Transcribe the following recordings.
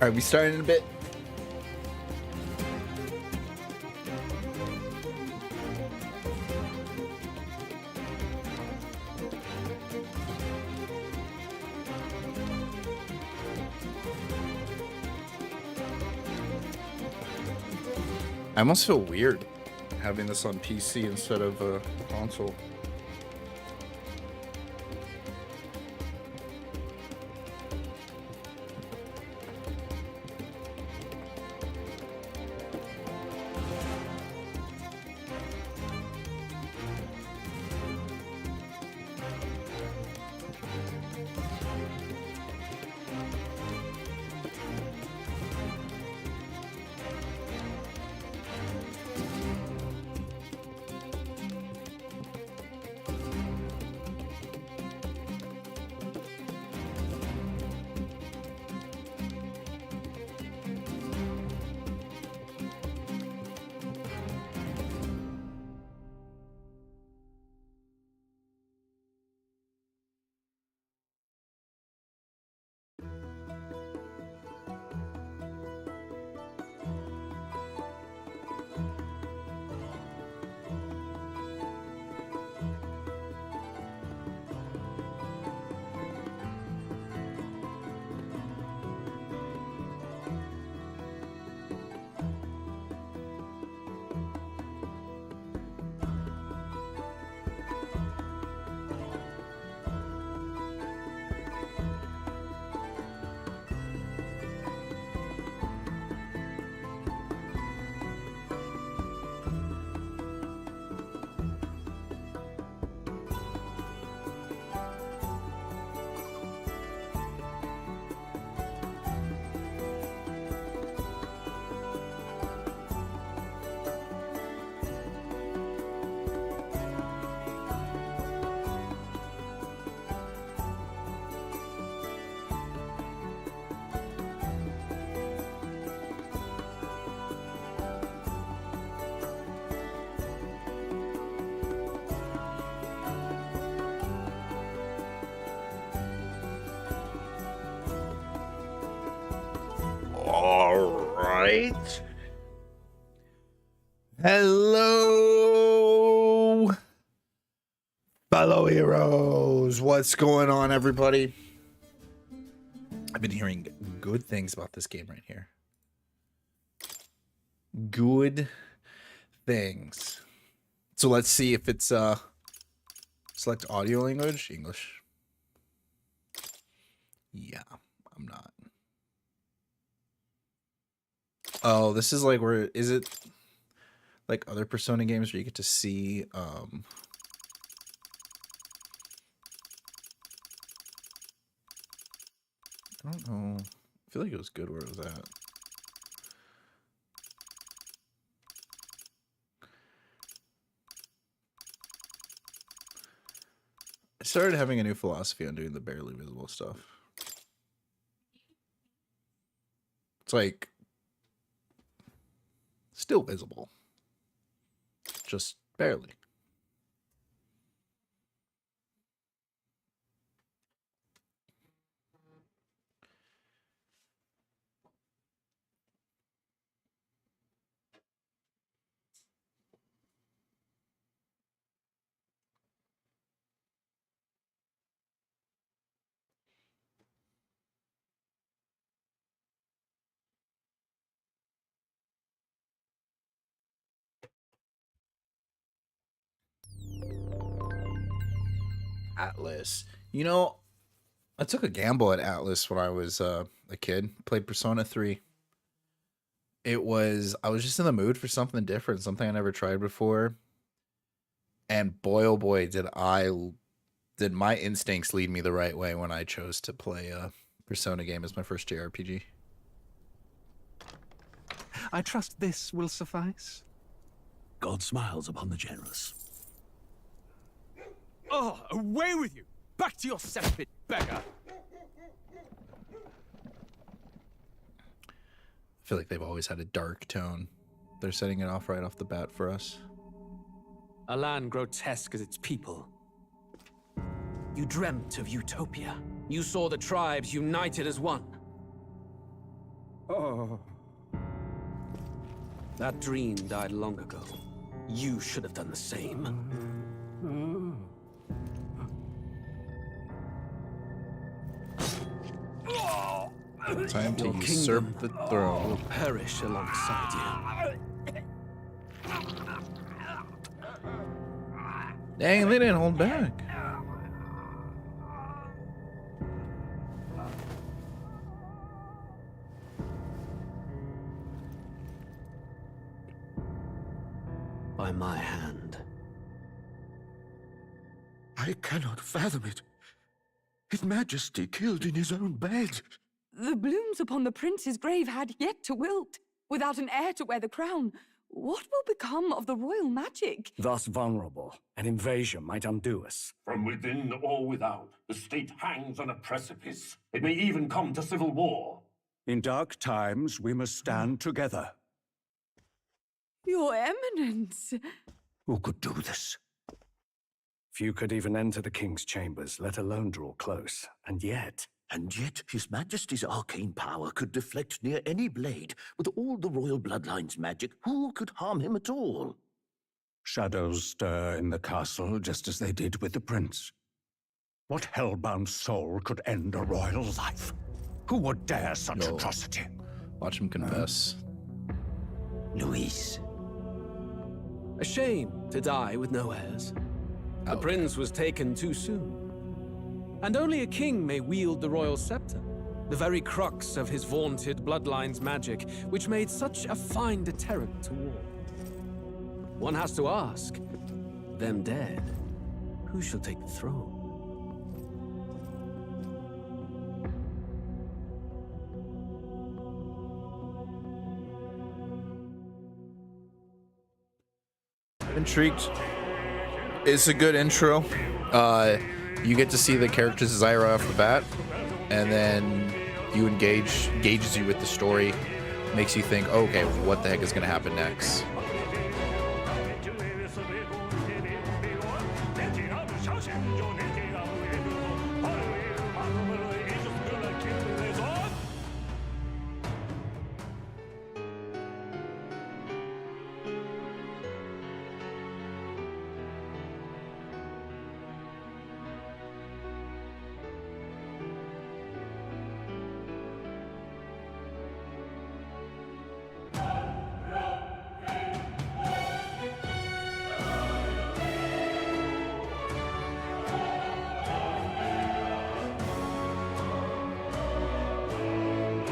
Are we starting in a bit? I almost feel weird having this on PC instead of a console. Right. Hello, fellow heroes. What's going on, everybody? I've been hearing good things about this game right here. Good things. So let's see if it's select audio language, English. Yeah, I'm not. Oh, this is like where is it like other Persona games where you get to see I don't know. I feel like it was good where it was at. I started having a new philosophy on doing the barely visible stuff. It's like still visible, just barely. Atlas. You know, I took a gamble at Atlas when I was a kid. Played Persona 3. I was just in the mood for something different, something I never tried before. And boy, oh boy, did my instincts lead me the right way when I chose to play a Persona game as my first JRPG. I trust this will suffice. God smiles upon the generous. Oh, away with you! Back to your cesspit, beggar! I feel like they've always had a dark tone. They're setting it off right off the bat for us. A land grotesque as its people. You dreamt of utopia. You saw the tribes united as one. Oh. That dream died long ago. You should have done the same. Time to Your usurp the kingdom throne. will perish alongside Dang, they didn't hold back. you. By my hand. I cannot fathom it. His Majesty killed in his own bed. The blooms upon the prince's grave had yet to wilt. Without an heir to wear the crown, what will become of the royal magic? Thus vulnerable, an invasion might undo us. From within or without, the state hangs on a precipice. It may even come to civil war. In dark times, we must stand together. Your Eminence. Who could do this? Few could even enter the king's chambers, let alone draw close. And yet His Majesty's arcane power could deflect near any blade. With all the royal bloodline's magic, who could harm him at all? shadows stir in the castle just as they did with the prince. What hellbound soul could end a royal life? Who would dare such No. atrocity? Watch him confess. Luis. A shame to die with no heirs. The Okay. prince was taken too soon. And only a king may wield the royal scepter, the very crux of his vaunted bloodline's magic, which made such a fine deterrent to war. One has to ask, them dead, who shall take the throne? Intrigued. It's a good intro. You get to see the characters as right off the bat, and then you engages you with the story, makes you think, okay, what the heck is going to happen next?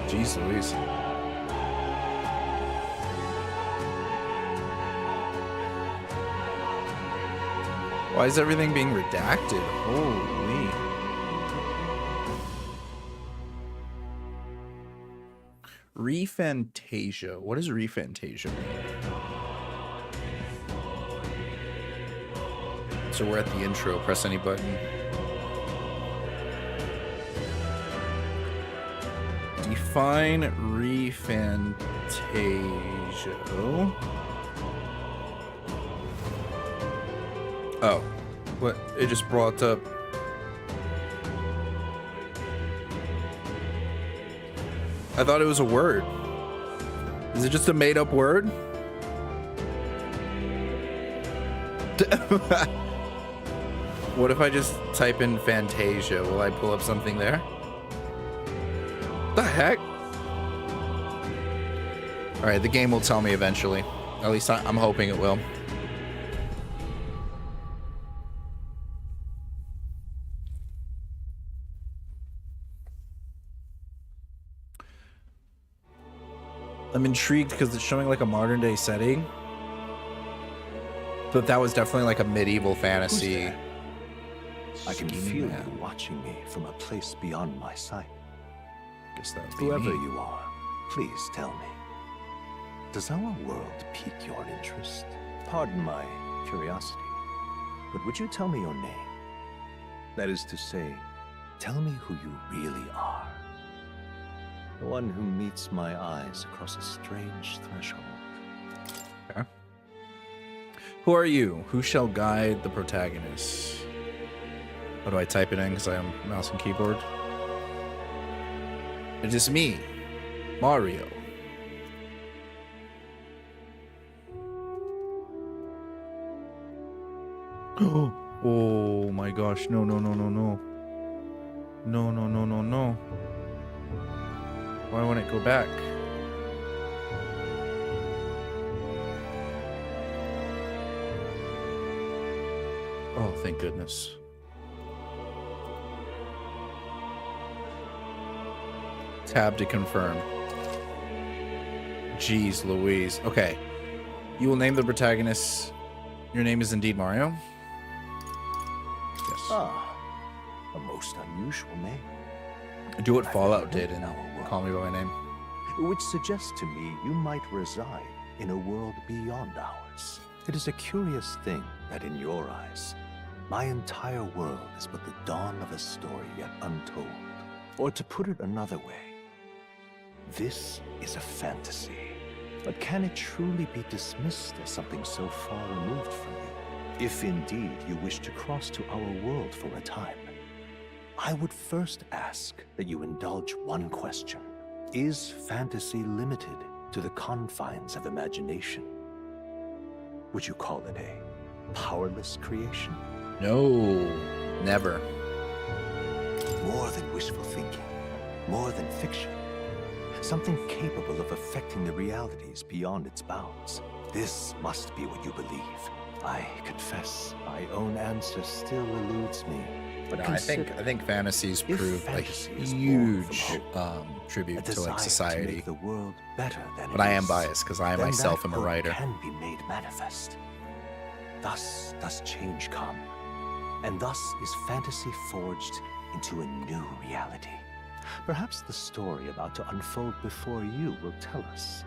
Jeez Louise. Why is everything being redacted? Holy. Refantazio. What does Refantazio mean? So we're at the intro. Press any button. Define Refantazio. Oh, what? It just brought up. I thought it was a word. Is it just a made-up word? What if I just type in Fantasia? Will I pull up something there? The heck? All right, the game will tell me eventually. At least I'm hoping it will. I'm intrigued because it's showing like a modern day setting. But that was definitely like a medieval fantasy. I can scheming feel man. you watching me from a place beyond my sight. Guess that would be Whoever me. you are, please tell me. Does our world pique your interest? Pardon my curiosity, but would you tell me your name? That is to say, tell me who you really are. The one who meets my eyes across a strange threshold. Okay. Who are you? Who shall guide the protagonist? How do I type it in because I am mouse and keyboard? It is me, Mario. Oh my gosh, no, no, no, no, no. No, no, no, no, no. Why won't it go back? Oh, thank goodness. Tab to confirm. Jeez Louise. Okay. You will name the protagonist. Your name is indeed Mario? Yes. Ah, a most unusual name. Do what I've Fallout never did known and our world. call me by my name. Which suggests to me you might reside in a world beyond ours. It is a curious thing that in your eyes, my entire world is but the dawn of a story yet untold. Or to put it another way, this is a fantasy. But can it truly be dismissed as something so far removed from you? If indeed you wish to cross to our world for a time, I would first ask that you indulge one question. Is fantasy limited to the confines of imagination? Would you call it a powerless creation? No, never. More than wishful thinking, more than fiction. Something capable of affecting the realities beyond its bounds. This must be what you believe. I confess, my own answer still eludes me. But No, I think fantasies if prove a fantasy is born huge from a tribute to desire like to society. make the world better than But it I am is, biased because I then myself that am a hope writer. can be made manifest. Thus does change come, and thus is fantasy forged into a new reality. Perhaps the story about to unfold before you will tell us.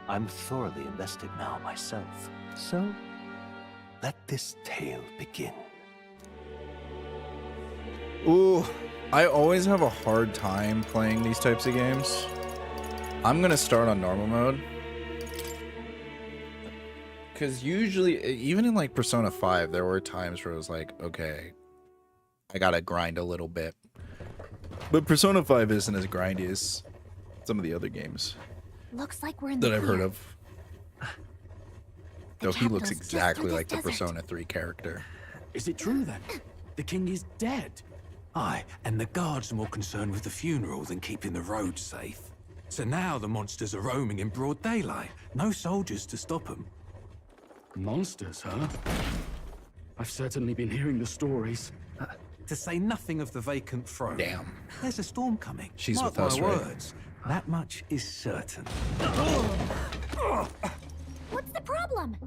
I'm thoroughly invested now myself, so let this tale begin. Ooh, I always have a hard time playing these types of games. I'm gonna start on normal mode. Because usually, even in like Persona 5, there were times where it was like, okay, I gotta grind a little bit. But Persona 5 isn't as grindy as some of the other games Looks like we're in that the I've heard clear. of. Though he looks capital's just exactly through like the this desert. Persona 3 character. Is it true then? The king is dead. Aye, and the guards are more concerned with the funeral than keeping the roads safe. So now the monsters are roaming in broad daylight. No soldiers to stop them. Monsters, huh? I've certainly been hearing the stories. To say nothing of the vacant throne. Damn. There's a storm coming. She's Mark with us, my right? words. That much is certain. What's the problem?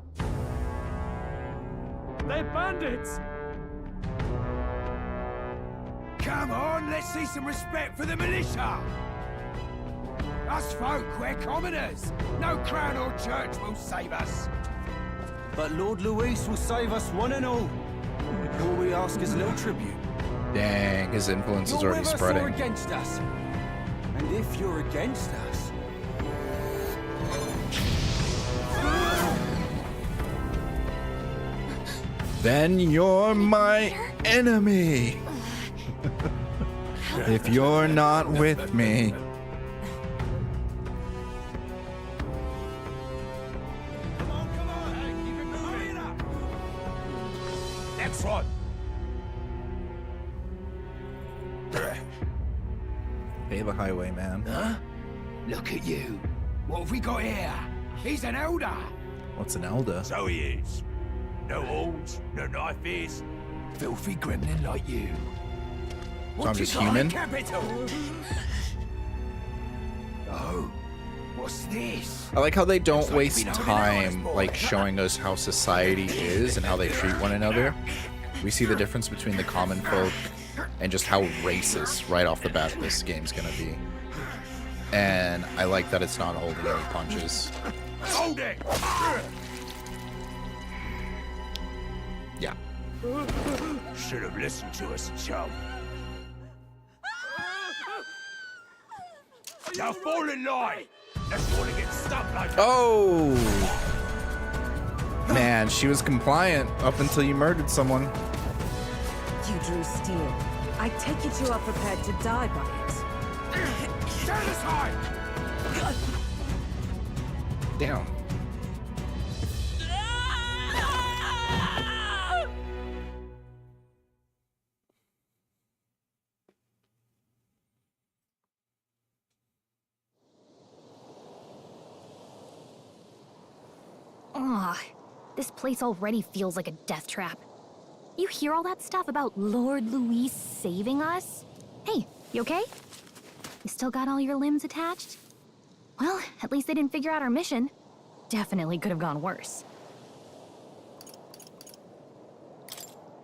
They're bandits! Come on, let's see some respect for the militia! Us folk, we're commoners. No crown or church will save us. But Lord Luis will save us one and all. All we ask is a little tribute. Dang, his influence is You're already with us or spreading. against us? And if you're against us, Then you're my enemy. If you're not with me. Come on, keep it moving up. Next one. Pay the highway, man. Huh? Look at you. What have we got here? He's an elder. What's an elder? So he is. No horns, no knife is. Filthy gremlin like you. So I'm just human? Capital. Oh, what's this? I like how they don't Looks like waste you've been over there, honest time boy. like showing us how society is and how they treat one another. We see the difference between the common folk and just how racist right off the bat this game's gonna be. And I like that it's not holding any punches. Hold it! Yeah. Should have listened to us, chum. Now fall in line. Let's want to get stuck like that. Oh! Man, she was compliant up until you murdered someone. You drew steel. I take it you are prepared to die by it. Stand aside! Down. Ugh, this place already feels like a death trap. You hear all that stuff about Lord Louis saving us? Hey, you okay? You still got all your limbs attached? Well, at least they didn't figure out our mission. Definitely could have gone worse.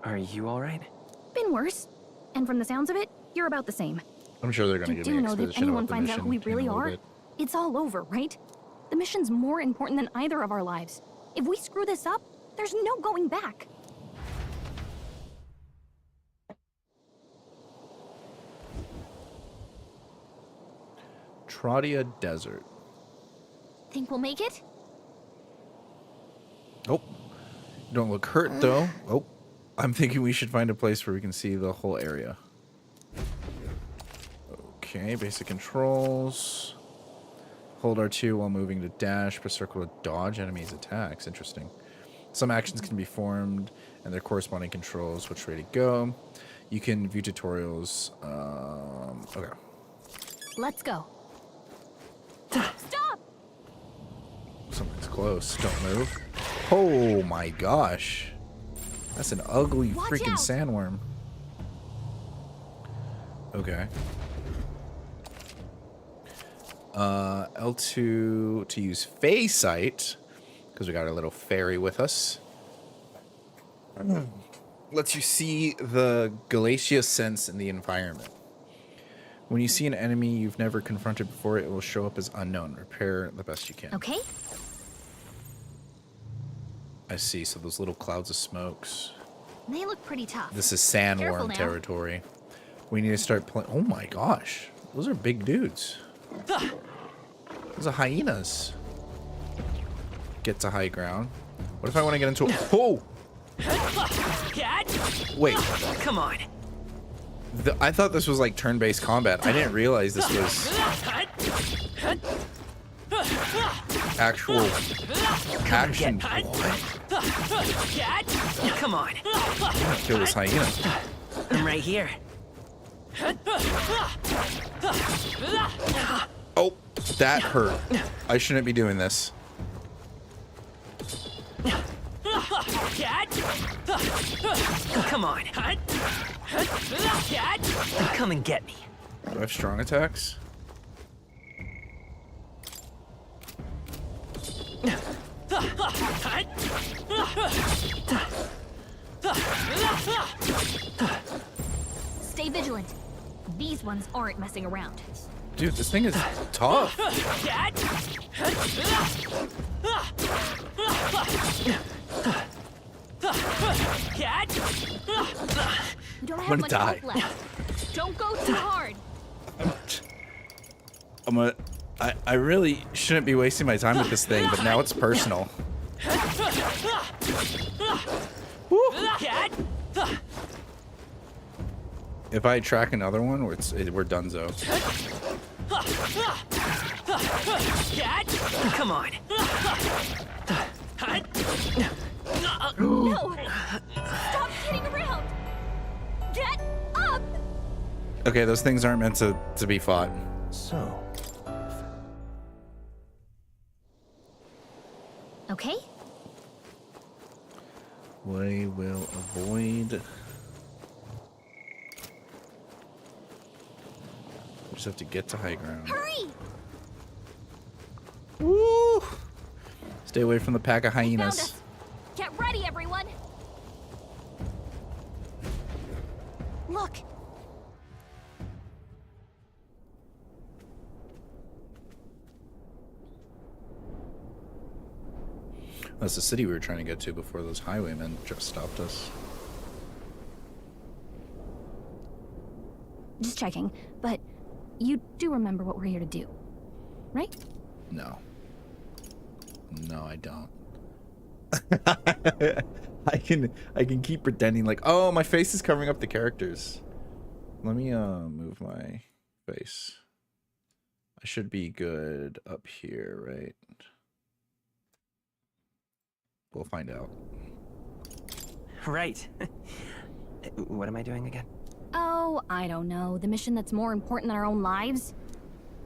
Are you alright? Been worse. And from the sounds of it, you're about the same. I'm sure they're going to You give me do know that exposition anyone about the finds out mission who we in a really little are, bit. it's all over, right? The mission's more important than either of our lives. If we screw this up, there's no going back. Trodia Desert. Think we'll make it? Oh, you don't look hurt though. Oh, I'm thinking we should find a place where we can see the whole area. Okay, basic controls. Hold R2 while moving to dash. Press circle to dodge enemies' attacks. Interesting. Some actions can be formed and their corresponding controls. Which way to go? You can view tutorials. Okay. Let's go. Stop! Something's close. Don't move. Oh my gosh. That's an ugly Watch freaking out. sandworm. Okay. L2 to use phase sight, because we got our little fairy with us. Lets you see the Galatia sense in the environment. When you see an enemy you've never confronted before, it will show up as unknown. Repair the best you can. Okay. I see. So those little clouds of smokes. They look pretty tough. This is Careful sandworm now. territory. We need to start playing. Oh my gosh. Those are big dudes. Those are hyenas. Get to high ground. What if I want to get into a... Oh! Wait. Come on. I thought this was like turn-based combat. I didn't realize this was actual action. What? Come on. I'm gonna kill this hyena. I'm right here. Oh, that hurt. I shouldn't be doing this. Come on. Come and get me. Do I have strong attacks? Stay vigilant. These ones aren't messing around. Dude, this thing is tough. You don't I'm have gonna much die. hope left. Don't go too hard. I really shouldn't be wasting my time with this thing, but now it's personal. Woo. If I track another one, we're donezo. Come on. No! Stop kidding around! Get up! Okay, those things aren't meant to be fought. So, Okay. We will avoid. We just have to get to high ground. Hurry! Woo! Stay away from the pack of Found hyenas. us. Get ready, everyone! Look! That's the city we were trying to get to before those highwaymen just stopped us. Just checking, but you do remember what we're here to do, right? No. No, I don't. I can keep pretending like, oh, my face is covering up the characters. Let me move my face. I should be good up here, right? We'll find out. Right. What am I doing again? Oh, I don't know. The mission that's more important than our own lives?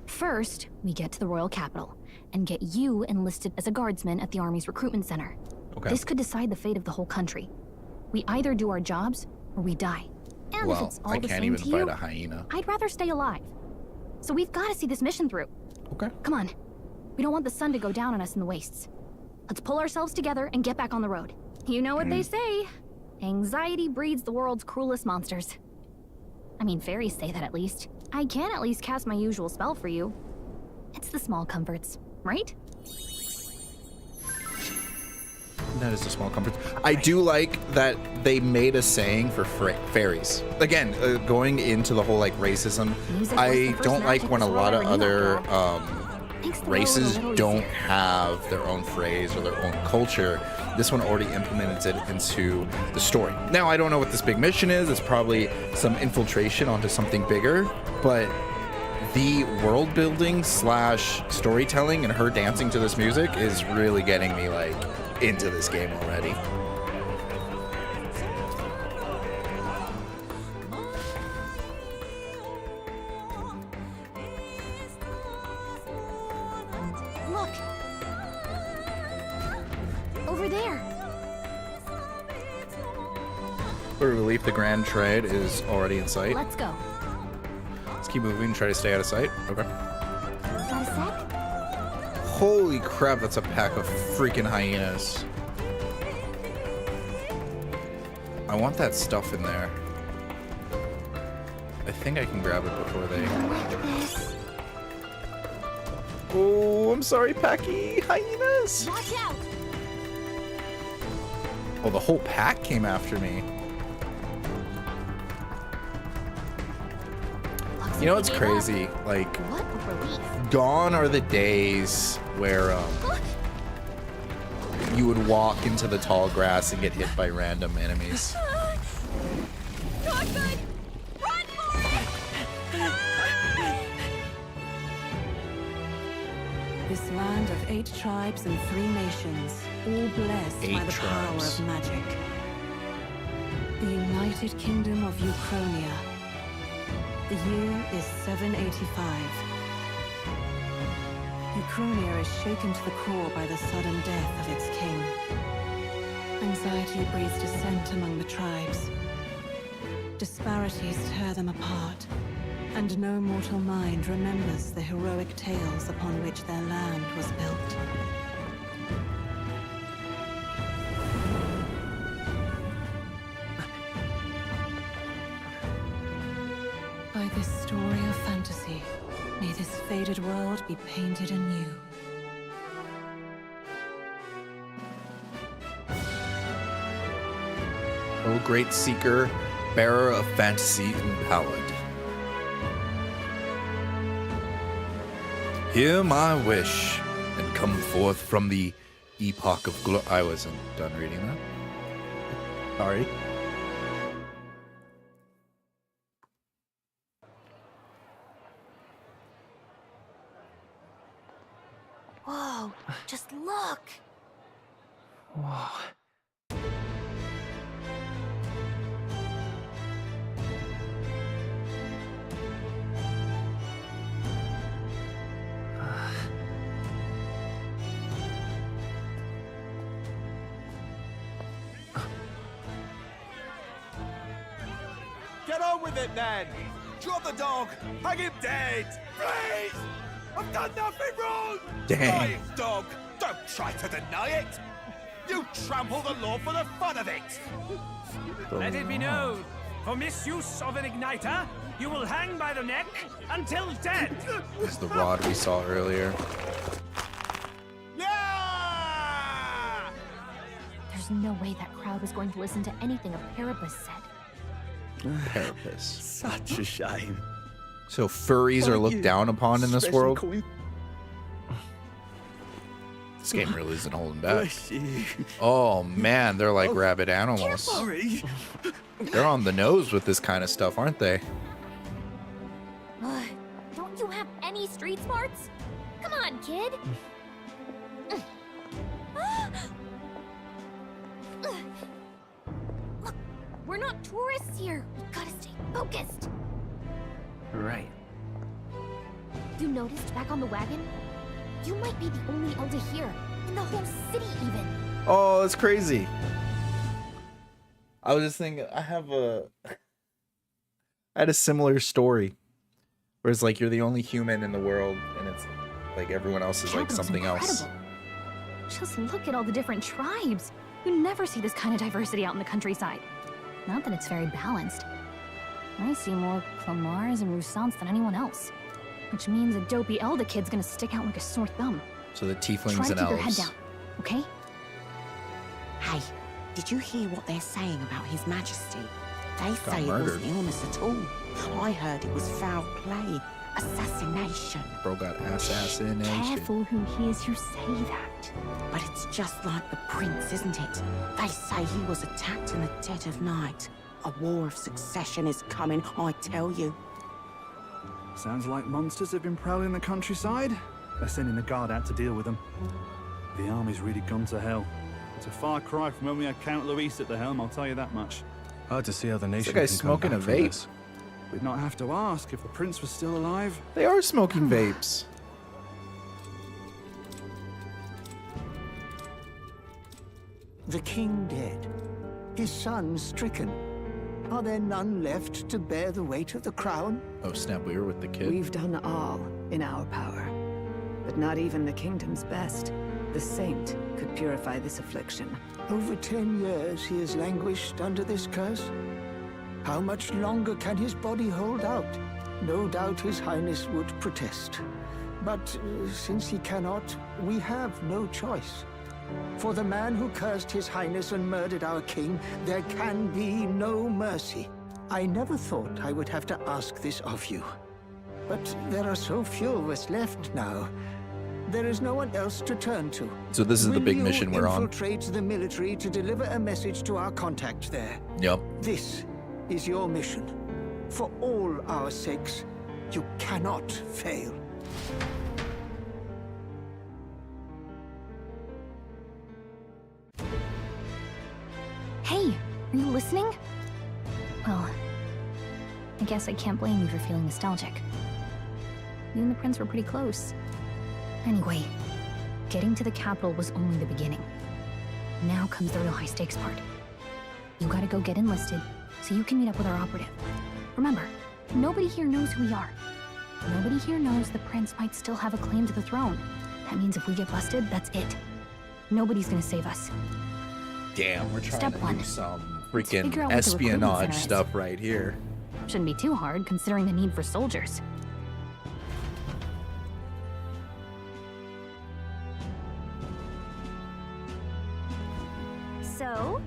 First, we get to the royal capital and get you enlisted as a guardsman at the army's recruitment center. Okay. This could decide the fate of the whole country. We either do our jobs or we die. And if it's all I the can't same even to fight you, a hyena. I'd rather stay alive. So we've got to see this mission through. Okay. Come on. We don't want the sun to go down on us in the wastes. Let's pull ourselves together and get back on the road. You know what they say. Anxiety breeds the world's cruelest monsters. I mean, fairies say that at least. I can at least cast my usual spell for you. It's the small comforts, right? That is a small comfort. I do like that they made a saying for fairies. Again, going into the whole like racism, I don't like when a lot of other races don't have their own phrase or their own culture. This one already implemented it into the story. Now, I don't know what this big mission is. It's probably some infiltration onto something bigger, but the world building / storytelling and her dancing to this music is really getting me like into this game already. Look! Over there! For relief, the Grand Trade is already in sight. Let's go. Let's keep moving and try to stay out of sight. Okay. Got a sec? Holy crap, that's a pack of freaking hyenas. I want that stuff in there. I think I can grab it before they... Oh, I'm sorry, Packy. Hyenas! Watch out! Oh, the whole pack came after me. You know what's crazy? Like, gone are the days where you would walk into the tall grass and get hit by random enemies. Not good! Run for it! This land of 8 tribes and 3 nations, all blessed by the power of magic. The United Kingdom of Ukrania. The year is 785. Ukrania is shaken to the core by the sudden death of its king. Anxiety breeds dissent among the tribes. Disparities tear them apart, and no mortal mind remembers the heroic tales upon which their land was built. By this story of fantasy, may this faded world be painted anew. O great seeker, bearer of fantasy empowered. Hear my wish and come forth from the epoch of glory. I wasn't done reading that. Sorry. Whoa, just look! Whoa. Get on with it, then! Drop the dog! Hang him dead! Please! I've done nothing wrong! Dang. Lying dog! Don't try to deny it! You trample the law for the fun of it! Let it be known, for misuse of an igniter, you will hang by the neck until dead! This is the rod we saw earlier. Yeah! There's no way that crowd was going to listen to anything a Parapus said. Parapus. Such a shame. So furries are looked down upon in this world? This game really isn't holding back. Oh man, they're like rabid animals. Sorry. They're on the nose with this kind of stuff, aren't they? Don't you have any street smarts? Come on, kid. Look, we're not tourists here. We gotta stay focused. Right. You noticed back on the wagon? You might be the only elder here, in the whole city even. Oh, that's crazy. I was just thinking, I had a similar story. Where it's like you're the only human in the world, and it's like everyone else is like something else. Just look at all the different tribes. You never see this kind of diversity out in the countryside. Not that it's very balanced. I see more Clamars and Roussants than anyone else. Which means a dopey elder kid's gonna stick out like a sore thumb. So the tieflings Try to and keep your head elves. down, okay? Hey, did you hear what they're saying about His Majesty? They Got say it murdered. wasn't illness at all. I heard it was foul play, assassination. Bro got assassination. Careful who hears you say that. But it's just like the prince, isn't it? They say he was attacked in the dead of night. A war of succession is coming, I tell you. Sounds like monsters have been prowling the countryside. They're sending the guard out to deal with them. The army's really gone to hell. It's a far cry from when we had Count Luis at the helm, I'll tell you that much. Hard to see how the nation This guy's can smoking come a back from vape. this. We'd not have to ask if the prince was still alive. They are smoking vapes. The king dead, his son stricken. Are there none left to bear the weight of the crown? Oh snap, we were with the kid. We've done all in our power, but not even the kingdom's best. The saint could purify this affliction. Over 10 years he has languished under this curse. How much longer can his body hold out? No doubt his highness would protest. But since he cannot, we have no choice. For the man who cursed his highness and murdered our king, there can be no mercy. I never thought I would have to ask this of you. But there are so few of us left now. There is no one else to turn to. So this is the big mission we're on. Will you infiltrate the military to deliver a message to our contact there? Yep. This is your mission. For all our sakes, you cannot fail. Hey, are you listening? Well, I guess I can't blame you for feeling nostalgic. You and the prince were pretty close. Anyway, getting to the capital was only the beginning. Now comes the real high-stakes part. You gotta go get enlisted, so you can meet up with our operative. Remember, nobody here knows who we are. Nobody here knows the prince might still have a claim to the throne. That means if we get busted, that's it. Nobody's gonna save us. Damn, we're trying Step to one. do some Figure freaking out what the recruitment espionage center is. stuff right here. Shouldn't be too hard, considering the need for soldiers. So?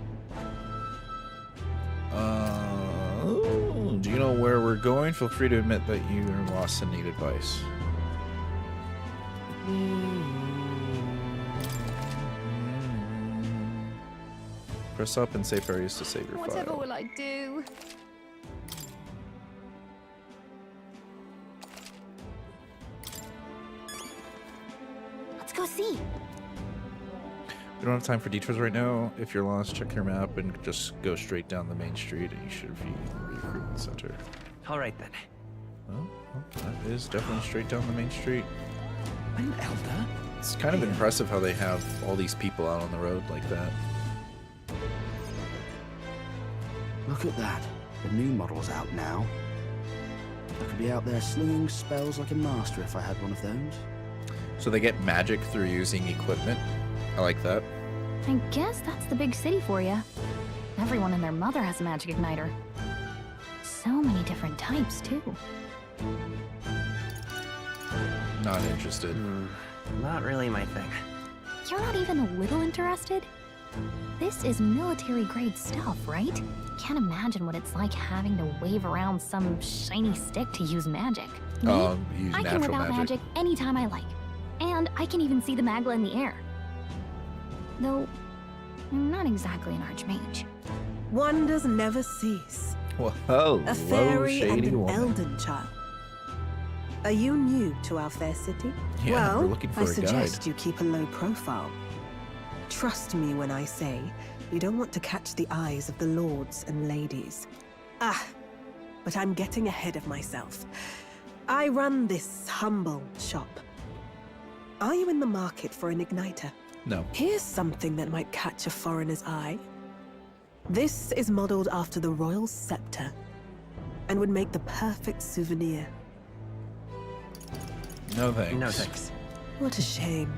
Do you know where we're going? Feel free to admit that you are lost and need advice. Press up and say prayers to save your Whatever file. will I do? Let's go see. We don't have time for detours right now. If you're lost, check your map and just go straight down the main street and you should be in the recruitment center. All right then. Oh, that is definitely straight down the main street. An elder? It's kind of impressive how they have all these people out on the road like that. Look at that. The new model's out now. I could be out there slinging spells like a master if I had one of those. So they get magic through using equipment. I like that. I guess that's the big city for you. Everyone and their mother has a magic igniter. So many different types, too. Not interested. Not really my thing. You're not even a little interested? This is military-grade stuff, right? Can't imagine what it's like having to wave around some shiny stick to use magic. Me? Use I can natural whip out magic. magic anytime I like. And I can even see the magla in the air. Though, I'm not exactly an archmage. Wonders never cease. Whoa, A fairy and shady an woman. elden child. Are you new to our fair city? Yeah, well, we're looking for I a suggest guide. you keep a low profile. Trust me when I say you don't want to catch the eyes of the lords and ladies. But I'm getting ahead of myself. I run this humble shop. Are you in the market for an igniter? No. Here's something that might catch a foreigner's eye. This is modeled after the royal scepter and would make the perfect souvenir. No thanks. No thanks. What a shame.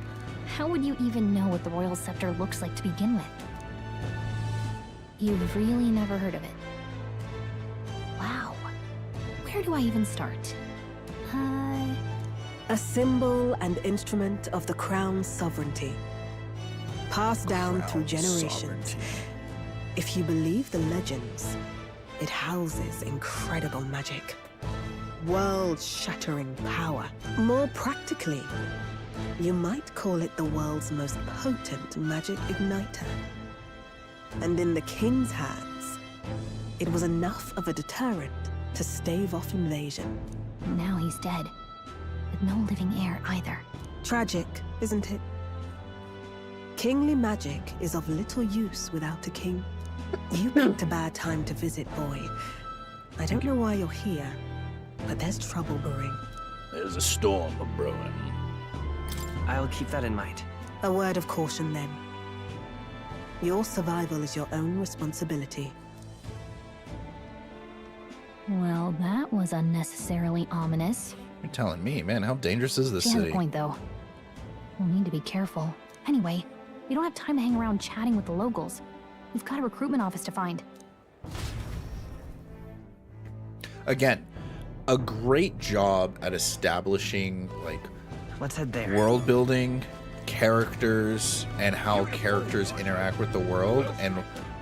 How would you even know what the royal scepter looks like to begin with? You've really never heard of it. Wow. Where do I even start? A symbol and instrument of the crown's sovereignty. Passed down through generations. If you believe the legends, it houses incredible magic. World-shattering power. More practically, you might call it the world's most potent magic igniter. And in the king's hands, it was enough of a deterrent to stave off invasion. Now he's dead. With no living heir either. Tragic, isn't it? Kingly magic is of little use without a king. You picked a bad time to visit, boy. I don't know why you're here, but there's trouble brewing. There's a storm brewing. I'll keep that in mind. A word of caution, then. Your survival is your own responsibility. Well, that was unnecessarily ominous. You're telling me, man, how dangerous is this She has city? a point, though. We'll need to be careful. Anyway, we don't have time to hang around chatting with the locals. We've got a recruitment office to find. Again, a great job at establishing, like, let's head there. World building, characters, and how characters interact with the world, and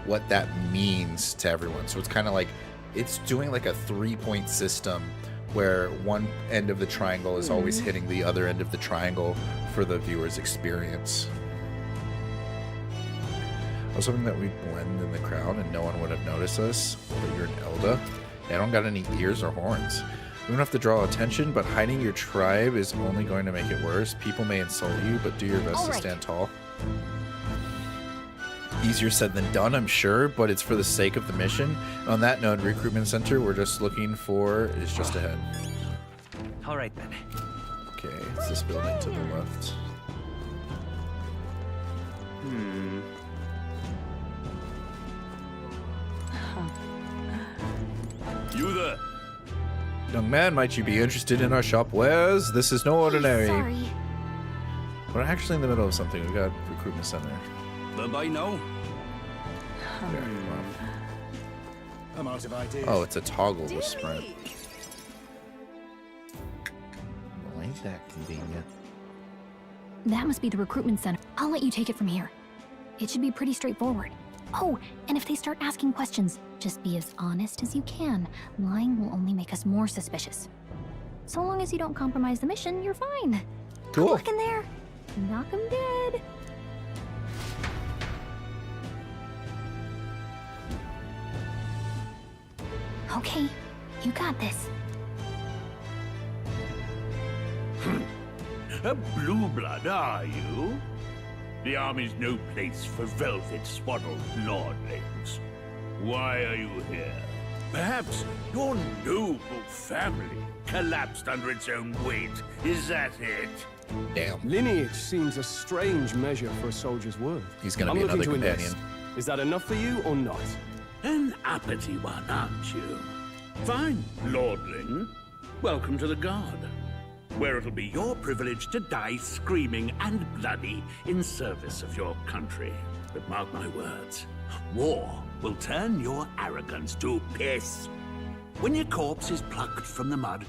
what that means to everyone. So it's kind of like, it's doing like a 3-point system where one end of the triangle is always hitting the other end of the triangle for the viewer's experience. I was hoping that we'd blend in the crowd and no one would have noticed us, but you're an Elda. I don't got any ears or horns. We don't have to draw attention, but hiding your tribe is only going to make it worse. People may insult you, but do your best to stand tall. Easier said than done, I'm sure, but it's for the sake of the mission. On that note, recruitment center we're just looking for is just ahead. All right then. Okay, it's this building to the left. You there? Young man, might you be interested in our shop wares? This is no ordinary. Sorry. We're actually in the middle of something. We've got recruitment center. Nobody know? There, come on. I'm out of ideas. Oh, it's a toggle with sprint. Well, ain't that convenient? That must be the recruitment center. I'll let you take it from here. It should be pretty straightforward. Oh, and if they start asking questions, just be as honest as you can. Lying will only make us more suspicious. So long as you don't compromise the mission, you're fine. Cool. Good luck in there. Knock 'em dead. Okay, you got this. A blue blood, are you? The army's no place for velvet-swaddled lordlings. Why are you here? Perhaps your noble family collapsed under its own weight. Is that it? Damn. Lineage seems a strange measure for a soldier's worth. He's gonna I'm be looking another to companion. invest. Is that enough for you or not? An uppity one, aren't you? Fine, lordling. Welcome to the Guard, where it'll be your privilege to die screaming and bloody in service of your country. But mark my words, war will turn your arrogance to piss. When your corpse is plucked from the mud,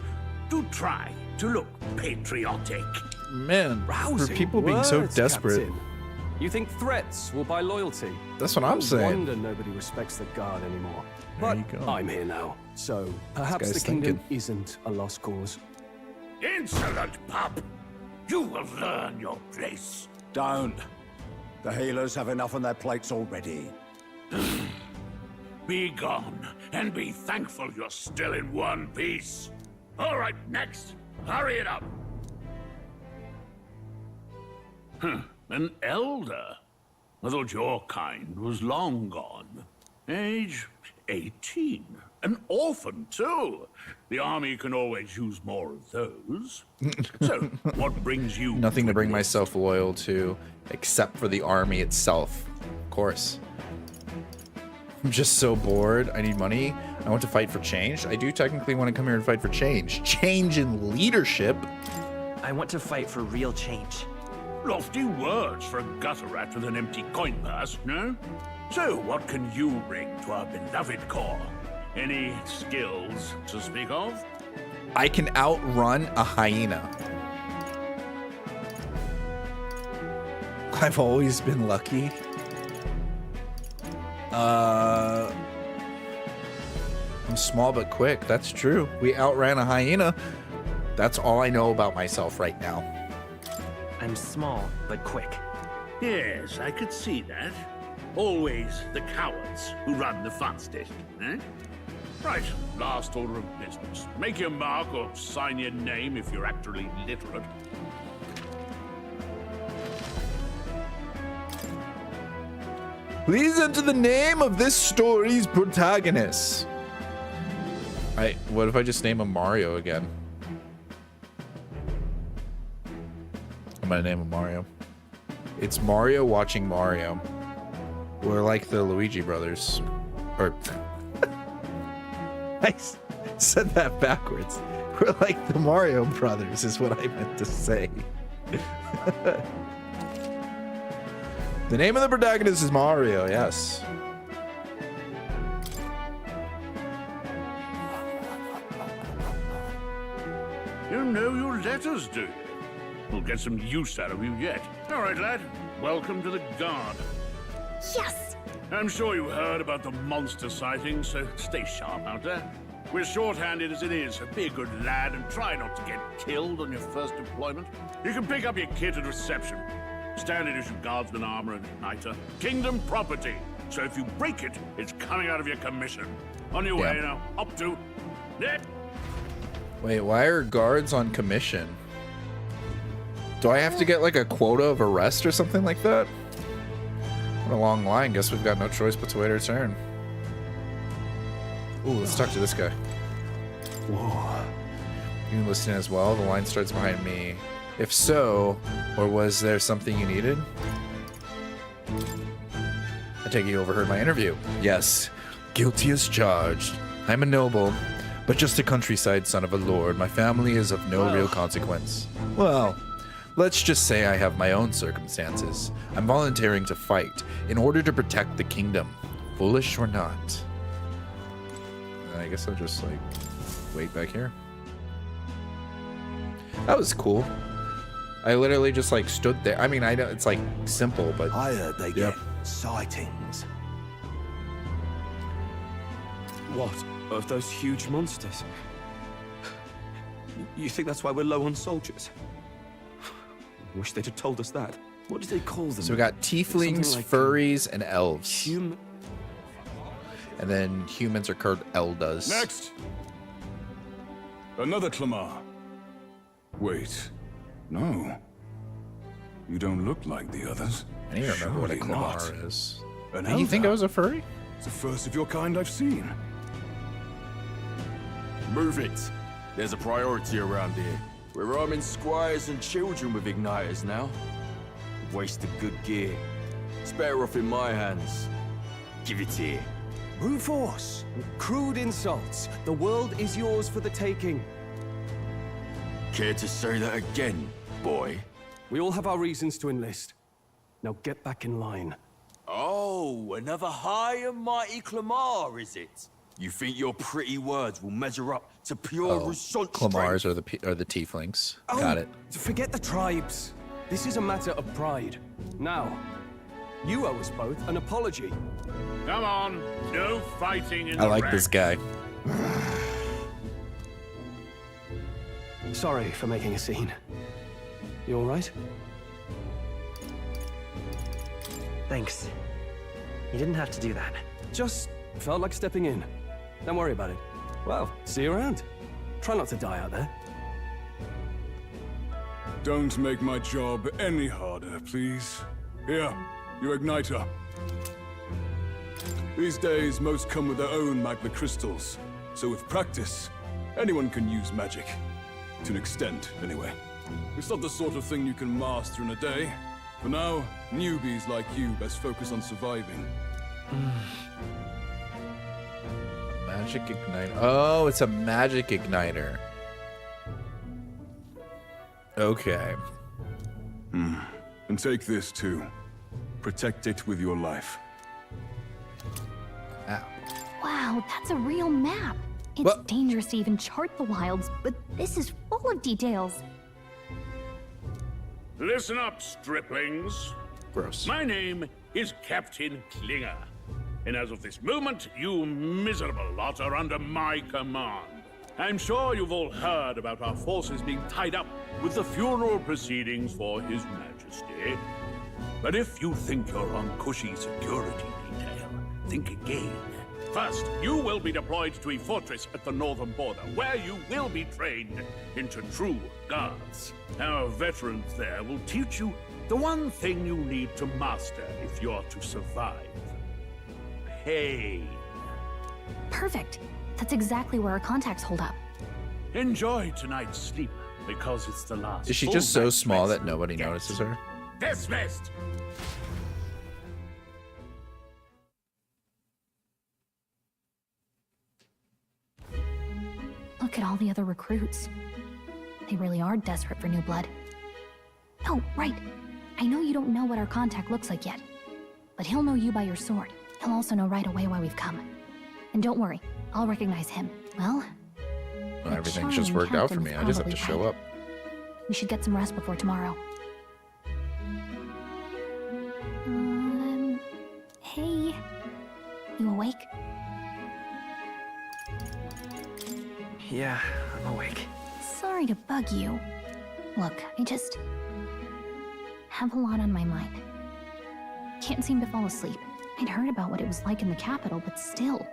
do try to look patriotic. Man, Rousing for people being so words, desperate. Captain. You think threats will buy loyalty? That's what I'm No saying. wonder nobody respects the Guard anymore. There But you go. I'm here now, so perhaps guy's the kingdom thinking. isn't a lost cause. Insolent pup! You will learn your place. Don't. The healers have enough on their plates already. Be gone, and be thankful you're still in one piece. All right, next. hurry it up. An elder? I thought your kind was long gone. Age 18. An orphan, too. The army can always use more of those. So, what brings you... Nothing to bring myself loyal to, except for the army itself. Of course. I'm just so bored. I need money. I want to fight for change. I do technically want to come here and fight for change. Change in leadership. I want to fight for real change. Lofty words for a gutter rat with an empty coin purse, no? So, what can you bring to our beloved corps? Any skills to speak of? I can outrun a hyena. I've always been lucky. I'm small but quick. That's true. We outran a hyena. That's all I know about myself right now. I'm small but quick. Yes, I could see that. Always the cowards who run the fastest, eh? Right, last order of business. Make your mark or sign your name if you're actually literate. Please enter the name of this story's protagonist. What if I just name him Mario again? I'm gonna name him Mario. It's Mario watching Mario. We're like the Luigi brothers. Or I said that backwards. We're like the Mario brothers is what I meant to say. The name of the protagonist is Mario, yes. You know your letters, do you? We'll get some use out of you yet. All right, lad. Welcome to the Guard. Yes! I'm sure you heard about the monster sightings, so stay sharp out there. We're short-handed as it is, so be a good lad and try not to get killed on your first deployment. You can pick up your kit at reception. Standard issue guardsman armor and igniter. Kingdom property. So if you break it, it's coming out of your commission. On your way now. Up to... Wait, why are guards on commission? Do I have to get like a quota of arrest or something like that? What a long line. Guess we've got no choice but to wait our turn. Ooh, let's talk to this guy. Whoa. You listening as well? The line starts behind me. If so, or was there something you needed? I take it you overheard my interview. Yes, guilty as charged. I'm a noble, but just a countryside son of a lord. My family is of no real consequence. Well, let's just say I have my own circumstances. I'm volunteering to fight in order to protect the kingdom. Foolish or not. I guess I'll just like wait back here. That was cool. I literally just like stood there. I mean, I know it's like simple, but I heard they get sightings. What? Of those huge monsters? You think that's why we're low on soldiers? Wish they'd have told us that. What did they call them? So we got tieflings, Like, furries, and elves. Human. And then humans are called Eldas. Next! Another Clamar. Wait. No. You don't look like the others. I don't even remember what a Surely Clamar not. is. An Do you think I elder? was a furry? It's the first of your kind I've seen. Move it. There's a priority around here. We're arming squires and children with igniters now. Waste of good gear. It's better off in my hands. Give it here. Brute force. Crude insults. The world is yours for the taking. Care to say that again, boy? We all have our reasons to enlist. Now get back in line. Oh, another high and mighty Clamar, is it? You think your pretty words will measure up to pure result Clamars are the tieflings. Got it. Forget the tribes. This is a matter of pride. Now, you owe us both an apology. Come on. No fighting in I the like wreck. this guy. Sorry for making a scene. You all right? Thanks. You didn't have to do that. Just felt like stepping in. Don't worry about it. Well, see you around. Try not to die out there. Don't make my job any harder, please. Here, your igniter. These days, most come with their own magna crystals. So with practice, anyone can use magic. To an extent, anyway. It's not the sort of thing you can master in a day. For now, newbies like you best focus on surviving. Magic igniter. Oh, it's a magic igniter. Okay. And take this too. Protect it with your life. Ow. Wow, that's a real map. It's dangerous to even chart the wilds, but this is full of details. Listen up, striplings. Gross. My name is Captain Klinger. And as of this moment, you miserable lot are under my command. I'm sure you've all heard about our forces being tied up with the funeral proceedings for His Majesty. But if you think you're on cushy security detail, think again. First, you will be deployed to a fortress at the northern border, where you will be trained into true guards. Our veterans there will teach you the one thing you need to master if you're to survive. Pain. Perfect. That's exactly where our contacts hold up. Enjoy tonight's sleep, because it's the last. Is she just so small that nobody notices her? Dismissed! Look at all the other recruits. They really are desperate for new blood. Oh, right. I know you don't know what our contact looks like yet, but he'll know you by your sword. He'll also know right away why we've come. And don't worry, I'll recognize him. Well, everything's just worked out for me. I just have to show up. We should get some rest before tomorrow. Hey. You awake? Yeah, I'm awake. Sorry to bug you. Look, I just have a lot on my mind. Can't seem to fall asleep. I'd heard about what it was like in the capital, but still.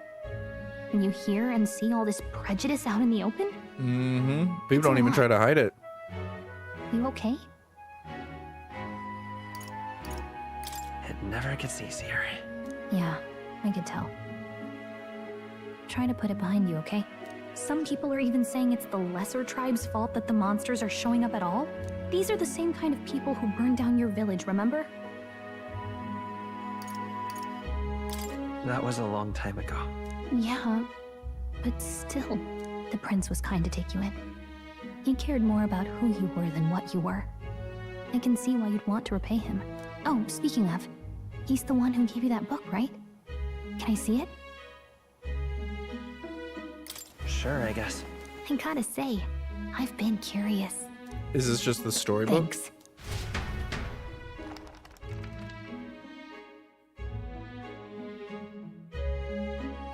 When you hear and see all this prejudice out in the open? Mm-hmm. People don't even try to hide it. You okay? It never gets easier. Yeah, I could tell. Try to put it behind you, okay? Some people are even saying it's the lesser tribe's fault that the monsters are showing up at all. These are the same kind of people who burned down your village, remember? That was a long time ago. Yeah, but still, the prince was kind to take you in. He cared more about who you were than what you were. I can see why you'd want to repay him. Oh, speaking of, he's the one who gave you that book, right? Can I see it? Sure, I guess. I gotta say, I've been curious. Is this just the storybook? Thanks.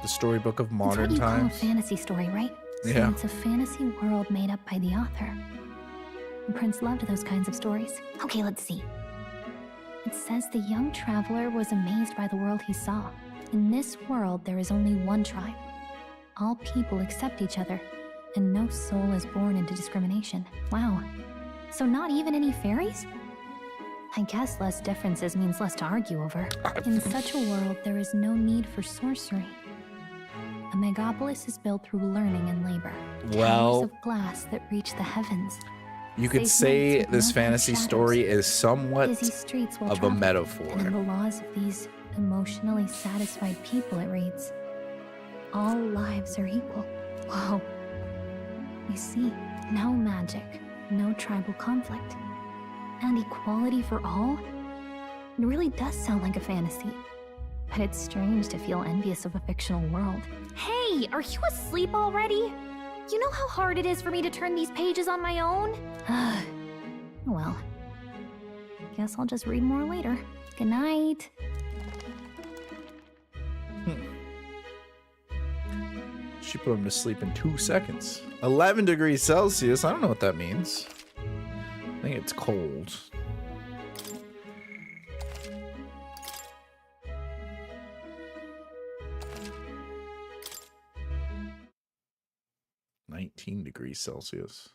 The storybook of modern It's what you times? call a fantasy story, right? Yeah. So it's a fantasy world made up by the author. The prince loved those kinds of stories. Okay, let's see. It says the young traveler was amazed by the world he saw. In this world, there is only one tribe. All people accept each other, and no soul is born into discrimination. Wow. So not even any fairies? I guess less differences means less to argue over. In such a world, there is no need for sorcery. A megapolis is built through learning and labor. Well, Towers of glass that reach the heavens. you could Safe say nights with this no fantasy shadows. story is somewhat Busy streets while of a traveling. metaphor. And in the laws of these emotionally satisfied people, it reads, all lives are equal. Whoa. You see, no magic, no tribal conflict, and equality for all? It really does sound like a fantasy. But it's strange to feel envious of a fictional world. Hey, are you asleep already? You know how hard it is for me to turn these pages on my own? Well, guess I'll just read more later. Good night. She put him to sleep in 2 seconds. 11 degrees Celsius. I don't know what that means. I think it's cold. (19 degrees Celsius).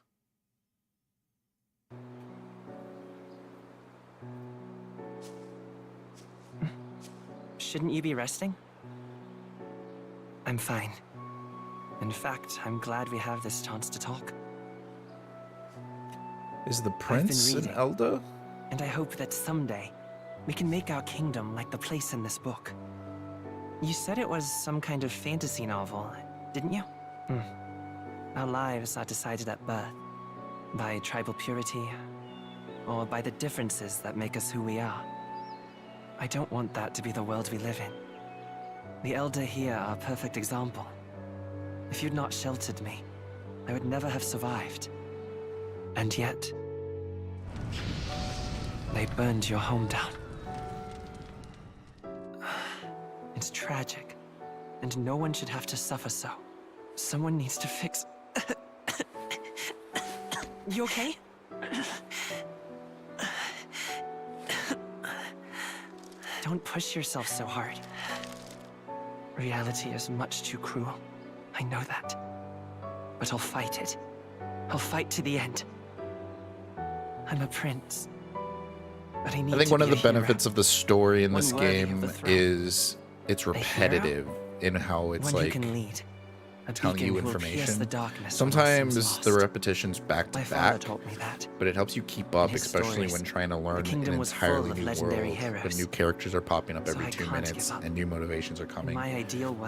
Shouldn't you be resting? I'm fine. In fact, I'm glad we have this chance to talk. Is the prince an elder? And I hope that someday we can make our kingdom like the place in this book. You said it was some kind of fantasy novel, didn't you? Our lives are decided at birth, by tribal purity, or by the differences that make us who we are. I don't want that to be the world we live in. The Elder here are a perfect example. If you'd not sheltered me, I would never have survived. And yet, they burned your home down. It's tragic, and no one should have to suffer so. Someone needs to fix... You okay? Don't push yourself so hard. Reality is much too cruel. I know that. But I'll fight it. I'll fight to the end. I'm a prince. But I think one of the benefits of the story in this game is it's repetitive in how it's like telling you information. Sometimes the repetition's back to back, but it helps you keep up, especially when trying to learn an entirely new world. When new characters are popping up every 2 minutes and new motivations are coming.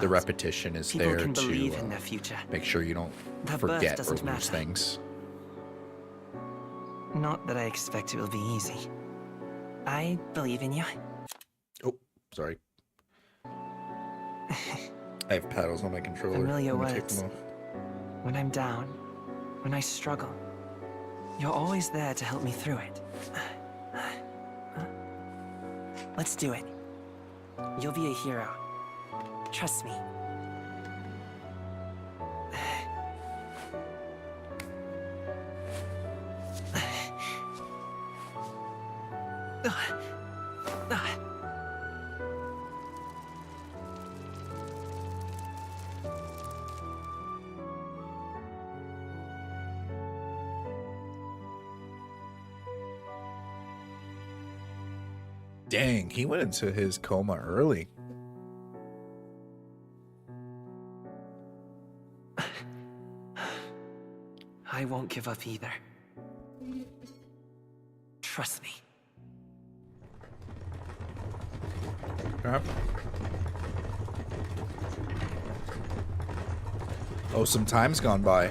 The repetition is there to make sure you don't forget or lose things. Not that I expect it will be easy. I believe in you. Oh, sorry. I have paddles on my controller. Familiar words. When I'm down, when I struggle, you're always there to help me through it. Let's do it. You'll be a hero. Trust me. Dang, he went into his coma early. I won't give up either. Trust me. Oh, some time's gone by.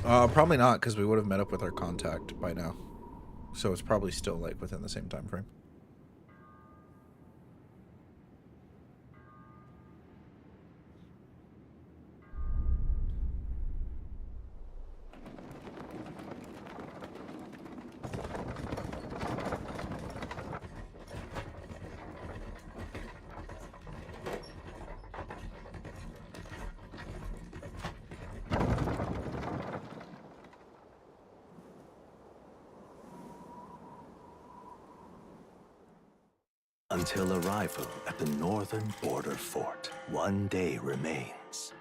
Probably not, because we would have met up with our contact by now. So it's probably still like within the same time frame. Until arrival at the northern border fort, 1 day remains.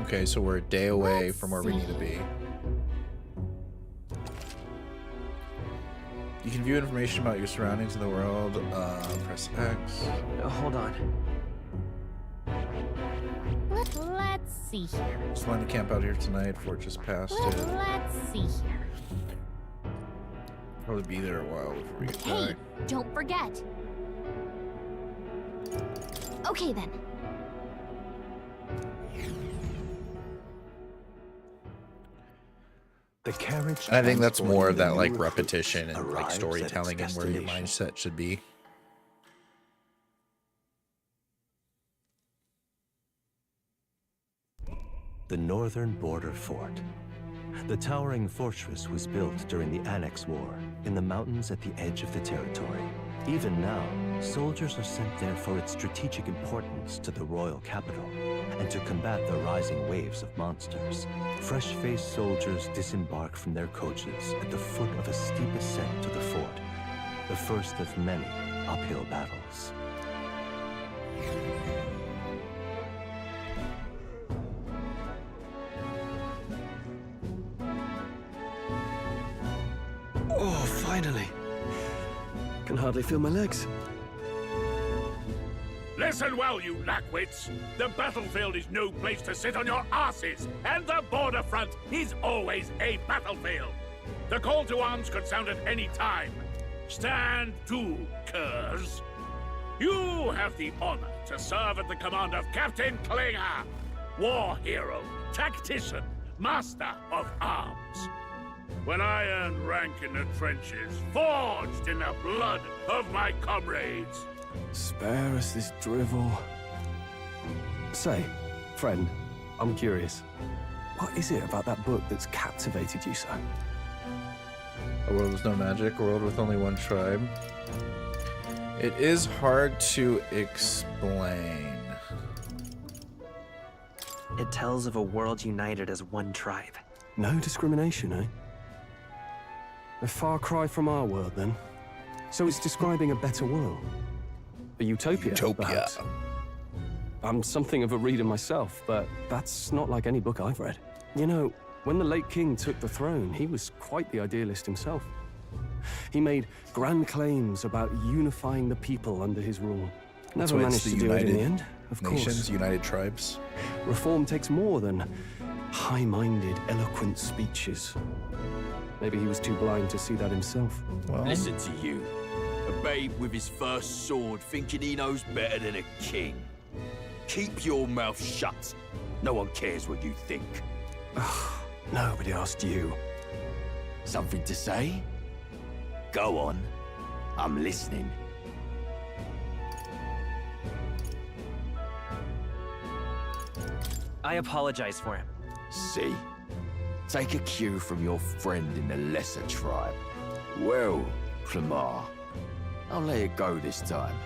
Okay, so we're a day away from where we need to be. You can view information about your surroundings in the world. Press X. Hold on. Let's see here. Just wanted to camp out here tonight. Fort just passed it. Let's see here. Probably be there a while before we get Hey, back. don't forget. Okay then. The carriage. I think that's more of that like repetition and like storytelling and where your mindset should be. The northern border fort. The towering fortress was built during the Annex War in the mountains at the edge of the territory. Even now, soldiers are sent there for its strategic importance to the royal capital and to combat the rising waves of monsters. Fresh-faced soldiers disembark from their coaches at the foot of a steep ascent to the fort, the first of many uphill battles. Oh, Can hardly feel my legs. Listen well, you lackwits. The battlefield is no place to sit on your asses, and the border front is always a battlefield. The call to arms could sound at any time. Stand to, curs. You have the honor to serve at the command of Captain Klinger, war hero, tactician, master of arms. When I earned rank in the trenches, forged in the blood of my comrades. Spare us this drivel. Say, friend, I'm curious. What is it about that book that's captivated you so? A world with no magic, a world with only one tribe. It is hard to explain. It tells of a world united as one tribe. No discrimination, eh? A far cry from our world, then. So it's describing a better world. A utopia, perhaps. I'm something of a reader myself, but that's not like any book I've read. You know, when the late king took the throne, he was quite the idealist himself. He made grand claims about unifying the people under his rule. Never managed to do it in the end, of course. Nations, United Tribes. Reform takes more than high-minded, eloquent speeches. Maybe he was too blind to see that himself. Well, listen to you. A babe with his first sword thinking he knows better than a king. Keep your mouth shut. No one cares what you think. Nobody asked you. Something to say? Go on. I'm listening. I apologize for him. See? Take a cue from your friend in the lesser tribe. Well, Clemar, I'll let it go this time.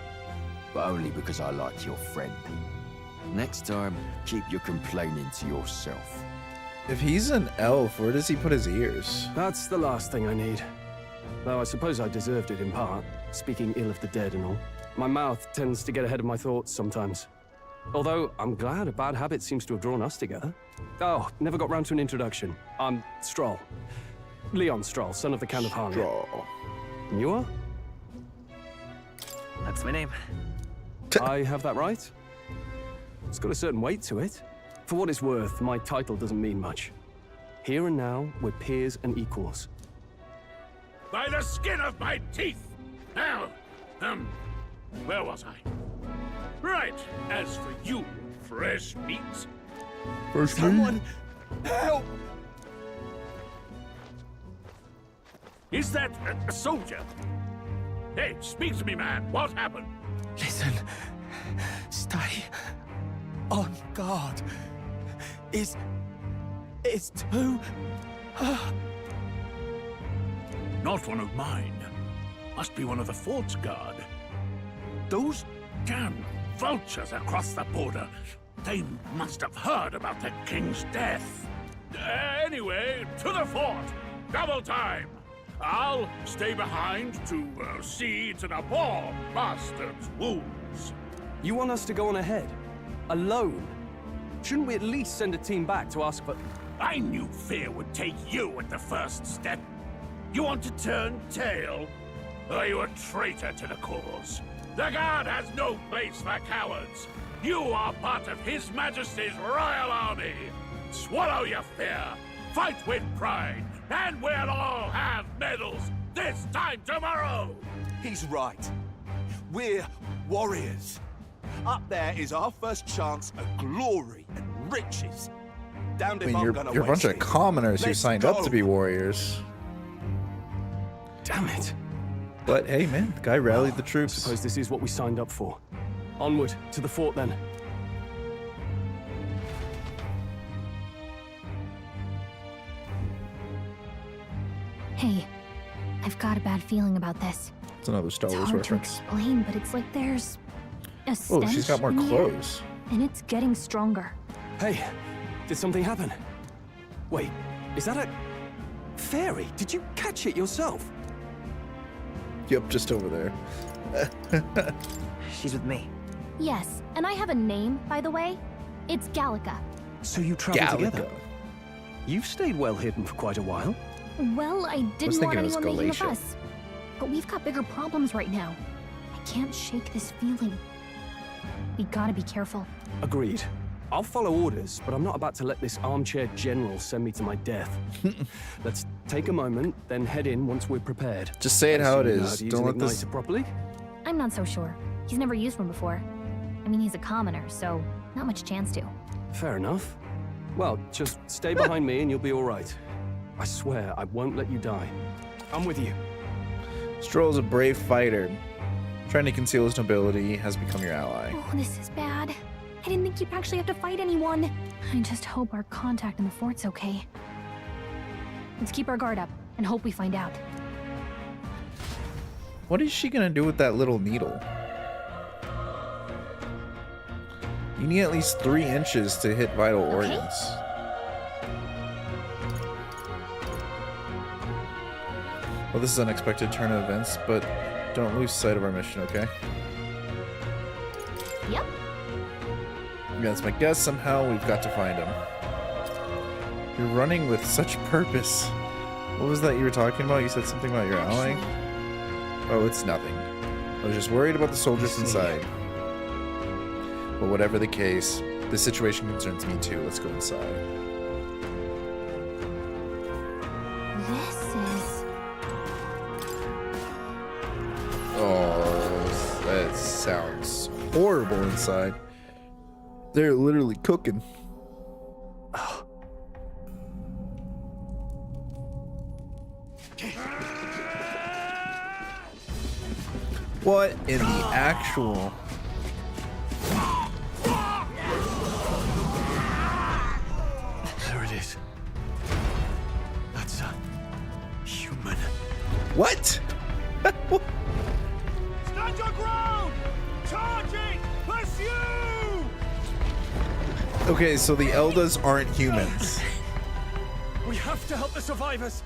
But only because I like your friend. Next time, keep your complaining to yourself. If he's an elf, where does he put his ears? That's the last thing I need. Though I suppose I deserved it in part, speaking ill of the dead and all. My mouth tends to get ahead of my thoughts sometimes. Although, I'm glad a bad habit seems to have drawn us together. Oh, never got round to an introduction. I'm Stroll. Leon Stroll, son of the Count of Harlem. Stroll. And you are? That's my name. I have that right? It's got a certain weight to it. For what it's worth, my title doesn't mean much. Here and now, we're peers and equals. By the skin of my teeth! Now, where was I? Right, as for you, fresh meat. Someone help! Is that a soldier? Hey, speak to me, man. What happened? Listen. Stay on guard. It's too... Not one of mine. Must be one of the fort's guard. Those damn vultures across the border. They must have heard about the king's death. Anyway, to the fort. Double time. I'll stay behind to see to the poor bastard's wounds. You want us to go on ahead? Alone? Shouldn't we at least send a team back to ask for... I knew fear would take you at the first step. You want to turn tail? Are you a traitor to the cause? The Guard has no place for cowards. You are part of His Majesty's Royal Army. Swallow your fear. Fight with pride. And we'll all have medals this time tomorrow. He's right. We're warriors. Up there is our first chance at glory and riches. Damned I if mean, I'm you're gonna a bunch waste of it. commoners who Let's signed up go. to be warriors. Damn it. But hey, man, the guy rallied the troops. Suppose this is what we signed up for. Onward, to the fort then. Hey, I've got a bad feeling about this. It's another Star It's Wars hard to reference. explain, but it's like there's a Oh, stench she's got more in the air, clothes. and it's getting stronger. Hey, did something happen? Wait, is that a... fairy? Did you catch it yourself? Yep, just over there. She's with me. Yes, and I have a name, by the way. It's Gallica. So you traveled Gallica. together? You've stayed well hidden for quite a while. Well, I was didn't thinking want it was anyone making a Galatia. fuss. But we've got bigger problems right now. I can't shake this feeling. We gotta be careful. Agreed. I'll follow orders, but I'm not about to let this armchair general send me to my death. Let's take a moment, then head in once we're prepared. Just say it how it Assuming is. to use Don't an let this. igniter properly. I'm not so sure. He's never used one before. I mean, he's a commoner, so not much chance to. Fair enough. Well, just stay behind me and you'll be all right. I swear I won't let you die. I'm with you. Stroll's a brave fighter. Trying to conceal his nobility has become your ally. Oh, this is bad. I didn't think you'd actually have to fight anyone. I just hope our contact in the fort's okay. Let's keep our guard up and hope we find out. What is she gonna do with that little needle? You need at least 3 inches to hit vital organs. Well, this is an unexpected turn of events, but don't lose sight of our mission, okay? Yep. Against my guess, somehow we've got to find him. You're running with such purpose. What was that you were talking about? You said something about your ally? Oh, it's nothing. I was just worried about the soldiers inside. But whatever the case, this situation concerns me too. Let's go inside. This is... Oh, that sounds horrible inside. They're literally cooking. What in the actual... There it is. That's a human. What? Stand your ground! Charging! Pursue! Okay, so the Eldas aren't humans. We have to help the survivors.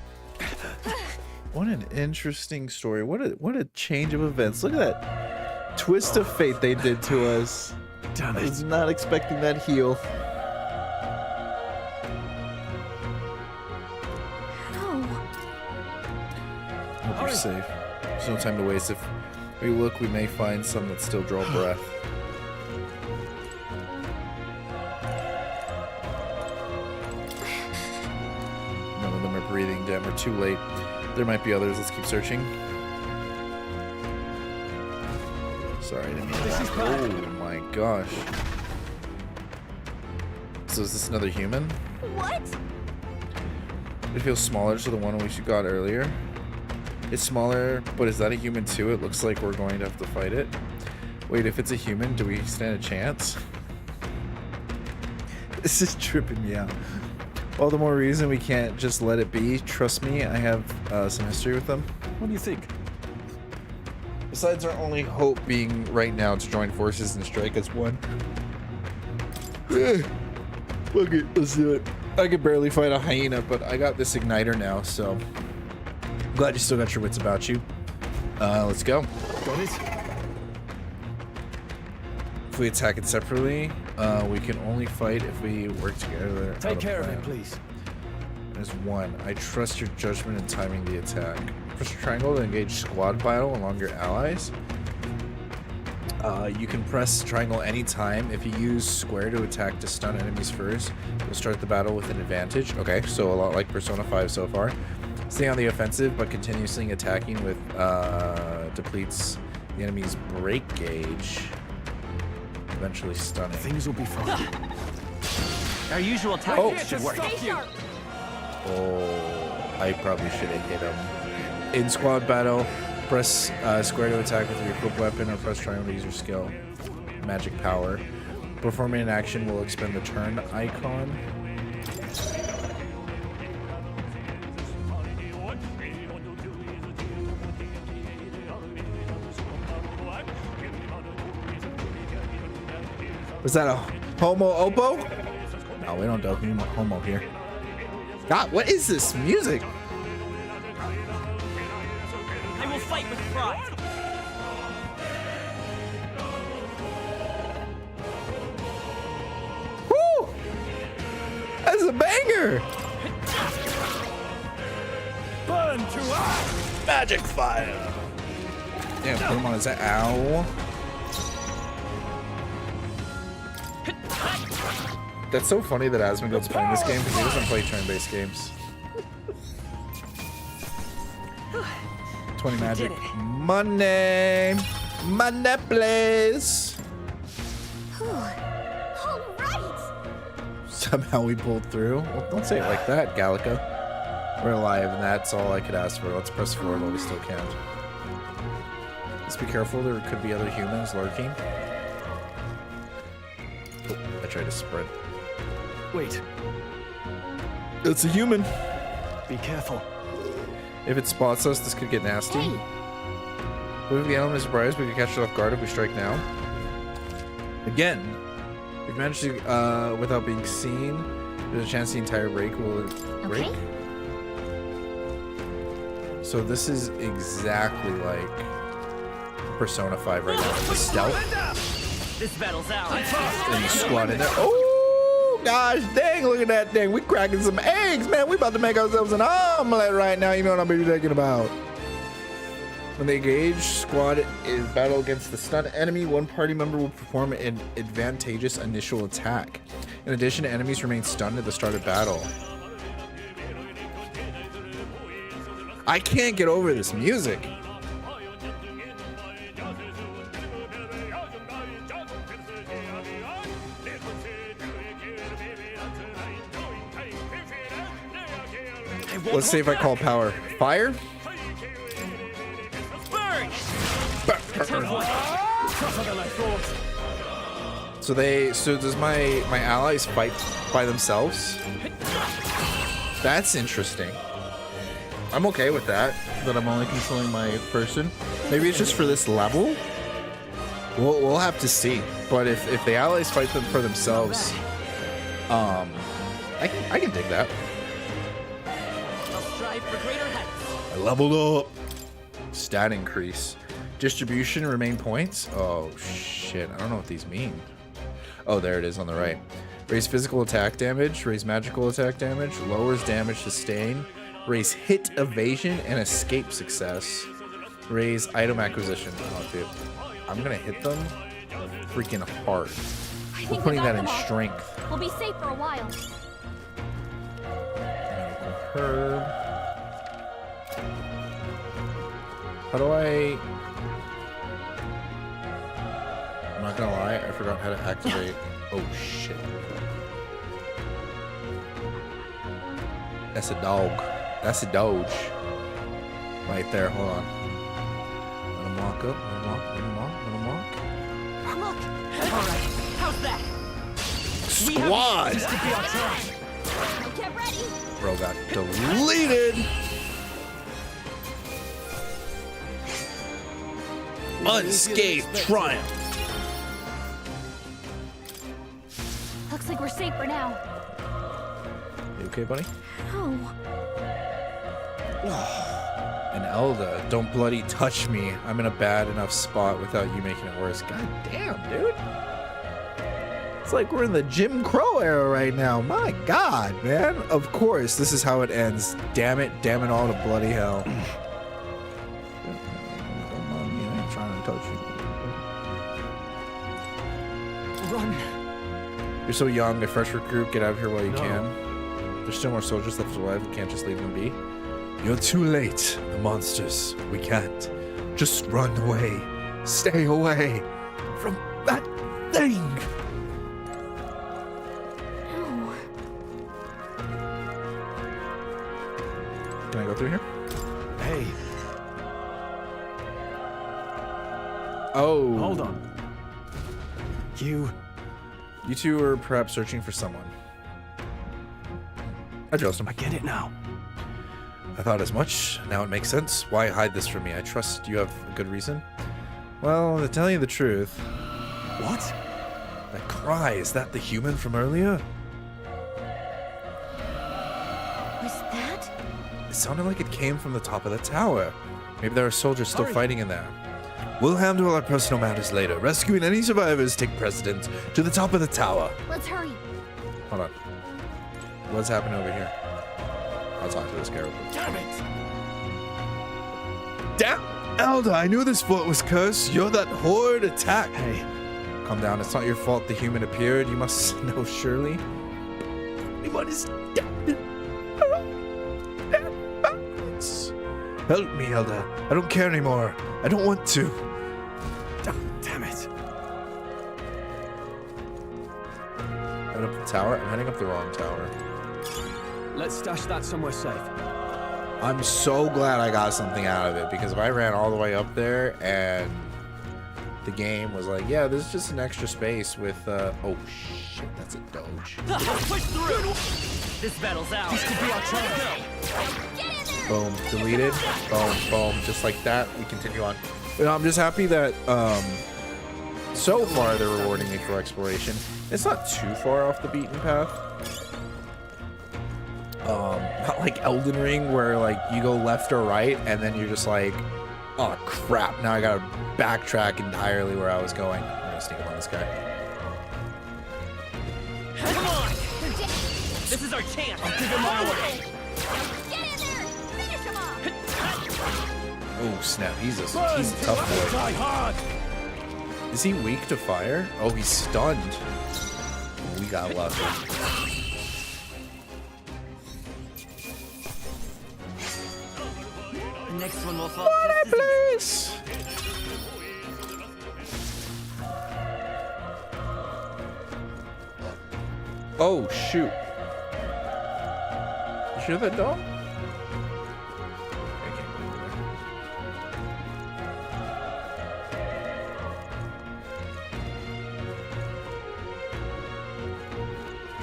What an interesting story. What a change of events. Look at that twist of fate they did to us. Damn I it. was not expecting that heal. Hope you're safe. There's no time to waste. If we look, we may find some that still draw breath. None of them are breathing. Damn, we're too late. There might be others. Let's keep searching. Sorry, I didn't mean that. Oh my gosh. So is this another human? What? It feels smaller to the one we got earlier. It's smaller, but is that a human too? It looks like we're going to have to fight it. Wait, if it's a human, do we stand a chance? This is tripping me out. All the more reason we can't just let it be. Trust me, I have some history with them. What do you think? Besides our only hope being right now to join forces and strike as one. Fuck it, let's do it. I could barely fight a hyena, but I got this igniter now, so I'm glad you still got your wits about you. Let's go. Got it? If we attack it separately, we can only fight if we work together. Take care of it, please. As one, I trust your judgment in timing the attack. Press triangle to engage squad battle along your allies. You can press triangle anytime. If you use square to attack to stun enemies first, you'll start the battle with an advantage. Okay, so a lot like Persona 5 so far. Stay on the offensive, but continuously attacking with depletes the enemy's break gauge. Eventually stunning. Things will be fine. Our usual tactics should work. Oh, I probably should have hit him. In squad battle, press square to attack with your equipped weapon or press triangle to use your skill. Magic power. Performing an action will expend the turn icon. Was that a homo oppo? No, we don't do homo here. God, what is this music? I will fight with pride. Woo! That's a banger! Burn to us! Magic fire! Damn, put him on his ow. That's so funny that Asmongold's playing this game because he doesn't play turn-based games. 20 magic. Money! Money, please! Somehow we pulled through. Well, don't say it like that, Gallica. We're alive, and that's all I could ask for. Let's press forward while we still can. Let's be careful. There could be other humans lurking. Oh, I tried to sprint. Wait. It's a human. Be careful. If it spots us, this could get nasty. Moving the animal is surprised, we can catch it off guard if we strike now. Again, we've managed to, without being seen, there's a chance the entire break will break. Okay. So this is exactly like Persona 5 right now. The stealth. This battle's out. And you squat in there. Oh, gosh dang, look at that thing. We cracking some eggs, man. We about to make ourselves an omelet right now. You know what I'm thinking about. When they engage, squad is battle against the stunned enemy. One party member will perform an advantageous initial attack. In addition, enemies remain stunned at the start of battle. I can't get over this music. Let's see if I call power. Fire? So does my allies fight by themselves? That's interesting. I'm okay with that I'm only controlling my person. Maybe it's just for this level. We'll have to see. But if the allies fight them for themselves, I can dig that. I leveled up. Stat increase. Distribution, remain points. Oh shit, I don't know what these mean. Oh, there it is on the right. Raise physical attack damage, raise magical attack damage, lowers damage sustain, raise hit evasion and escape success, raise item acquisition. Oh, dude, I'm gonna hit them freaking hard. We're putting that in strength. We'll be safe for a while. Herb. How do I... I'm not gonna lie, I forgot how to activate. Oh shit. That's a dog. That's a doge. Right there, hold on. Let him walk up, let him walk, let him walk, let him walk. Look! Alright, how's that? Squad! This could be our try. Get ready. Bro got deleted! Unscathed triumph! Looks like we're safe for now. You okay, buddy? Oh. And Elda, don't bloody touch me. I'm in a bad enough spot without you making it worse. God damn, dude. It's like we're in the Jim Crow era right now. My God, man. Of course, this is how it ends. Damn it all to bloody hell. Don't mind me, I ain't trying to touch you. Run. You're so young, a fresh recruit. Get out of here while you can. There's still more soldiers left alive. We can't just leave them be. You're too late, the monsters. We can't. Just run away. Stay away from that thing. No. Can I go through here? Hey. Oh. Hold on. You two are perhaps searching for someone. I trust him. I get it now. I thought as much. Now it makes sense. Why hide this from me? I trust you have a good reason. Well, to tell you the truth. What? That cry, is that the human from earlier? Was that? It sounded like it came from the top of the tower. Maybe there are soldiers still fighting in there. We'll handle our personal matters later. Rescuing any survivors take precedence to the top of the tower. Let's hurry. Hold on. What's happening over here? I'll talk to this guy real quick. Damn it! Damn! Elder, I knew this fort was cursed. You're that horde attack. Hey, calm down. It's not your fault the human appeared. You must know surely. Everyone is dead. Help me, Elder. I don't care anymore. I don't want to. Oh, damn it. Head up the tower? I'm heading up the wrong tower. Let's stash that somewhere safe. I'm so glad I got something out of it, because if I ran all the way up there and the game was like, yeah, this is just an extra space with, oh shit, that's a doge. Push through! This battle's out. This could be our chance. Boom, deleted. Boom, boom, just like that. We continue on. But I'm just happy that, so far they're rewarding me for exploration. It's not too far off the beaten path. Not like Elden Ring where like you go left or right and then you're just like, oh crap, now I gotta backtrack entirely where I was going. I'm gonna sneak up on this guy. Come on! This is our chance. I'll give him my order. Oh snap, he's a tough boy. Is he weak to fire? Oh, he's stunned. We got lucky. The next one will fall. Please. Oh shoot. You sure that dog?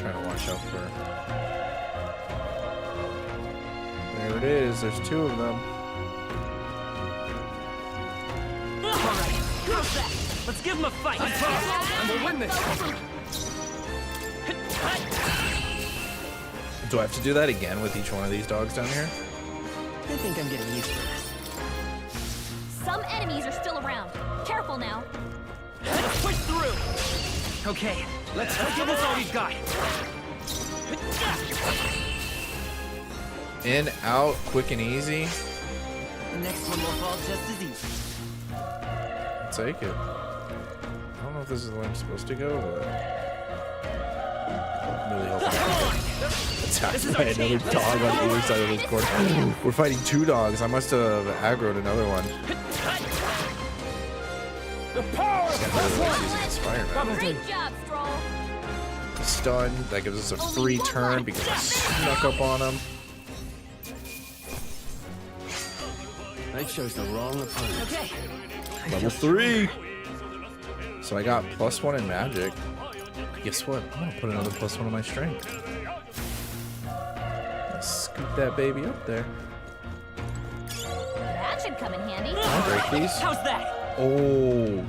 Trying to watch out for. There it is. There's two of them. Alright, let's give him a fight. And we'll win this. Do I have to do that again with each one of these dogs down here? I think I'm getting used to this. Some enemies are still around. Careful now. Let's push through. Okay, let's give us all we've got. In, out, quick and easy. The next one will fall just as easy. Take it. I don't know if this is the way I'm supposed to go, but I'm really hoping I can get attacked by another dog on either side of this corner. We're fighting two dogs. I must have aggroed another one. The power of using his fire now. Great job, Stroll. Stun. That gives us a free turn because I snuck up on him. I chose the wrong opponent. Okay. Level 3. So I got +1 in magic. Guess what? I'm gonna put another +1 in my strength. Let's scoop that baby up there. That should come in handy. Can I break these? How's that? Oh,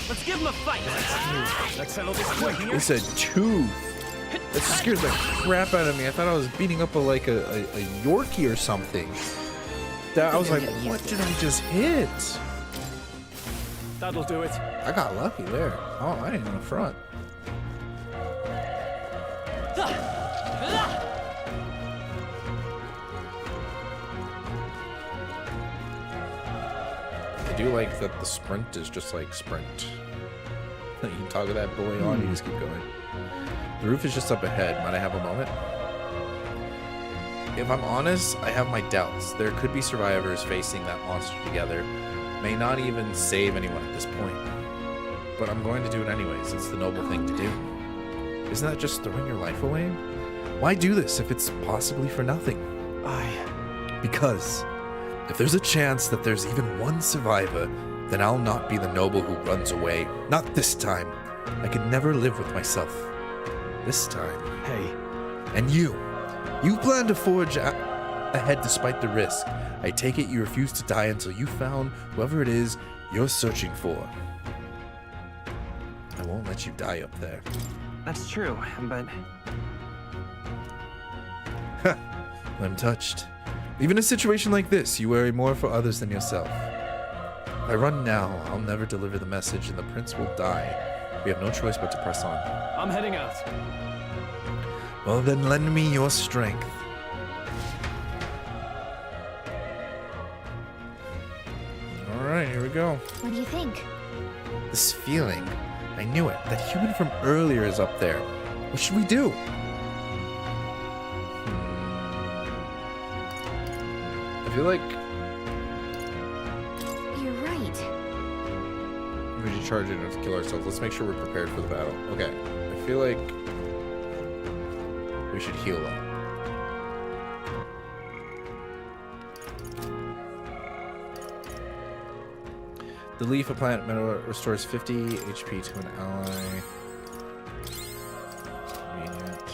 Let's give him a fight. Let's settle this quick here. it's a tooth. That scared the crap out of me. I thought I was beating up a Yorkie or something. That I was like, what did I just hit? That'll do it. I got lucky there. Oh, I ain't in the front. I do like that the sprint is just like sprint. You can toggle that boy on, you just keep going. The roof is just up ahead. Might I have a moment? If I'm honest, I have my doubts. There could be survivors facing that monster together. May not even save anyone at this point. But I'm going to do it anyways. It's the noble thing to do. Isn't that just throwing your life away? Why do this if it's possibly for nothing? Because if there's a chance that there's even one survivor, then I'll not be the noble who runs away. Not this time. I could never live with myself. This time. Hey. And you plan to forge ahead despite the risk. I take it you refuse to die until you found whoever it is you're searching for. I won't let you die up there. That's true, but... I'm touched. Even in a situation like this, you worry more for others than yourself. If I run now, I'll never deliver the message and the prince will die. We have no choice but to press on. I'm heading out. Well then, lend me your strength. go. What do you think? This feeling. I knew it. That human from earlier is up there. What should we do? I feel like You're right. we should charge in to kill ourselves. Let's make sure we're prepared for the battle. Okay. I feel like we should heal up. The leaf of plant metal restores 50 HP to an ally. Convenient.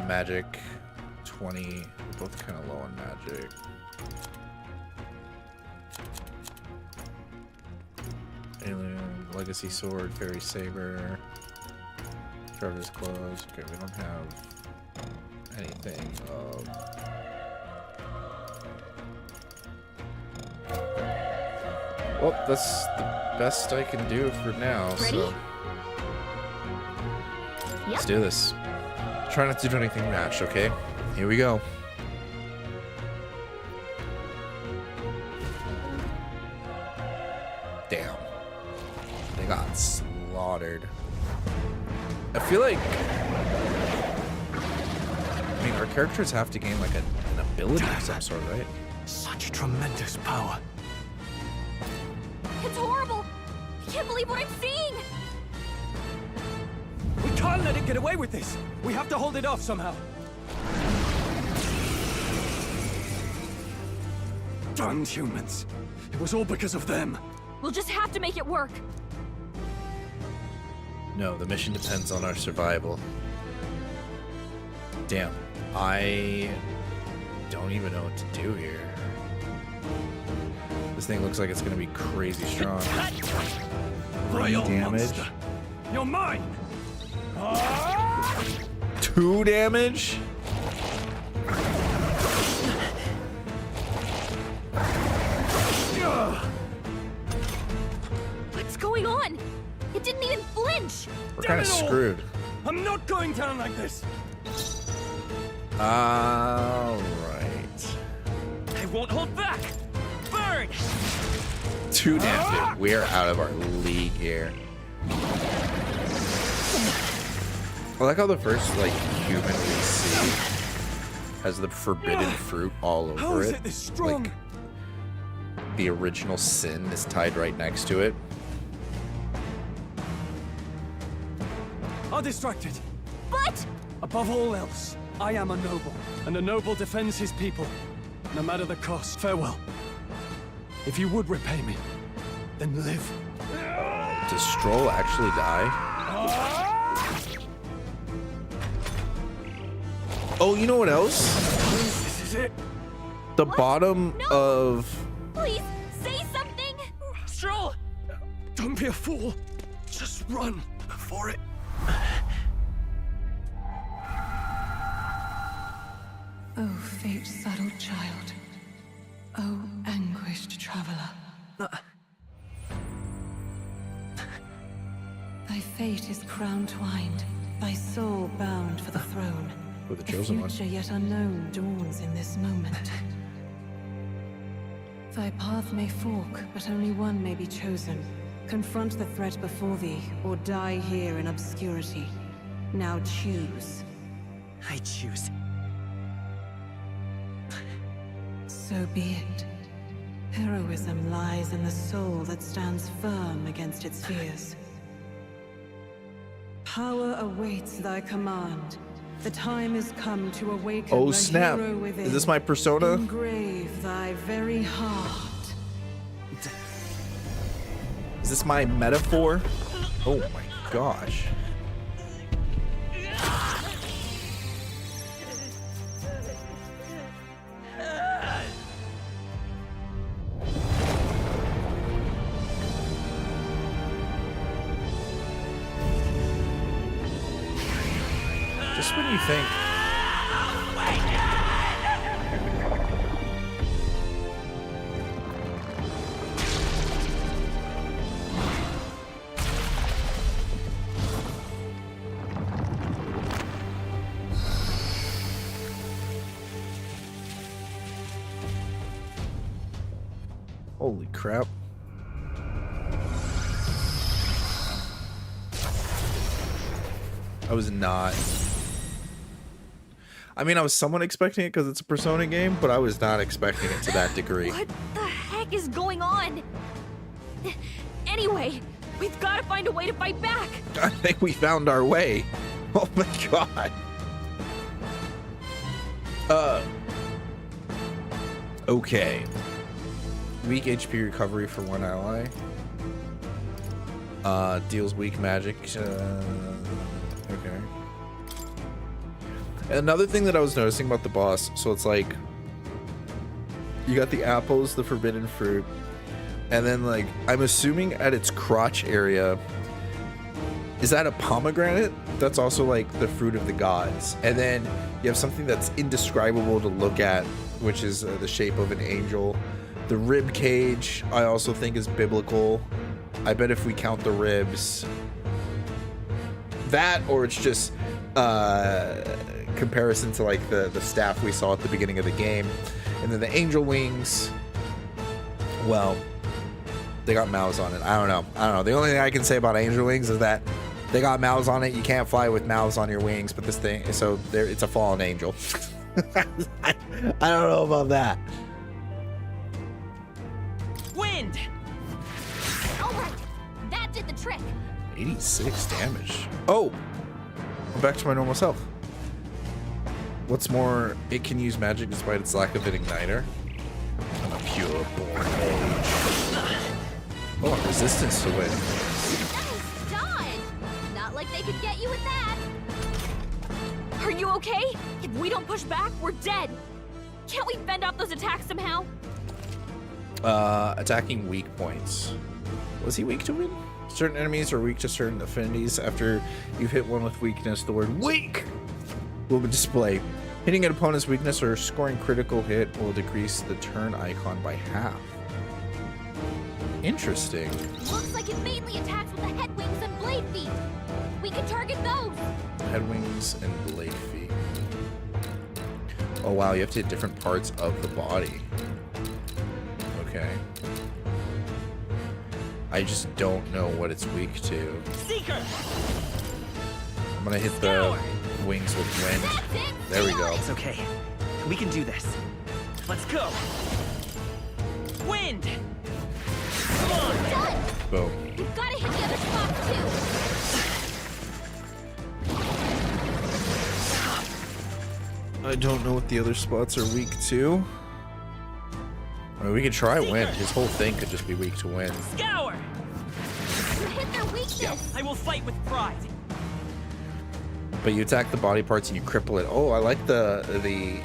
Magic 20. We're both kind of low on magic. Alien, legacy sword, fairy saber, Traveler's clothes. Okay, we don't have anything. Well, that's the best I can do for now. Ready? So let's do this. Try not to do anything rash, okay? Here we go. Damn. They got slaughtered. I feel like... I mean, our characters have to gain like an ability of some sort, right? Such tremendous power. It's horrible! I can't believe what I'm seeing! We can't let it get away with this. We have to hold it off somehow. Damned humans. It was all because of them. We'll just have to make it work. No, the mission depends on our survival. Damn, I don't even know what to do here. This thing looks like it's gonna be crazy strong. 3 damage. You're mine. 2 damage? What's going on? It didn't even flinch! We're kind of screwed. I'm not going down like this. Alright. I won't hold back. Burn! 2 damage. Dude, we're out of our league here. I like how the first like human we see has the forbidden fruit all How over is it. it this strong? Like, the original sin is tied right next to it. I'll distract it. But Above all else, I am a noble, and a noble defends his people, no matter the cost. Farewell. If you would repay me, then live. Does Stroll actually die? Oh, you know what else? This is it. The bottom of... please, say something! Stroll! Don't be a fool. Just run for it. Oh, fate-saddled child. Oh, anguished traveler. Thy fate is crown-twined, thy soul bound for the throne. For the chosen one. A future yet unknown dawns in this moment. Thy path may fork, but only one may be chosen. Confront the threat before thee, or die here in obscurity. Now choose. I choose. So be it. Heroism lies in the soul that stands firm against its fears. Power awaits thy command. The time is come to awaken Oh the snap! hero within. Is this my persona? Engrave thy very heart. Is this my metaphor? Oh my gosh. Just when you think... Holy crap. I was not. I mean, I was somewhat expecting it because it's a Persona game, but I was not expecting it to that degree. What the heck is going on? Anyway, we've got to find a way to fight back. I think we found our way. Oh my god. Okay. Weak HP recovery for one ally. Deals weak magic. Okay. Another thing that I was noticing about the boss, so it's like you got the apples, the forbidden fruit, and then like I'm assuming at its crotch area, is that a pomegranate? That's also like the fruit of the gods. And then you have something that's indescribable to look at, which is the shape of an angel. The rib cage I also think is biblical. I bet if we count the ribs, that, or it's just comparison to like the staff we saw at the beginning of the game. And then the angel wings, well, they got mouths on it. I don't know. The only thing I can say about angel wings is that they got mouths on it. You can't fly with mouths on your wings, but this thing, so there, it's a fallen angel. I don't know about that. Wind! Alright, that did the trick. 86 damage. Oh! I'm back to my normal self. What's more, it can use magic despite its lack of an igniter. I'm a pure-born mage. Oh, resistance to wind. Nice dodge! Not like they could get you with that. Are you okay? If we don't push back, we're dead. Can't we fend off those attacks somehow? Attacking weak points. Was he weak to wind? Certain enemies are weak to certain affinities. After you've hit one with weakness, the word weak will be displayed. Hitting an opponent's weakness or scoring critical hit will decrease the turn icon by half. Interesting. Looks like it mainly attacks with the head wings and blade feet. We can target those. Head wings and blade feet. Oh wow, you have to hit different parts of the body. Okay. I just don't know what it's weak to. Seeker! I'm gonna hit the wings with wind. There we go. It's okay. We can do this. Let's go. Wind! Come on! Done! Boom. We've got to hit the other spots too. I don't know what the other spots are weak to. I mean, we could try wind. His whole thing could just be weak to wind. Scour! You hit their weakness. I will fight with pride. But you attack the body parts and you cripple it. Oh, I like the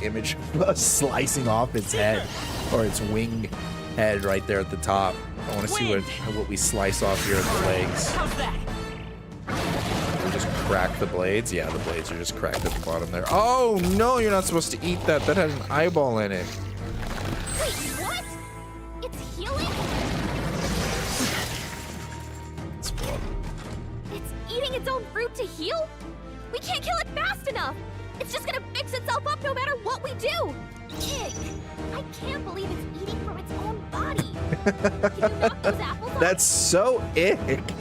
image of slicing off its head, or its wing head right there at the top. I want to see what we slice off here at the legs. How's that? We just crack the blades. Yeah, the blades are just cracked at the bottom there. Oh no, you're not supposed to eat that. That had an eyeball in it. Wait, what? It's healing? It's blood. It's eating its own fruit to heal? We can't kill it fast enough. It's just gonna fix itself up no matter what we do. Ick. I can't believe it's eating from its own body. Can you knock those apples off? That's so ick.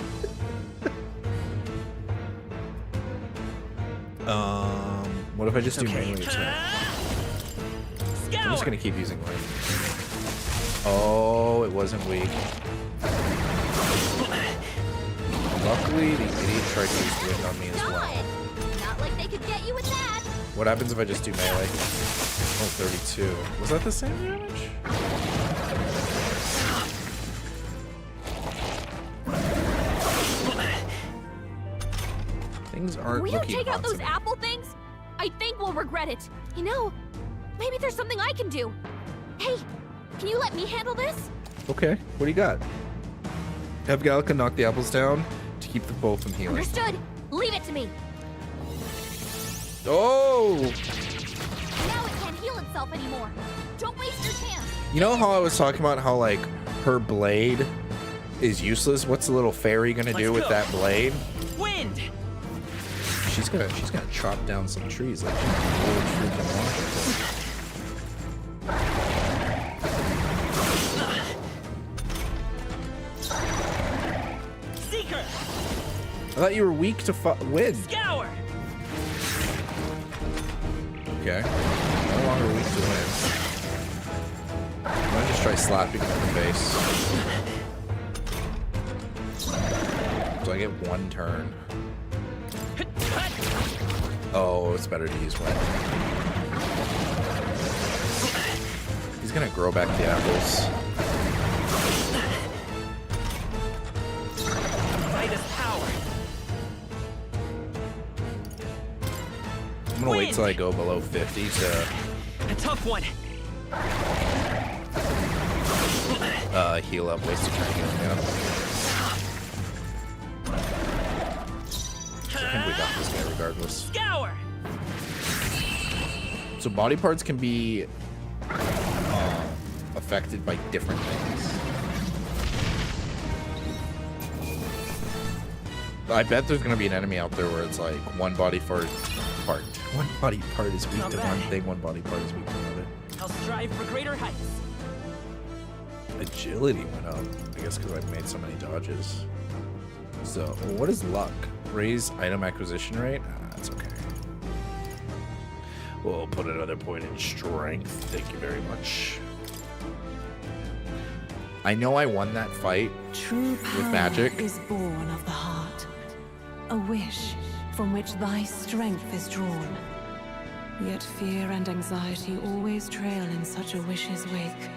What if I just do melee attack? I'm just gonna keep using wind. Oh, it wasn't weak. Luckily, the idiot tried to use wind on me as well. Not like they could get you with that. What happens if I just do melee? Oh, 32. Was that the same damage? Things aren't We don't looking take out hot those to me. apple things? I think we'll regret it. You know, maybe there's something I can do. Hey, can you let me handle this? Okay, what do you got? Have Gallica knock the apples down to keep the both from healing. Understood. Leave it to me. Oh! Now it can't heal itself anymore. Don't waste your chance. You know how I was talking about how, like, her blade is useless? What's the little fairy gonna do with that blade? Wind! She's gonna chop down some trees like an old freaking Washington. thought you were weak to win. Scour! Okay. No longer weak to win. I'm gonna just try slapping him in the face. So I get 1 turn. Oh, it's better to use wind. He's gonna grow back the apples. I'm gonna wait till I go below 50 to a tough one. Heal up, waste a turn healing up. I think we got this guy regardless. Scour! So body parts can be affected by different things. I bet there's gonna be an enemy out there where it's like one body part is weak to one thing, one body part is weak to another. I'll strive for greater heights. Agility went up, I guess because I've made so many dodges. So, what is luck? Raise item acquisition rate? That's okay. We'll put another point in strength. Thank you very much. I know I won that fight True power with magic. Is born of the heart, a wish from which thy strength is drawn. Yet fear and anxiety always trail in such a wish's wake.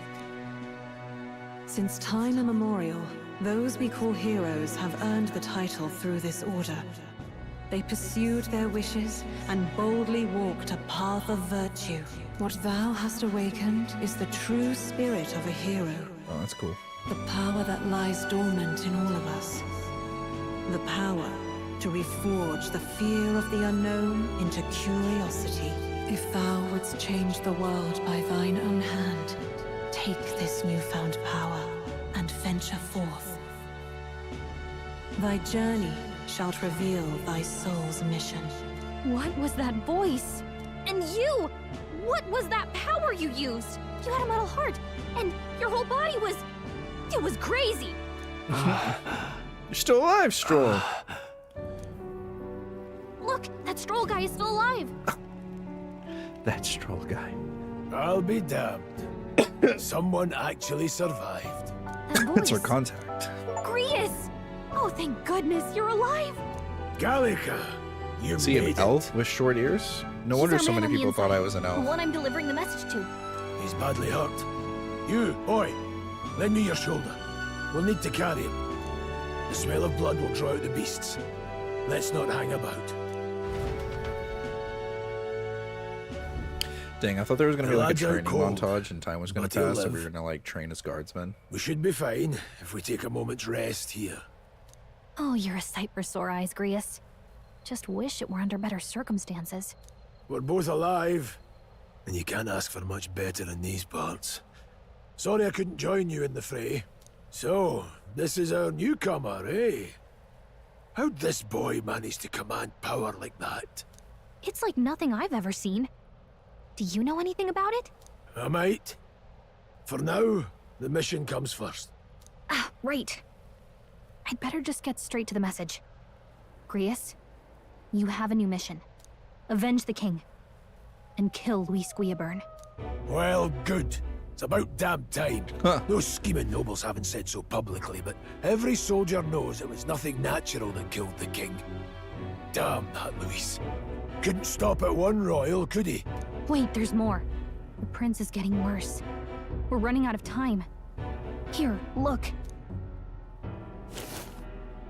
Since time immemorial, those we call heroes have earned the title through this order. They pursued their wishes and boldly walked a path of virtue. What thou hast awakened is the true spirit of a hero. Oh, that's cool. The power that lies dormant in all of us. The power to reforge the fear of the unknown into curiosity. If thou wouldst change the world by thine own hand, take this newfound power and venture forth. Thy journey shalt reveal thy soul's mission. What was that voice? And you! What was that power you used? You had a metal heart, and your whole body was... It was crazy! You're still alive, Stroll. Look, that Stroll guy is still alive! That Stroll guy. I'll be damned. Someone actually survived. That's our contact. Grius! Oh, thank goodness, you're alive! Gallica, you See made an elf with short ears? No wonder so many people thought I was an The elf. one I'm delivering the message to. He's badly hurt. You, boy, lend me your shoulder. We'll need to carry him. The smell of blood will draw out the beasts. Let's not hang about. Dang, I thought there was going to be like a Lads are training cold, montage and time was going but to he'll pass, so we live. were going to like train as guardsmen. We should be fine if we take a moment's rest here. Oh, you're a sight for sore eyes, Grius. Just wish it were under better circumstances. We're both alive, and you can't ask for much better in these parts. Sorry I couldn't join you in the fray. So, this is our newcomer, eh? How'd this boy manage to command power like that? It's like nothing I've ever seen. Do you know anything about it? I might. For now, the mission comes first. Ah, right. I'd better just get straight to the message. Grius, you have a new mission. Avenge the king. And kill Luis Guillaburn. Well, good. It's about damn time. Those scheming nobles haven't said so publicly, but every soldier knows it was nothing natural that killed the king. Damn that Luis. Couldn't stop at one royal, could he? Wait, there's more. The prince is getting worse. We're running out of time. Here, look.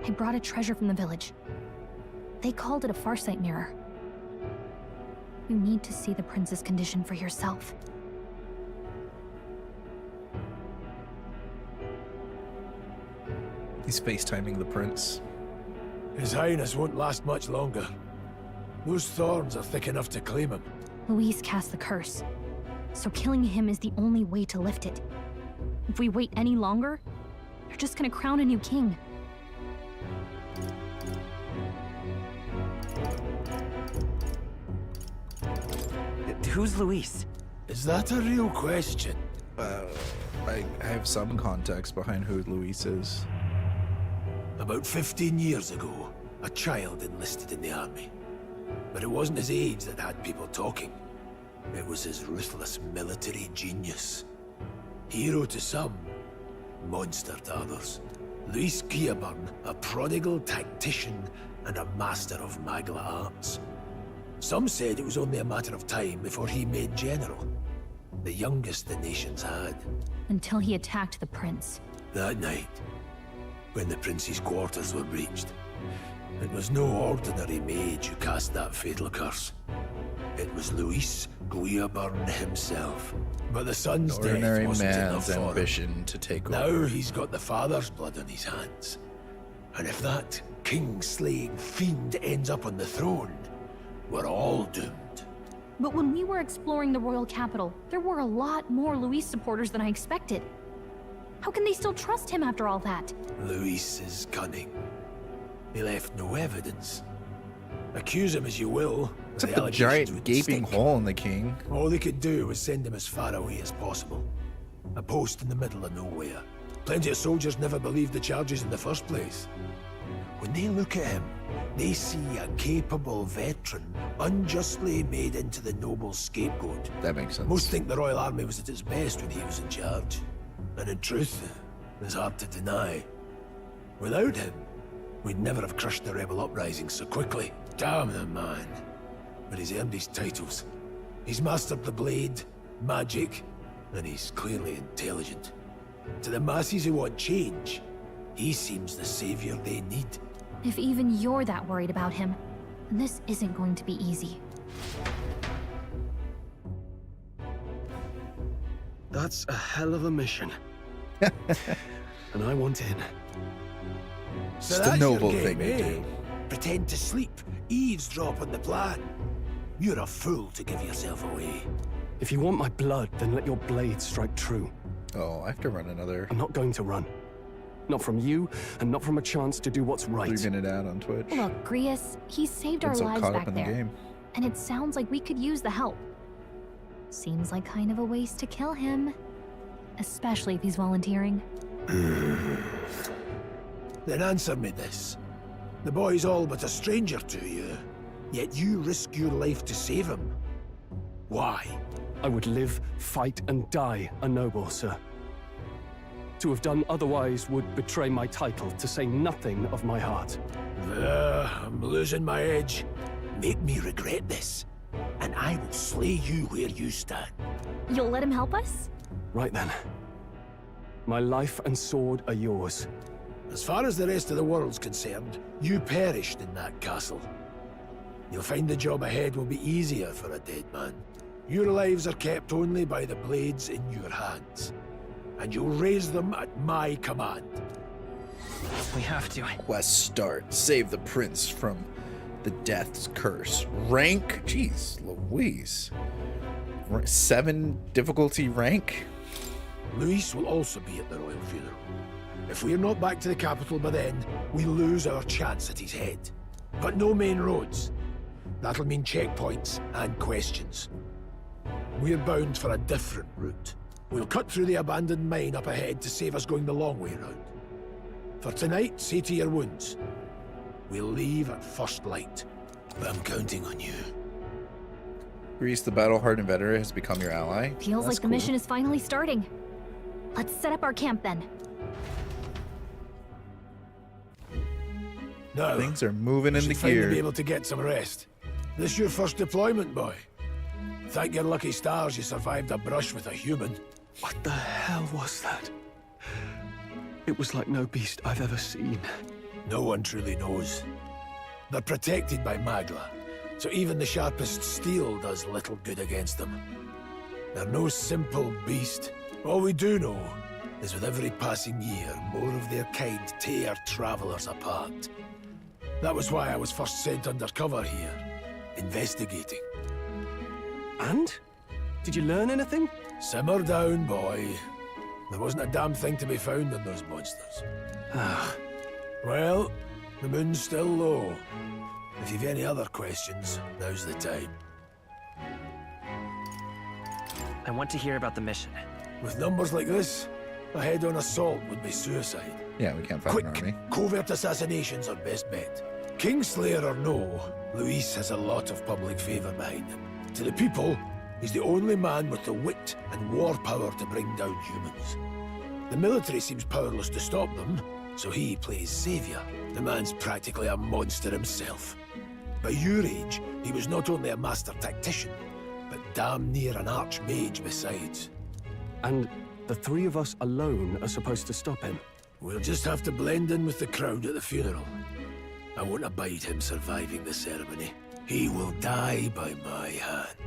I brought a treasure from the village. They called it a farsight mirror. You need to see the prince's condition for yourself. He's FaceTiming the prince. His Highness won't last much longer. Those thorns are thick enough to claim him. Luis cast the curse, so killing him is the only way to lift it. If we wait any longer, they're just gonna crown a new king. Who's Luis? Is that a real question? I have some context behind who Luis is. About 15 years ago, a child enlisted in the army. But it wasn't his age that had people talking. It was his ruthless military genius. Hero to some, monster to others. Luis Guillaburn, a prodigal tactician and a master of Magla arts. Some said it was only a matter of time before he made general. The youngest the nations had. Until he attacked the prince. That night, when the prince's quarters were breached, it was no ordinary mage who cast that fatal curse. It was Luis Guillaburn himself. But the son's death Ordinary wasn't enough man's for him. ambition to take Now over. he's got the father's blood on his hands. And if that king-slaying fiend ends up on the throne, we're all doomed. But when we were exploring the royal capital, there were a lot more Luis supporters than I expected. How can they still trust him after all that? Luis is cunning. He left no evidence. Accuse him as you will. Except the the allegations giant would gaping stink. hole in the king. All they could do was send him as far away as possible. A post in the middle of nowhere. Plenty of soldiers never believed the charges in the first place. When they look at him, they see a capable veteran unjustly made into the noble scapegoat. That makes sense. Most think the Royal Army was at its best when he was in charge. And in truth, it's hard to deny. Without him, we'd never have crushed the rebel uprising so quickly. Damn the man. But he's earned his titles. He's mastered the blade, magic, and he's clearly intelligent. To the masses who want change, he seems the savior they need. If even you're that worried about him, then this isn't going to be easy. That's a hell of a mission. And I want in. So It's the that's noble your game, thing to eh? do. Pretend to sleep, eavesdrop on the plan. You're a fool to give yourself away. If you want my blood, then let your blade strike true. Oh, I have to run another I'm not going to run. Not from you, and not from a chance to do what's right. 3-minute ad on Twitch. Look, Grius, he saved Been our so lives caught up back in the there. game. And it sounds like we could use the help. Seems like kind of a waste to kill him. Especially if he's volunteering. Then answer me this. The boy's all but a stranger to you, yet you risk your life to save him. Why? I would live, fight, and die a noble, sir. To have done otherwise would betray my title, to say nothing of my heart. I'm losing my edge. Make me regret this, and I will slay you where you stand. You'll let him help us? Right then. My life and sword are yours. As far as the rest of the world's concerned, you perished in that castle. You'll find the job ahead will be easier for a dead man. Your lives are kept only by the blades in your hands, and you'll raise them at my command. We have to. Quest start. Save the prince from the death's curse. Rank? Jeez, Louise. 7 difficulty rank? Luis will also be at the royal funeral. If we're not back to the capital by then, we lose our chance at his head. But no main roads. That'll mean checkpoints and questions. We're bound for a different route. We'll cut through the abandoned mine up ahead to save us going the long way round. For tonight, see to your wounds. We'll leave at first light. But I'm counting on you. Greece, the battle-hardened veteran, has become your ally. Feels That's like the mission is finally starting. Let's set up our camp then. Now, Things are moving you into should finally be gear. able to get some rest. This your first deployment, boy? Thank your lucky stars you survived a brush with a human. What the hell was that? It was like no beast I've ever seen. No one truly knows. They're protected by Magla, so even the sharpest steel does little good against them. They're no simple beast. All we do know is with every passing year, more of their kind tear travelers apart. That was why I was first sent undercover here, investigating. And? Did you learn anything? Simmer down, boy. There wasn't a damn thing to be found in those monsters. Well, the moon's still low. If you've any other questions, now's the time. I want to hear about the mission. With numbers like this, a head-on assault would be suicide. Yeah, we can't fight Quick, an army. covert assassinations are best bet. Kingslayer or no, Luis has a lot of public favour behind him. To the people, he's the only man with the wit and war power to bring down humans. The military seems powerless to stop them, so he plays saviour. The man's practically a monster himself. By your age, he was not only a master tactician, but damn near an archmage besides. And the three of us alone are supposed to stop him? We'll just have to blend in with the crowd at the funeral. I won't abide him surviving the ceremony. He will die by my hand.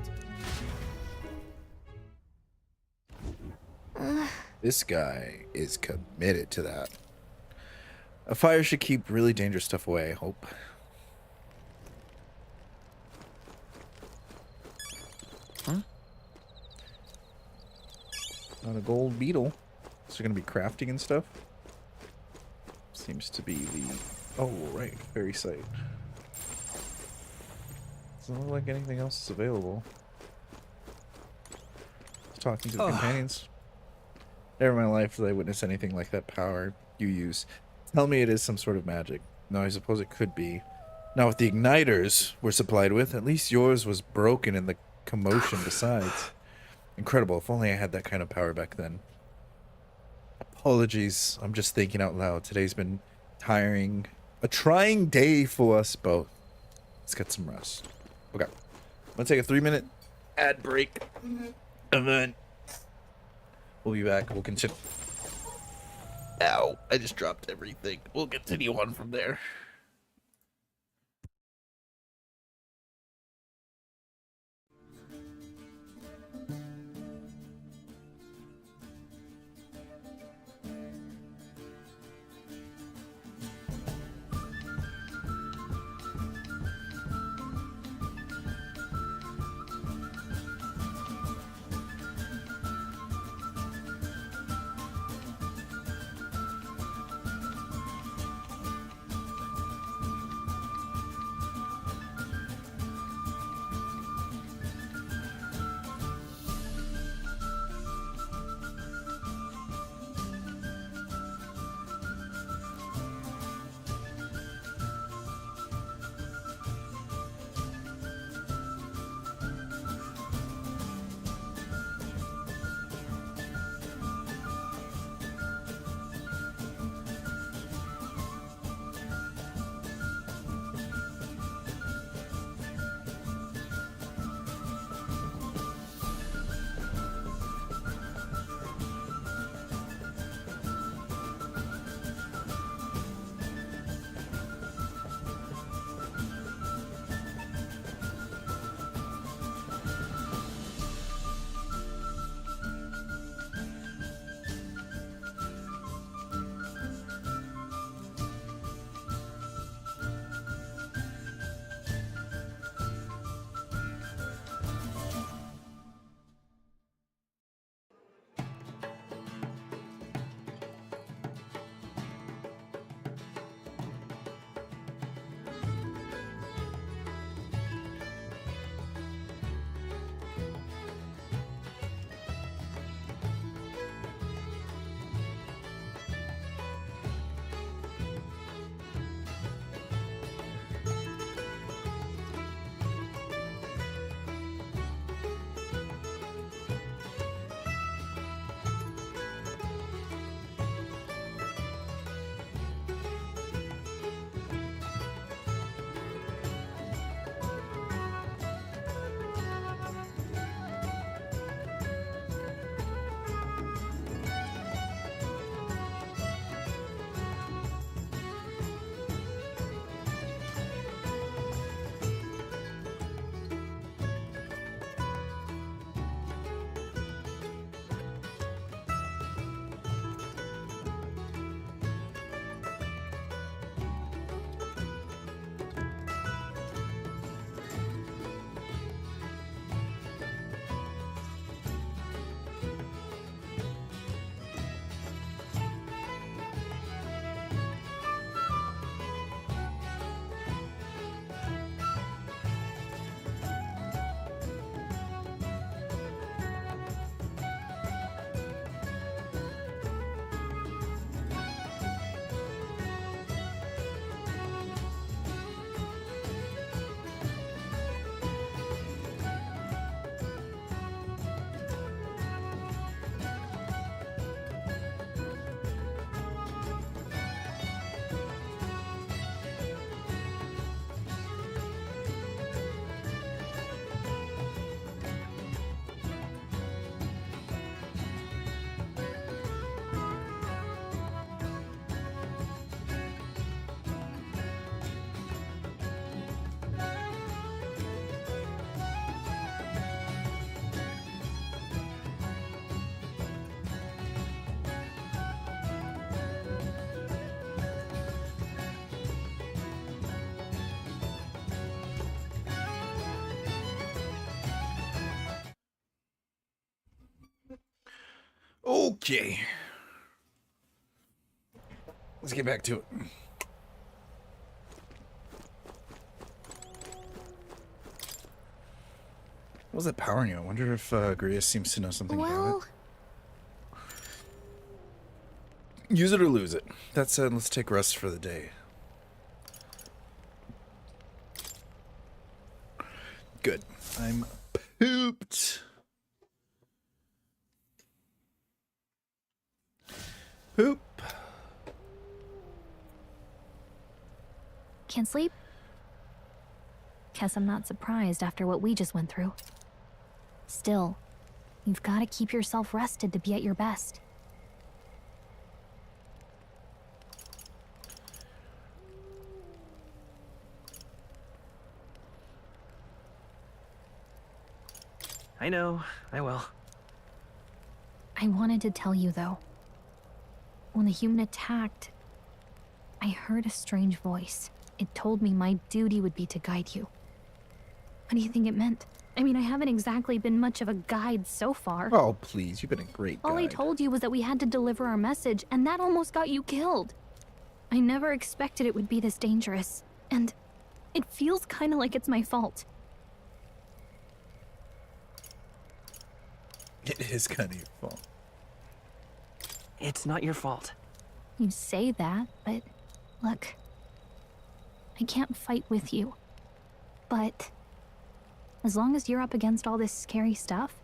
This guy is committed to that. A fire should keep really dangerous stuff away, I hope. Huh? Not a gold beetle. Is there gonna be crafting and stuff? Seems to be the... Oh, right. Fairy site. Doesn't look like anything else is available. Talking to the companions. Never in my life did I witness anything like that power you use. Tell me it is some sort of magic. No, I suppose it could be. Now, with the igniters we're supplied with, at least yours was broken in the commotion besides. Incredible. If only I had that kind of power back then. Apologies. I'm just thinking out loud. Today's been tiring. A trying day for us both. Let's get some rest. Okay. I'm going to take a 3-minute ad break. And then we'll be back. We'll continue. Ow. I just dropped everything. We'll continue on from there. Okay. Let's get back to it. What was that powering you? I wonder if Grius seems to know something about it. Use it or lose it. That said, let's take rest for the day. Good. I'm pooped. Poop. Can't sleep? Guess I'm not surprised after what we just went through. Still, you've got to keep yourself rested to be at your best. I know, I will. I wanted to tell you, though. When the human attacked, I heard a strange voice. It told me my duty would be to guide you. What do you think it meant? I mean, I haven't exactly been much of a guide so far. Oh, please, you've been a great guide. All I told you was that we had to deliver our message, and that almost got you killed. I never expected it would be this dangerous, and it feels kind of like it's my fault. It is kind of your fault. It's not your fault. You say that, but look, I can't fight with you. But as long as you're up against all this scary stuff,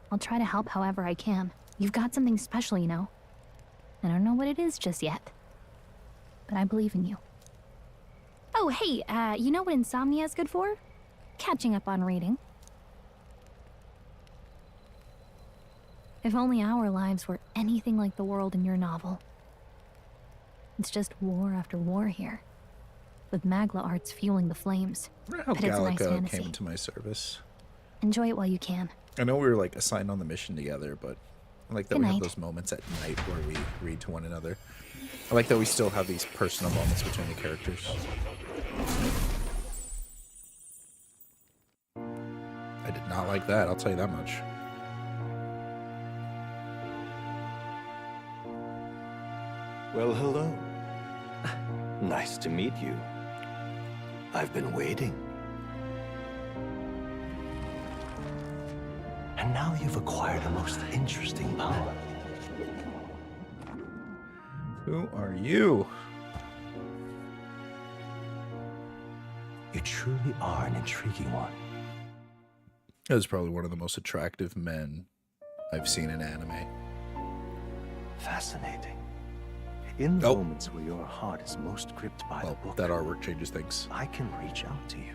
I'll try to help however I can. You've got something special, you know. I don't know what it is just yet, but I believe in you. Oh, hey, you know what insomnia is good for? Catching up on reading. If only our lives were anything like the world in your novel. It's just war after war here, with Magla arts fueling the flames. How But it's a nice Gallica fantasy. came into my service. Enjoy it while you can. I know we were like assigned on the mission together, but I like that Good we have night. those moments at night where we read to one another. I like that we still have these personal moments between the characters. I did not like that, I'll tell you that much. Well, hello. Nice to meet you. I've been waiting. And now you've acquired a most interesting power. Who are you? You truly are an intriguing one. That was probably one of the most attractive men I've seen in anime. Fascinating. In the moments where your heart is most gripped by the book, that artwork changes things. I can reach out to you.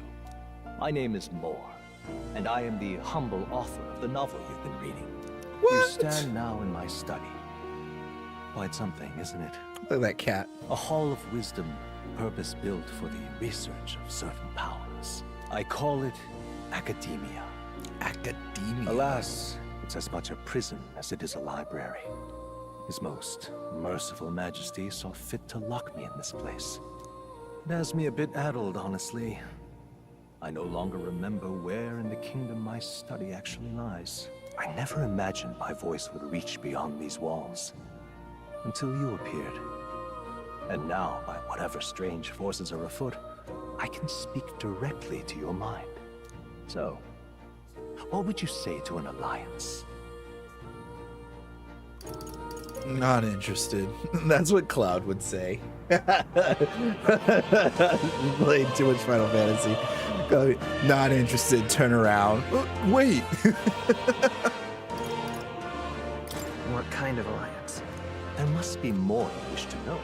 My name is Moore, and I am the humble author of the novel you've been reading. You stand now in my study. Quite something, isn't it? Look at that cat. A hall of wisdom, purpose-built for the research of certain powers. I call it academia. Academia? Alas, it's as much a prison as it is a library. His most merciful majesty saw fit to lock me in this place. It has me a bit addled, honestly. I no longer remember where in the kingdom my study actually lies. I never imagined my voice would reach beyond these walls. Until you appeared. And now, by whatever strange forces are afoot, I can speak directly to your mind. So, what would you say to an alliance? Not interested. That's what Cloud would say. Played too much Final Fantasy. Not interested, turn around. Wait. What kind of alliance? There must be more you wish to know.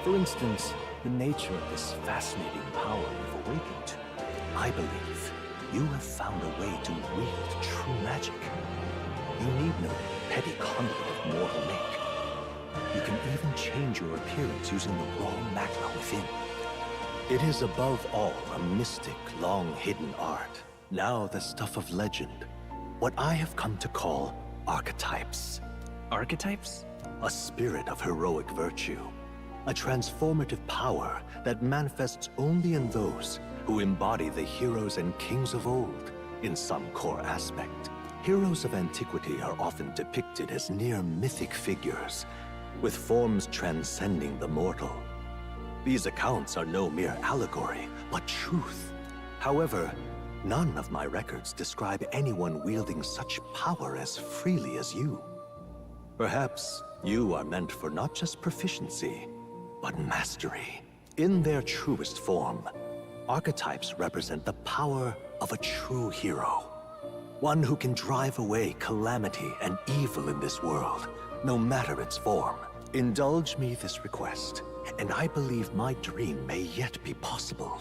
For instance, the nature of this fascinating power you've awakened to. I believe you have found a way to wield true magic. You need no petty conduit of mortal make. You can even change your appearance using the raw magma within. It is above all a mystic, long-hidden art. Now the stuff of legend. What I have come to call archetypes. Archetypes? A spirit of heroic virtue. A transformative power that manifests only in those who embody the heroes and kings of old in some core aspect. Heroes of antiquity are often depicted as near mythic figures, with forms transcending the mortal. These accounts are no mere allegory, but truth. However, none of my records describe anyone wielding such power as freely as you. Perhaps you are meant for not just proficiency, but mastery. In their truest form, archetypes represent the power of a true hero. One who can drive away calamity and evil in this world, no matter its form. Indulge me this request, and I believe my dream may yet be possible.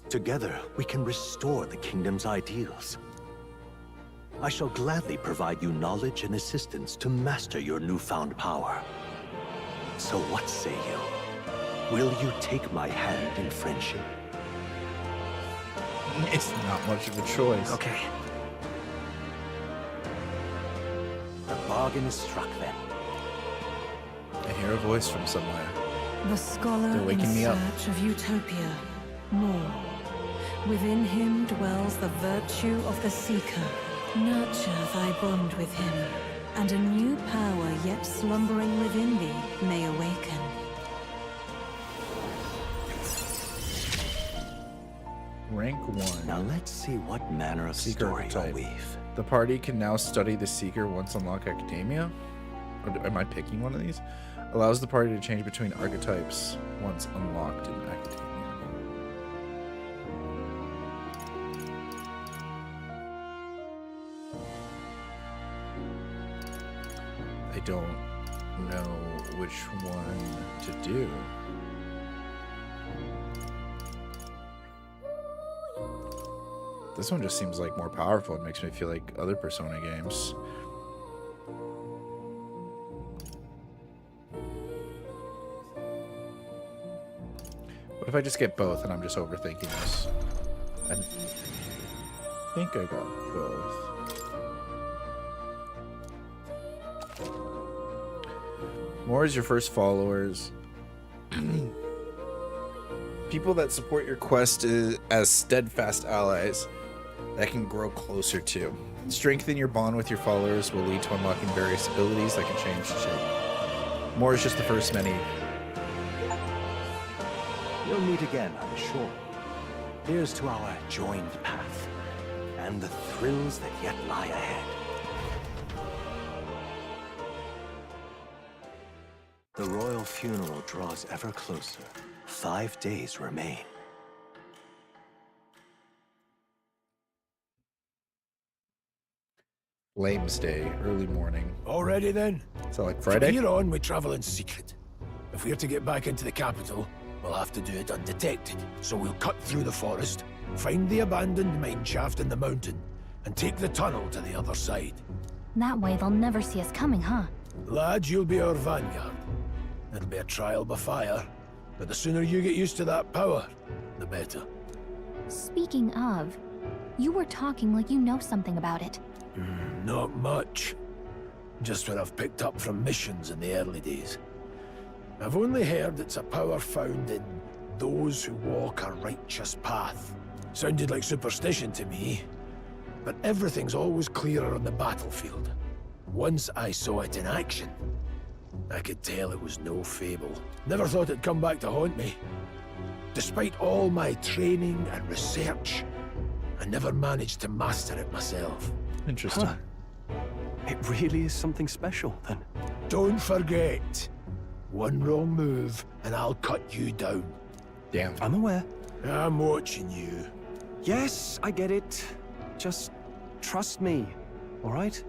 Together, we can restore the kingdom's ideals. I shall gladly provide you knowledge and assistance to master your newfound power. So what say you? Will you take my hand in friendship? It's not much of a choice. Okay. The bargain is struck then. I hear a voice from somewhere. The scholar They're in waking me up. search of utopia. More. Within him dwells the virtue of the seeker. Nurture thy bond with him, and a new power yet slumbering within thee may awaken. Rank 1. Now let's see what manner of Seeker story you'll archetype. weave. The party can now study the Seeker once unlock Academia. Or am I picking one of these? Allows the party to change between archetypes once unlocked in Academia. I don't know which one to do. This one just seems like more powerful. It makes me feel like other Persona games. What if I just get both and I'm just overthinking this? I think I got both. More is your first followers. People that support your quest as steadfast allies that can grow closer to. Strengthen your bond with your followers will lead to unlocking various abilities that can change the shape. More is just the first many. We'll meet again, I'm sure. Here's to our joined path, and the thrills that yet lie ahead. The royal funeral draws ever closer. 5 days remain. Lames Day, early morning. Already then? So like Friday? From here on, we travel in secret. If we're to get back into the capital, we'll have to do it undetected. So we'll cut through the forest, find the abandoned mine shaft in the mountain, and take the tunnel to the other side. That way they'll never see us coming, huh? Lad, you'll be our vanguard. It'll be a trial by fire, but the sooner you get used to that power, the better. Speaking of, you were talking like you know something about it. Not much. Just what I've picked up from missions in the early days. I've only heard it's a power found in those who walk a righteous path. Sounded like superstition to me, but everything's always clearer on the battlefield. Once I saw it in action, I could tell it was no fable. Never thought it'd come back to haunt me. Despite all my training and research, I never managed to master it myself. Interesting. Huh. It really is something special, then. Don't forget, one wrong move and I'll cut you down. Damn. I'm aware. I'm watching you. Yes, I get it. Just trust me, all right?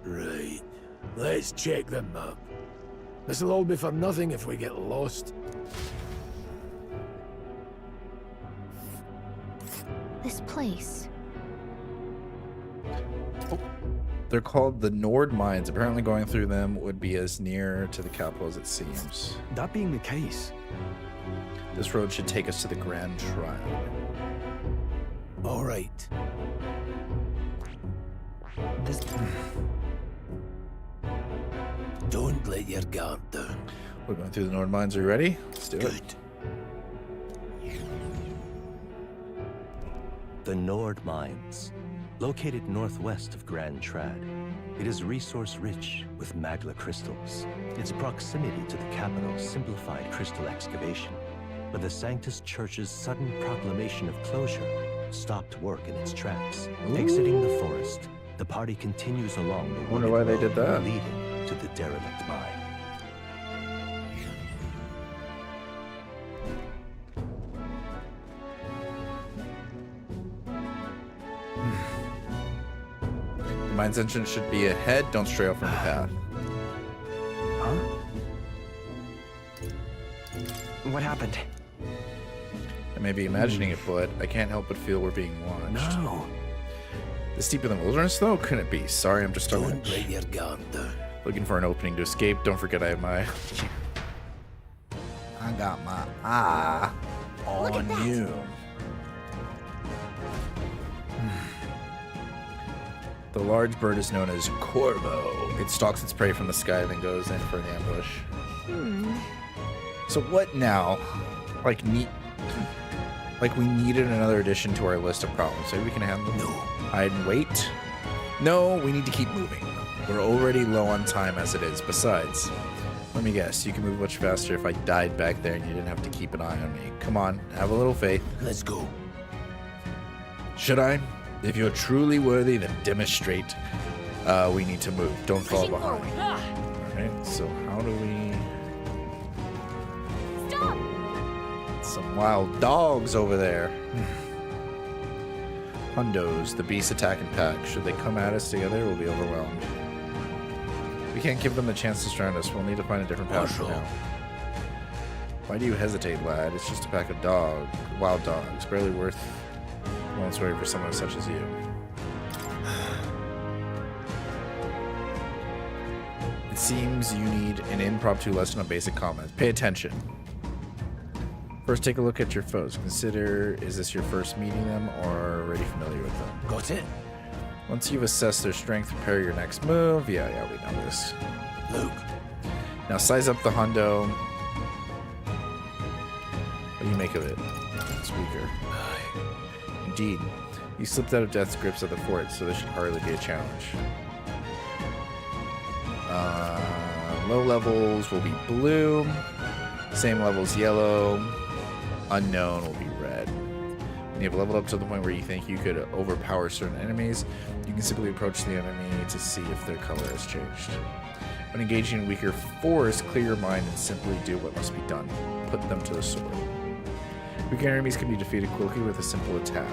Right. Let's check the map. This'll all be for nothing if we get lost. This place. They're called the Nord Mines. Apparently going through them would be as near to the capital as it seems. That being the case, this road should take us to the Grand Shrine. All right. Don't let your guard down. We're going through the Nord Mines. Are you ready? Let's do Good. it. The Nord Mines. Located northwest of Grand Trad, it is resource-rich with magla crystals. Its proximity to the capital simplified crystal excavation, but the Sanctus Church's sudden proclamation of closure stopped work in its tracks. Exiting the forest, the party continues along the Wonder why they did that. leading to the derelict mine. The mine's entrance should be ahead. Don't stray off from the path. Huh? What happened? I may be imagining it, but I can't help but feel we're being watched. No. This deep in the wilderness, though? Couldn't it be? Sorry, I'm just Don't let your guard down. looking for an opening to escape. Don't forget I have my... I got my eye on you. The large bird is known as Corvo. It stalks its prey from the sky, then goes in for an ambush. So what now? Like we needed another addition to our list of problems. Maybe we can handle them. No. Hide and wait. No, we need to keep moving. We're already low on time as it is. Besides, let me guess, you can move much faster if I died back there and you didn't have to keep an eye on me. Come on, have a little faith. Let's go. Should I? If you're truly worthy, then demonstrate. We need to move. Don't fall behind. Alright, so how do we... Stop! Some wild dogs over there. Hundos, the beasts attack in pack. Should they come at us together, we'll be overwhelmed. We can't give them the chance to surround us. We'll need to find a different path for now. Why do you hesitate, lad? It's just a pack of wild dogs. Barely worth one's worry for someone such as you. It seems you need an impromptu lesson on basic combat. Pay attention. First, take a look at your foes. Consider, is this your first meeting them or already familiar with them? Got it. Once you've assessed their strength, prepare your next move. Yeah, we know this. Luke. Now size up the hundo. What do you make of it? It's weaker. Indeed. You slipped out of Death's grips at the fort, so this should hardly be a challenge. Low levels will be blue. Same levels yellow. Unknown will be red. When you have leveled up to the point where you think you could overpower certain enemies, you can simply approach the enemy to see if their color has changed. When engaging in weaker force, clear your mind and simply do what must be done. Put them to the sword. Weaker enemies can be defeated quickly with a simple attack.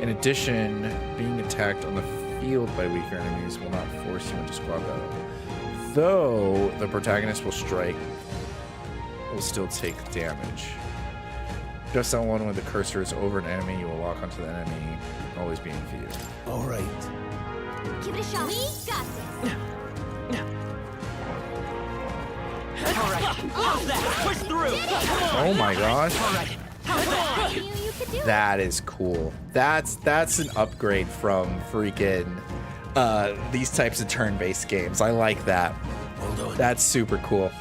In addition, being attacked on the field by weaker enemies will not force you into squad battle. Though the protagonist will strike, will still take damage. Just on one when the cursor is over an enemy, you will lock onto the enemy, always being feared. All right. Give it a shot. We got this. All right. How's that? Push through. Oh my gosh. All right. How's that? You could do it. That is cool. That's an upgrade from freaking these types of turn-based games. I like that. Well done. That's super cool.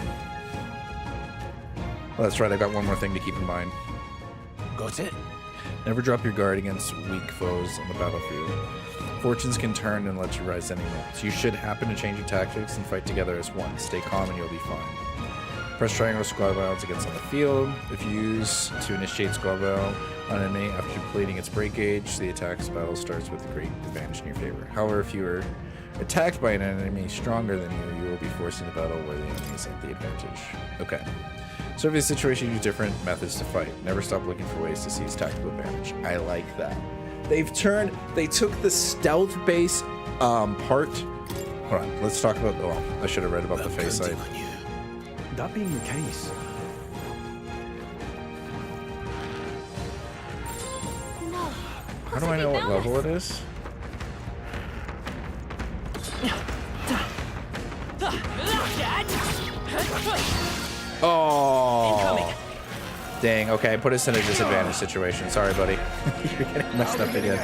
Well, that's right. I got one more thing to keep in mind. Got it. Never drop your guard against weak foes on the battlefield. Fortunes can turn and let you rise any moments. You should happen to change your tactics and fight together as one. Stay calm and you'll be fine. Press triangle squad battle to get on the field. If you use to initiate squad battle on an enemy after completing its break gauge, the attack's battle starts with a great advantage in your favor. However, if you are attacked by an enemy stronger than you, you will be forced into battle where the enemy is at the advantage. Okay. So every situation, use different methods to fight. Never stop looking for ways to seize tactical advantage. I like that. They took the stealth base part. Hold on, let's talk about, oh, I should have read about the face side. That being the case, how do I know what level it is? Oh, dang. Okay, put us in a disadvantage situation. Sorry, buddy. You're getting messed up again.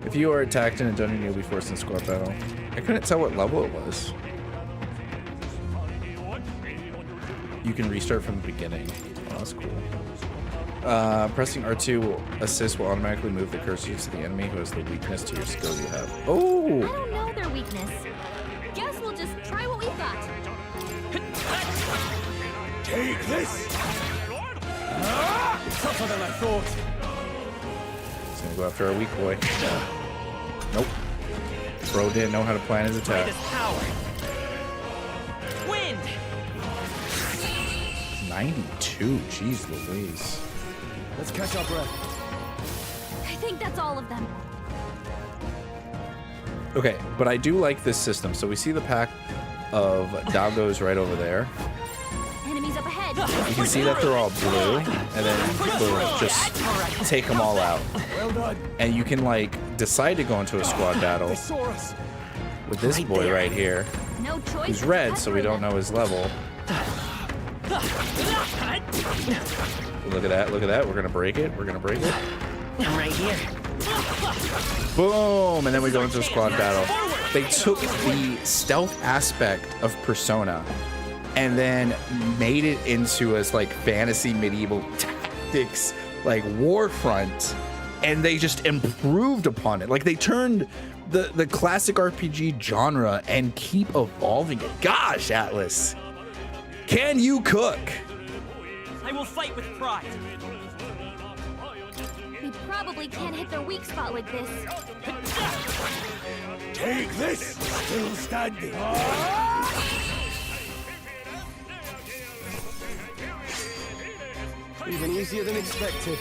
If you are attacked in a dungeon, you'll be forced in squad battle. I couldn't tell what level it was. You can restart from the beginning. Oh, that's cool. Pressing R2 will assist will automatically move the cursor to the enemy who has the weakness to your skill you have. Oh! I don't know their weakness. Guess we'll just try what we've got. Take this! It's tougher than I thought. He's gonna go after our weak boy. Nope. Bro didn't know how to plan his attack. Wind! 92, jeez Louise. Let's catch our breath. I think that's all of them. Okay, but I do like this system. So we see the pack of doggos right over there. Enemies up ahead. You can see that they're all blue, and then boom, just take them all out. Well done. And you can like decide to go into a squad battle with this boy right here, No choice. who's red, so we don't know his level. Look at that, look at that. We're gonna break it. We're gonna break it. I'm right here. Boom! And then we go into a squad battle. They took the stealth aspect of Persona and then made it into as like fantasy medieval tactics, like Warfront, and they just improved upon it. Like they turned the classic RPG genre and keep evolving it. Gosh, Atlas, can you cook? I will fight with pride. We probably can't hit their weak spot like this. Take this! Still standing. Even easier than expected.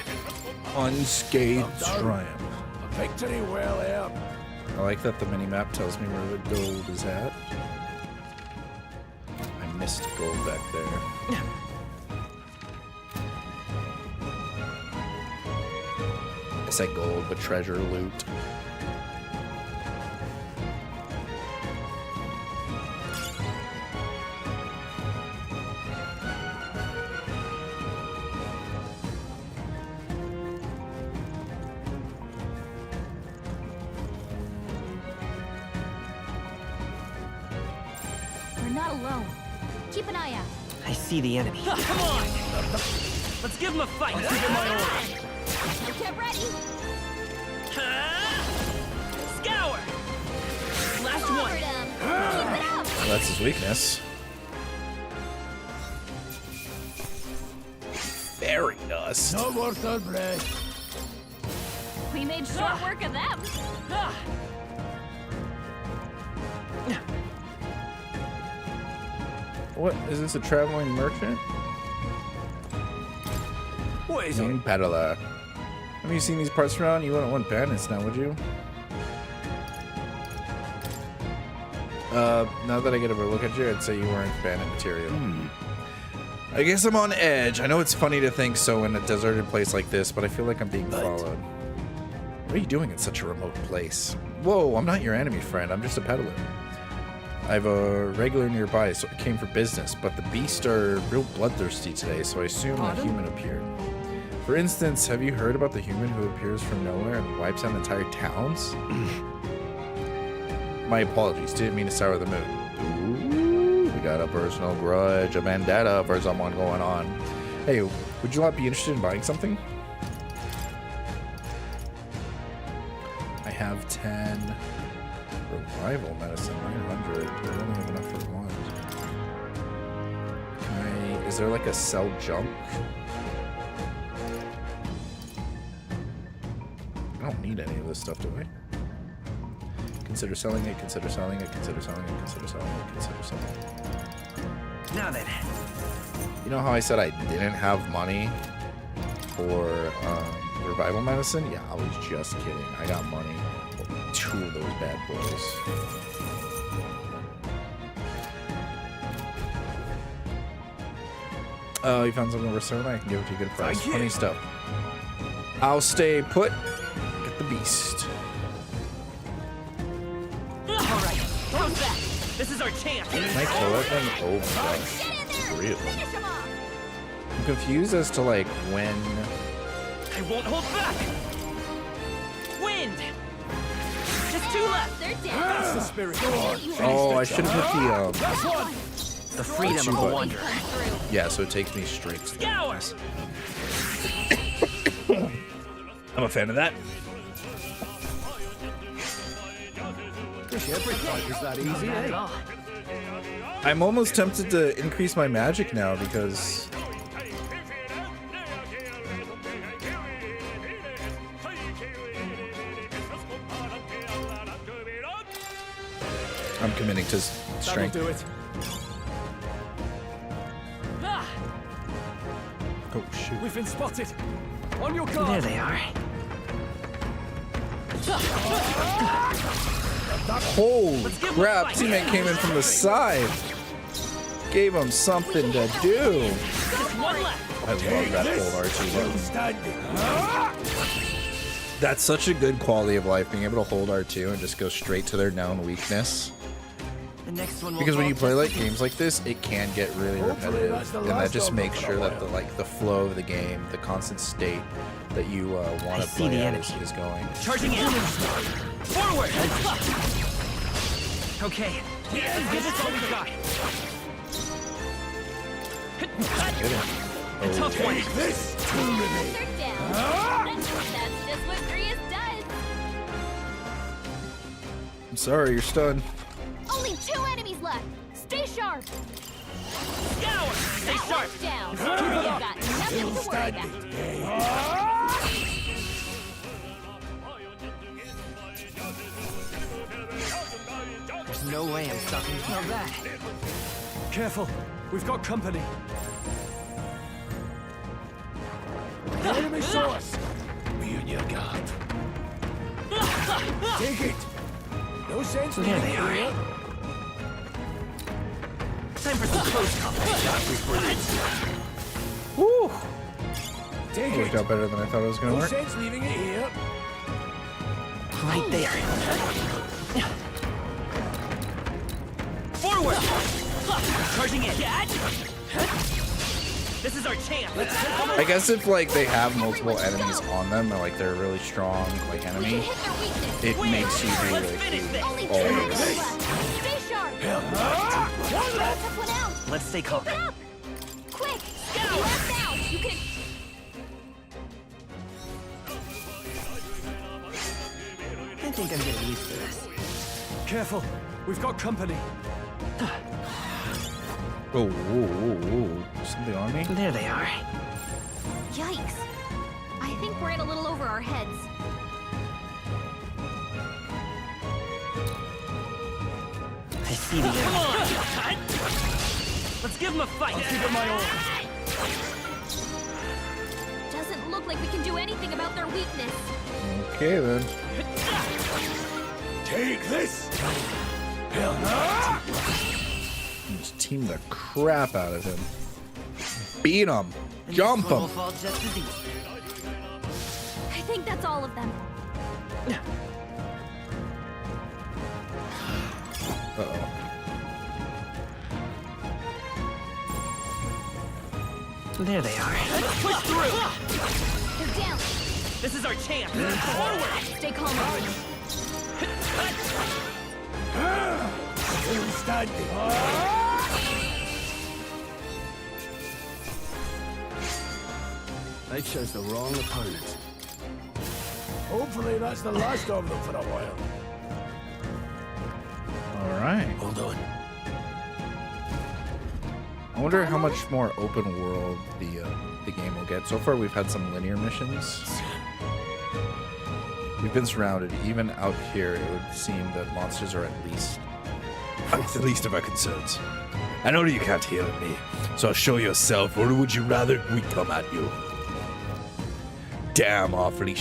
Unscathed triumph. A victory well earned. I like that the mini-map tells me where the gold is at. I missed gold back there. I said gold, but treasure, loot. We're not alone. Keep an eye out. I see the enemy. Come on! Let's give him a fight. Let's give him my order. Get ready. Scour! Last one. Keep it up. Well, that's his weakness. Fairy dust. Not worth our breath. We made short work of them. What is this? A traveling merchant? What is Main it? peddler. Have you seen these parts around? You wouldn't want bandits now, would you? Now that I get a look at you, I'd say you weren't bandit material. I guess I'm on edge. I know it's funny to think so in a deserted place like this, but I feel like I'm being followed. What are you doing in such a remote place? Whoa, I'm not your enemy, friend. I'm just a peddler. I have a regular nearby, so I came for business, but the beasts are real bloodthirsty today, so I assume a human appeared. For instance, have you heard about the human who appears from nowhere and wipes out entire towns? My apologies, didn't mean to sour the mood. Ooh, we got a personal grudge, a vendetta for someone going on. Hey, would you not be interested in buying something? I have 10 revival medicine, 900. I don't have enough for one. Can I, is there like a sell junk? I don't need any of this stuff, do I? Consider selling it, consider selling it, consider selling it, consider selling it, consider selling it. Now then. You know how I said I didn't have money for revival medicine? Yeah, I was just kidding. I got money for 2 of those bad boys. Oh, you found something worth selling? I can give it to you a good price. Funny stuff. I'll stay put. Get the beast. Alright, how's that? This is our chance. Can I kill that thing? Oh my gosh. 3 of them. I'm confused as to like when. I won't hold back. Wind. Just 2 left. They're dead. That's the spirit. Go on. Oh, I should have put the The freedom of a wanderer. Yeah, so it takes me straight to the weakness. I'm a fan of that. Wish every fight was that easy, eh? I'm almost tempted to increase my magic now because I'm committing to strength. That'll do it. Oh shoot. We've been spotted. On your guard. There they are. Holy crap, teammate came in from the side. Gave him something to do. I love that whole R2 button. That's such a good quality of life, being able to hold R2 and just go straight to their known weakness. The next one Because when you play like games like this, it can get really repetitive, and that just makes sure that the flow of the game, the constant state that you want to play as is going. Charging in. Forward. Okay. Let's give this all we got. A tough one. This to me. That's just what Grius does. I'm sorry, you're stunned. Only 2 enemies left. Stay sharp. Scour. Stay sharp. Down. You've got nothing to worry about. There's no way I'm stopping you. Now that. Careful. We've got company. The enemy saw us. Be on your guard. Take it. No sense There they are. here. Time for some close combat. Woo! Take It worked out better than I thought it was going to No work. sense leaving it here. Right there. Forward! Charging in. This is our chance. I guess if like they have multiple enemies on them, or like they're a really strong like enemy, it makes you do like all this. Stay sharp. Tough one out. Let's stay calm. Keep it up. Quick. You left now. You can. I think I'm getting used to this. Careful. We've got company. Oh, something on me? There they are. Yikes. I think we're in a little over our heads. I see the enemy. Let's give them a fight. I'll give it my all. Doesn't look like we can do anything about their weakness. Okay then. Take this. Just team the crap out of him. Beat him. Jump him. I think that's all of them. Uh-oh. There they are. Let's push through. They're down. This is our chance. Forward. Stay calm, everyone. Still standing. They chose the wrong opponent. Hopefully that's the last of them for a while. All right. Hold on. I wonder how much more open world the game will get. So far, we've had some linear missions. We've been surrounded. Even out here, it would seem that monsters are at least the least of our concerns. I know you can't hear me, so show yourself, or would you rather we come at you? Damn, awfully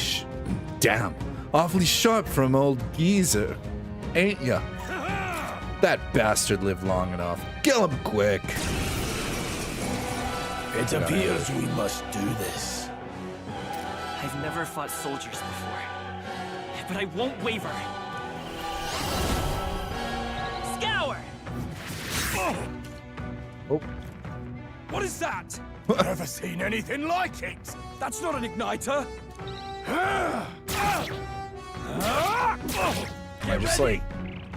sharp from old geezer, ain't ya? That bastard lived long enough. Kill him quick. It appears we must do this. I've never fought soldiers before, but I won't waver. Scour! Oh. What is that? Never seen anything like it. That's not an igniter. Am I just like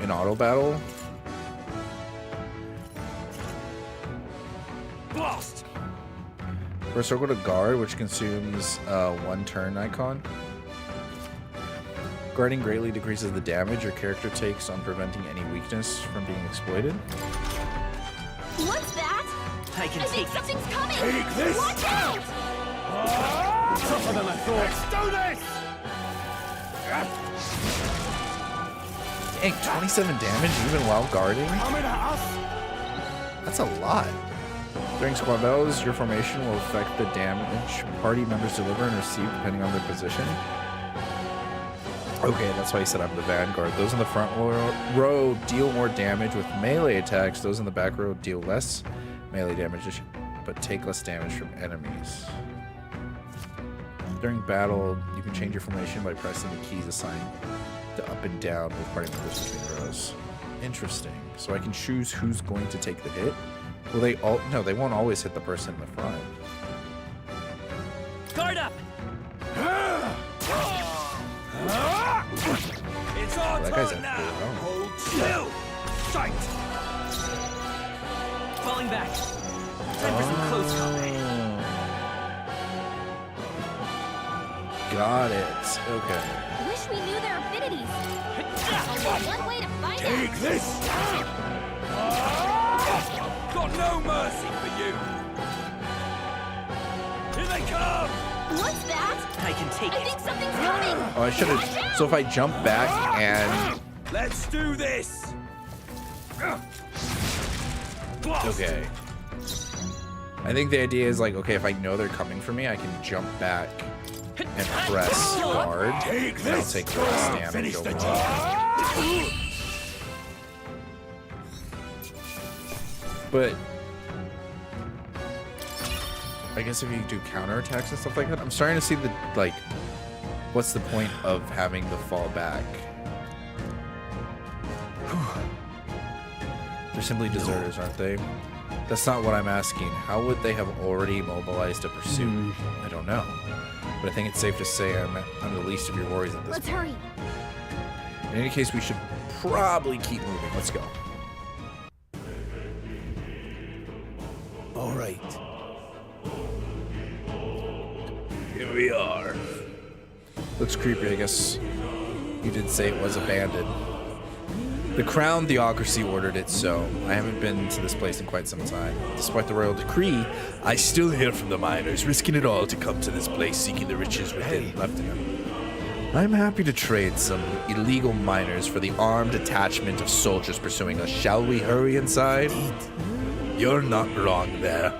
in auto battle? Blast! First, circle to guard, which consumes 1 turn icon. Guarding greatly decreases the damage your character takes on preventing any weakness from being exploited. What's that? I can think take it. something's coming! Take this! Watch out! Tougher than I thought. Let's do this! Dang, 27 damage even while guarding? Coming at us! That's a lot. During squad battles, your formation will affect the damage party members deliver and receive depending on their position. Okay, that's why you said I'm the vanguard. Those in the front row deal more damage with melee attacks. Those in the back row deal less melee damage, but take less damage from enemies. During battle, you can change your formation by pressing the keys assigned to up and down with party members between rows. Interesting. So I can choose who's going to take the hit. Will they all? No, they won't always hit the person in the front. Guard up! It's our That guy's turn at now! full Hold still! Sight! Falling back. Time for some close combat. Got it. Okay. Wish we knew their abilities. Only one way to find out. Take this! Got no mercy for you! Here they come! What's that? I can take I think something's coming! Oh, I should have. So if I jump back and. Let's do this! Okay. I think the idea is like, okay, if I know they're coming for me, I can jump back and press guard. And I'll take the less damage overall. But I guess if you do counterattacks and stuff like that, I'm starting to see the, like, what's the point of having the fall back? They're simply deserters, aren't they? That's not what I'm asking. How would they have already mobilized a pursuit? I don't know. But I think it's safe to say I'm the least of your worries at this Let's point. hurry. In any case, we should probably keep moving. Let's go. All right. Here we are. Looks creepy, I guess. You did say it was abandoned. The Crown Theocracy ordered it so. I haven't been to this place in quite some time. Despite the royal decree, I still hear from the miners, risking it all to come to this place, seeking the riches within left in them. I'm happy to trade some illegal miners for the armed attachment of soldiers pursuing us. Shall we hurry inside? You're not wrong there.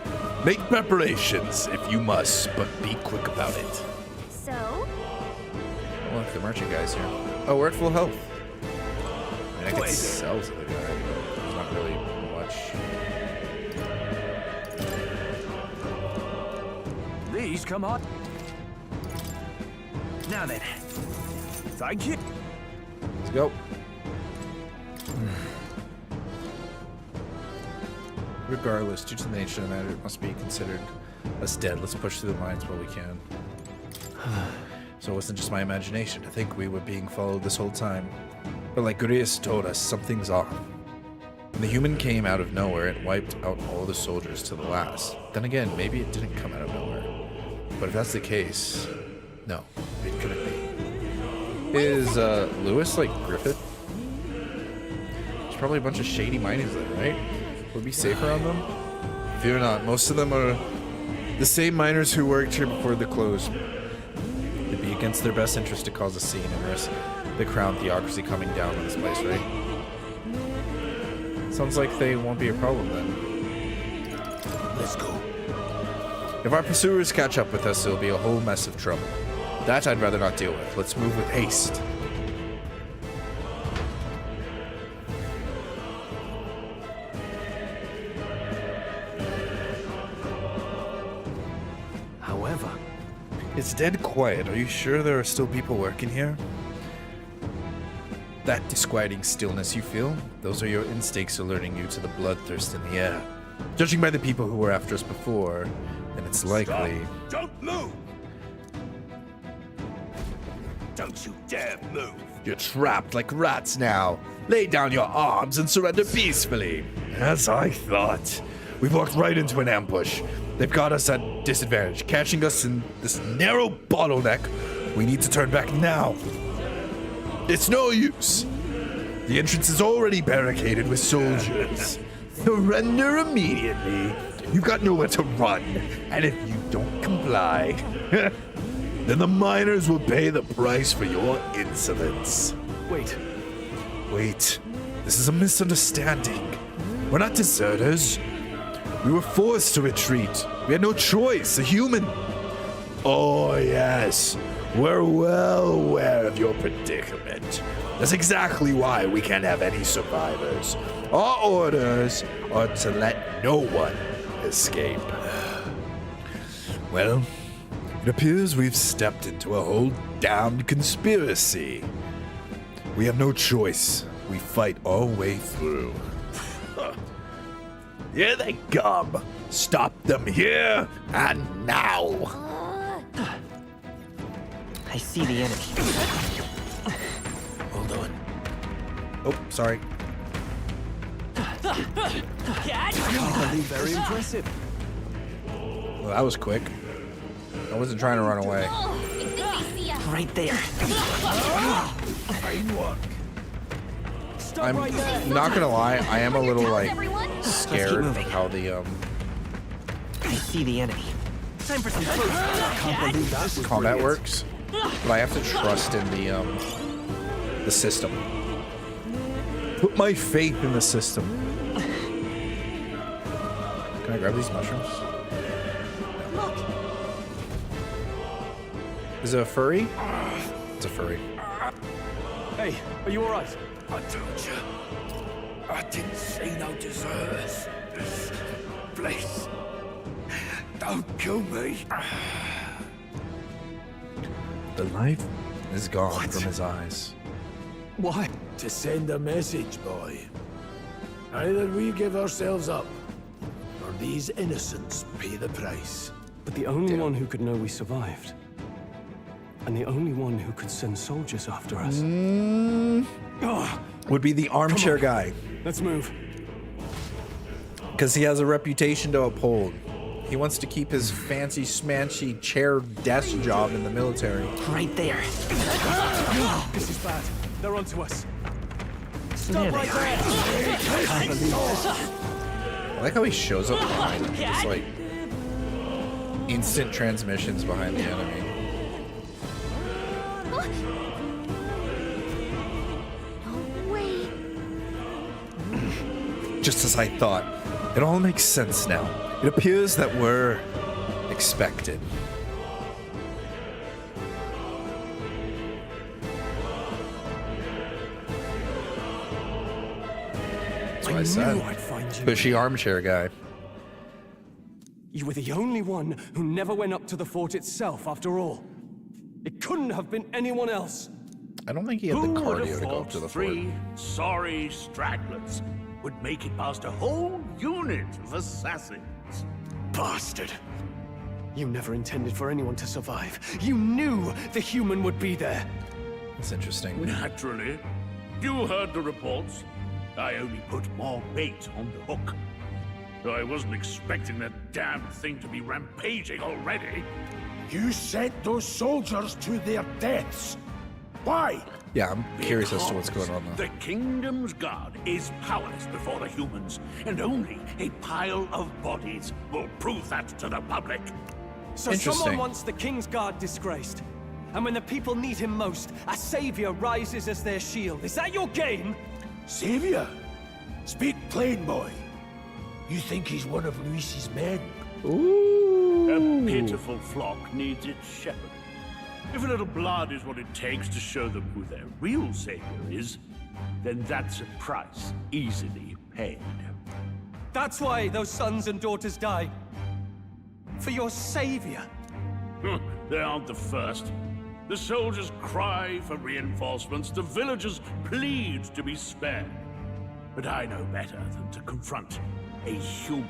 Make preparations if you must, but be quick about it. So? Oh, look, the merchant guy's here. Oh, we're at full health. I could sell to the guy, but there's not really much. These come on. Now then. Thank you. Let's go. Regardless, due to the nature of the matter, it must be considered us dead. Let's push through the mines while we can. So it wasn't just my imagination to think we were being followed this whole time. But like Gurius told us, something's off. When the human came out of nowhere, it wiped out all the soldiers to the last. Then again, maybe it didn't come out of nowhere. But if that's the case, no, it couldn't be. Is Lewis like Griffith? There's probably a bunch of shady miners there, right? Would we be safer on them? Fear not, most of them are the same miners who worked here before the close. It'd be against their best interest to cause a scene and risk the Crown Theocracy coming down on this place, right? Sounds like they won't be a problem then. Let's go. If our pursuers catch up with us, it'll be a whole mess of trouble. That I'd rather not deal with. Let's move with haste. However, it's dead quiet. Are you sure there are still people working here? That disquieting stillness you feel, those are your instincts alerting you to the bloodthirst in the air. Judging by the people who were after us before, then it's likely... Stop. Don't move! Don't you dare move! You're trapped like rats now. Lay down your arms and surrender peacefully. As I thought. We've walked right into an ambush. They've got us at disadvantage, catching us in this narrow bottleneck. We need to turn back now. It's no use. The entrance is already barricaded with soldiers. Surrender immediately. You've got nowhere to run. And if you don't comply, then the miners will pay the price for your insolence. Wait. Wait. This is a misunderstanding. We're not deserters. We were forced to retreat. We had no choice. A human. Oh, yes. We're well aware of your predicament. That's exactly why we can't have any survivors. Our orders are to let no one escape. Well, it appears we've stepped into a whole damned conspiracy. We have no choice. We fight our way through. Here they come. Stop them here and now. I see the enemy. Hold on. Oh, sorry. Very impressive. Well, that was quick. I wasn't trying to run away. Right there. Fine work. I'm not gonna lie, I am a little like scared of how the I see the enemy. Time for some close combat works, but I have to trust in the system. Put my faith in the system. Can I grab these mushrooms? Look. Is it a furry? It's a furry. Hey, are you alright? I told you. I didn't see no deserters. Please. Don't kill me. The life is gone from his eyes. Why? To send a message, boy. Either we give ourselves up, or these innocents pay the price. But the only one who could know we survived, and the only one who could send soldiers after us, would be the armchair guy. Let's move. Because he has a reputation to uphold. He wants to keep his fancy smanchy chair desk job in the military. Right there. This is bad. They're onto us. Stop right there. I like how he shows up behind him. It's like instant transmissions behind the enemy. No way. Just as I thought. It all makes sense now. It appears that we're expected. That's what I said. knew I'd find you. Bushy armchair guy. You were the only one who never went up to the fort itself, after all. It couldn't have been anyone else. I don't think he had the Who would have cardio to go up thought to the fort. three sorry stragglers would make it past a whole unit of assassins? Bastard. You never intended for anyone to survive. You knew the human would be there. That's interesting. Naturally. You heard the reports. I only put more bait on the hook. I wasn't expecting that damn thing to be rampaging already. You sent those soldiers to their deaths. Why? Yeah, I'm curious as to what's going on though. The kingdom's guard is powerless before the humans, and only a pile of bodies will prove that to the public. So someone wants the King's Guard disgraced. And when the people need him most, a savior rises as their shield. Is that your game? Savior? Speak plain, boy. You think he's one of Luis's men? A pitiful flock needs its shepherd. If a little blood is what it takes to show them who their real savior is, then that's a price easily paid. That's why those sons and daughters die. For your savior. They aren't the first. The soldiers cry for reinforcements, the villagers plead to be spared. But I know better than to confront a human.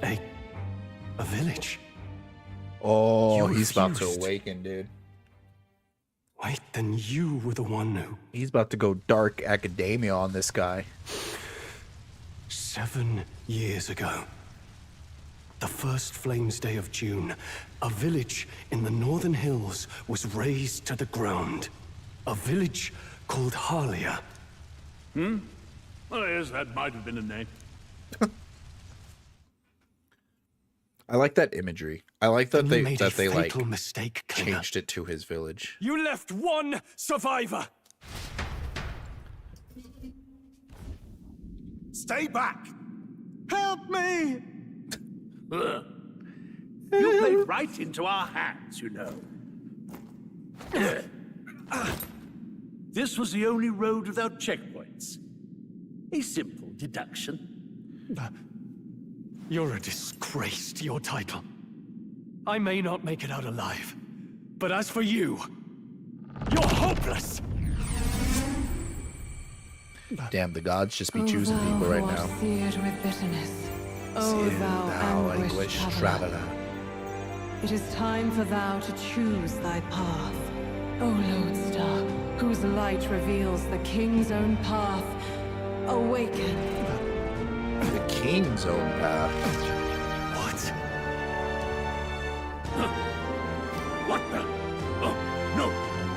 A village? Oh, You he's about to refused. awaken, dude. Wait, then you were the one who... He's about to go dark academia on this guy. 7 years ago, the first Flames Day of June, a village in the northern hills was razed to the ground. A village called Harlia. Well, yes, that might have been a name. I like that imagery. I like that they made a like fatal mistake, Klinger. changed it to his village. You left one survivor! Stay back! Help me! You played right into our hands, you know. This was the only road without checkpoints. A simple deduction. You're a disgrace to your title. I may not make it out alive, but as for you, you're hopeless! Damn, the gods just be choosing people right now. Seared with bitterness. O thou anguished traveler. It is time for thou to choose thy path. O lodestar, whose light reveals the king's own path, awaken. The king's own path. What? What the? Oh, no!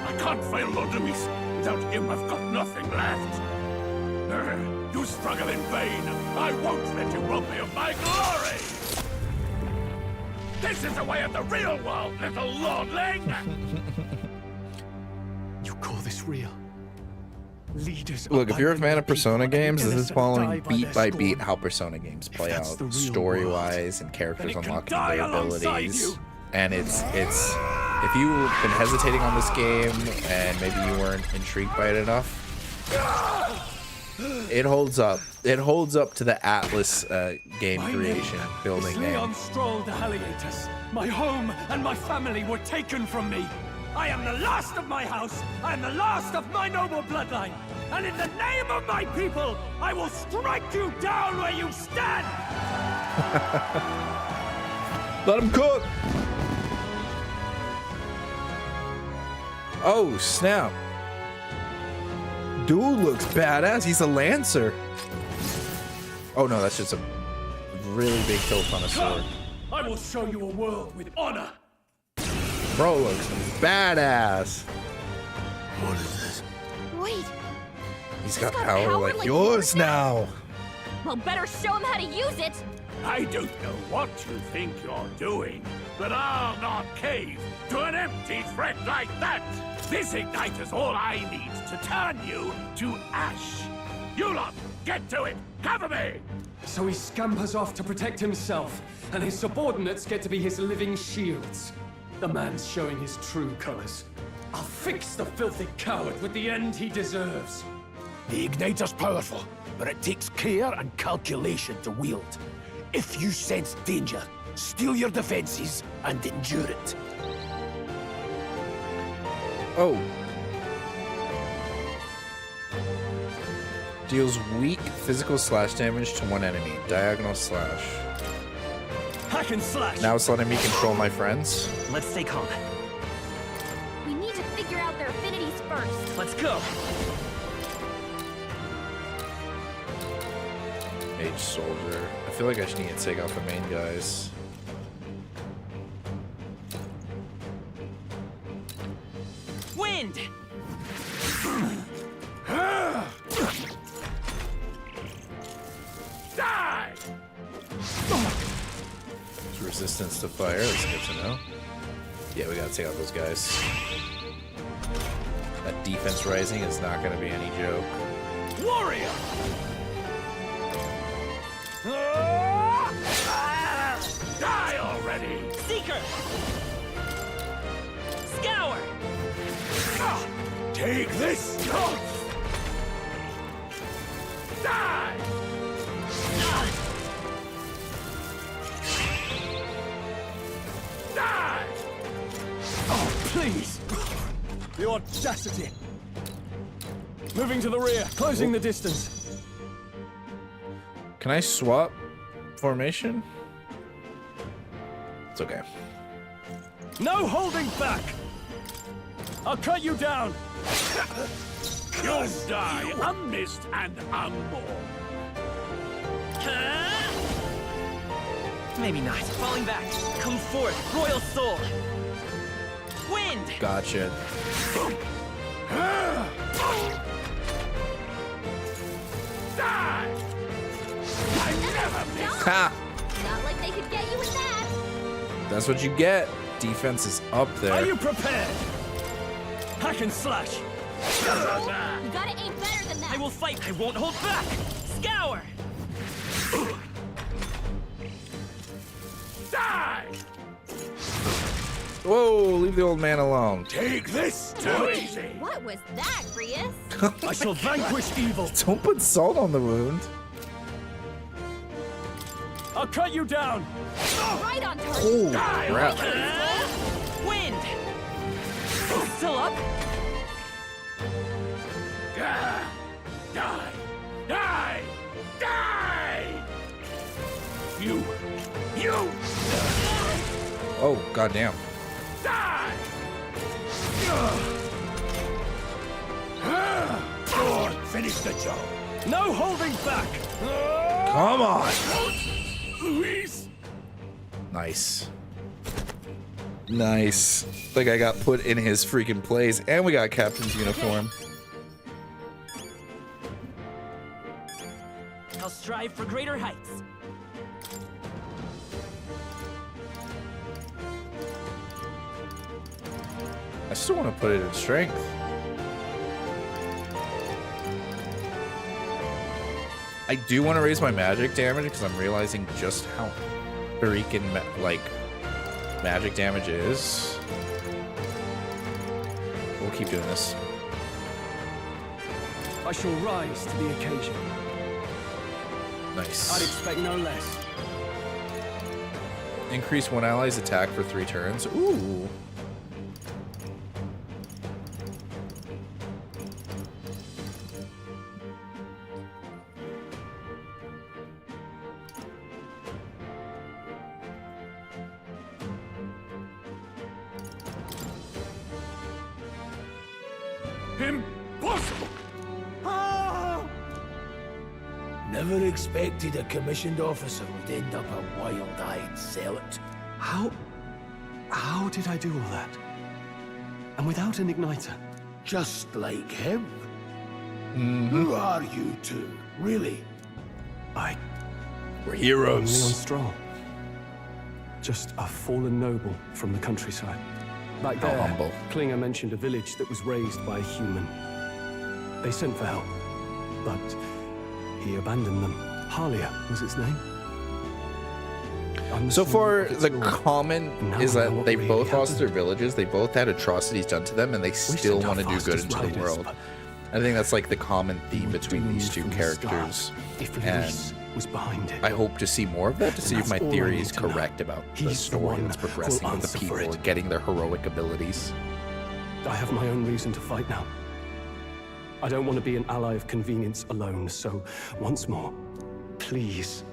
I can't fail Lord Luis. Without him, I've got nothing left. You struggle in vain. I won't let you rob me of my glory! This is the way of the real world, little lordling! You call this real? Leaders. Look, if you're a fan of Persona games, this is following beat by beat how Persona games play out, story-wise and characters unlocking their abilities. And it's if you've been hesitating on this game and maybe you weren't intrigued by it enough, it holds up. It holds up to the Atlas game creation building name. Leon Stroll the Haliatus. My home and my family were taken from me. I am the last of my house. I am the last of my noble bloodline. And in the name of my people, I will strike you down where you stand. Let him cook. Oh, snap. Dude looks badass. He's a lancer. Oh no, that's just a really big hilt on a sword. I will show you a world with honor. Bro looks badass. What is this? Wait. He's got power like yours now. Well, better show him how to use it. I don't know what you think you're doing, but I'll not cave to an empty threat like that. This igniter's all I need to turn you to ash. You lot, get to it. Cover me. So he scampers off to protect himself, and his subordinates get to be his living shields. The man's showing his true colors. I'll fix the filthy coward with the end he deserves. The igniter's powerful, but it takes care and calculation to wield. If you sense danger, steel your defenses and endure it. Oh. Deals weak physical slash damage to one enemy. Diagonal slash. Hack and slash. Now it's letting me control my friends. Let's stay calm. We need to figure out their affinities first. Let's go. Mage soldier. I feel like I should need to take out the main guys. Wind! Die! It's resistance to fire. That's good to know. Yeah, we gotta take out those guys. That defense rising is not gonna be any joke. Warrior! Die already! Seeker! Scour! Take this! Die! Die! Oh, please! The audacity! Moving to the rear, closing the distance. Can I swap formation? It's okay. No holding back! I'll cut you down! You'll die unmissed and unborn. Maybe not. Falling back. Come forth, royal soul. Wind. Gotcha. Ha! Not like they could get you with that. That's what you get. Defense is up there. Are you prepared? Hack and slash. You gotta aim better than that. I will fight. I won't hold back. Scour. Die! Whoa, leave the old man alone. Take this, too easy. What was that, Grius? I shall vanquish evil. Don't put salt on the wound. I'll cut you down. Right on target. Holy crap. Wind. Still up? Die! Die! Die! You! Oh, goddamn. Die! Go on, finish the job. No holding back. Come on. Luis! Nice. Nice. Like I got put in his freaking place, and we got Captain's uniform. I'll strive for greater heights. I still want to put it in strength. I do want to raise my magic damage because I'm realizing just how freaking magic damage is. We'll keep doing this. I shall rise to the occasion. Nice. I'd expect no less. Increase one ally's attack for 3 turns. Ooh. Impossible! Never expected a commissioned officer would end up a wild-eyed zealot. How did I do all that? And without an igniter? Just like him. Mm-hmm. Who are you two, really? We're heroes. I'm Leon Stroll. Just a fallen noble from the countryside. Back How there, humble. Klinger mentioned a village that was raised by a human. They sent for help, but he abandoned them. Halia was its name. So far, the common is that they both lost their villages, they both had atrocities done to them, and they still want to do good into the world. I think that's like the common theme between these two characters. And was behind it. I hope to see more of that, to see if my theory is correct about the story that's progressing with the people and getting their heroic abilities. I have my own reason to fight now. I don't want to be an ally of convenience alone, so once more, please,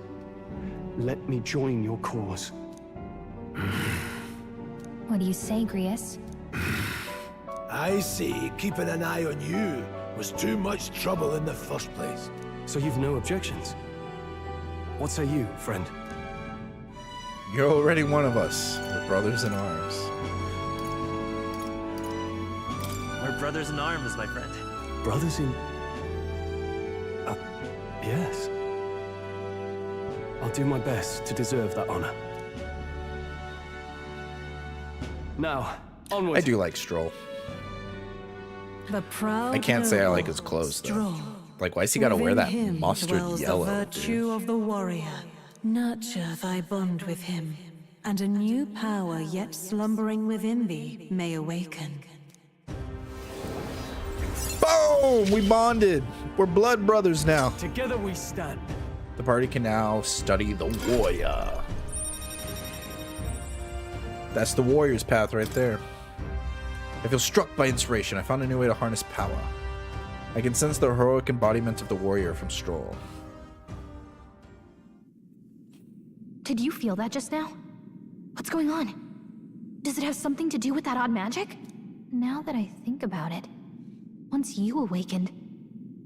let me join your cause. What do you say, Grius? I see keeping an eye on you was too much trouble in the first place. So you've no objections? What say you, friend? You're already one of us. We're brothers in arms. We're brothers in arms, my friend. Brothers in... yes. I'll do my best to deserve that honor. Now, onward. I do like Stroll. The proud I can't say I like his clothes, though. Like, why's he gotta wear that mustard yellow? The virtue of the warrior. Nurture thy bond with him, and a new power yet slumbering within thee may awaken. Boom! We bonded. We're blood brothers now. Together we stand. The party can now study the warrior. That's the warrior's path right there. I feel struck by inspiration. I found a new way to harness power. I can sense the heroic embodiment of the warrior from Stroll. Did you feel that just now? What's going on? Does it have something to do with that odd magic? Now that I think about it, once you awakened,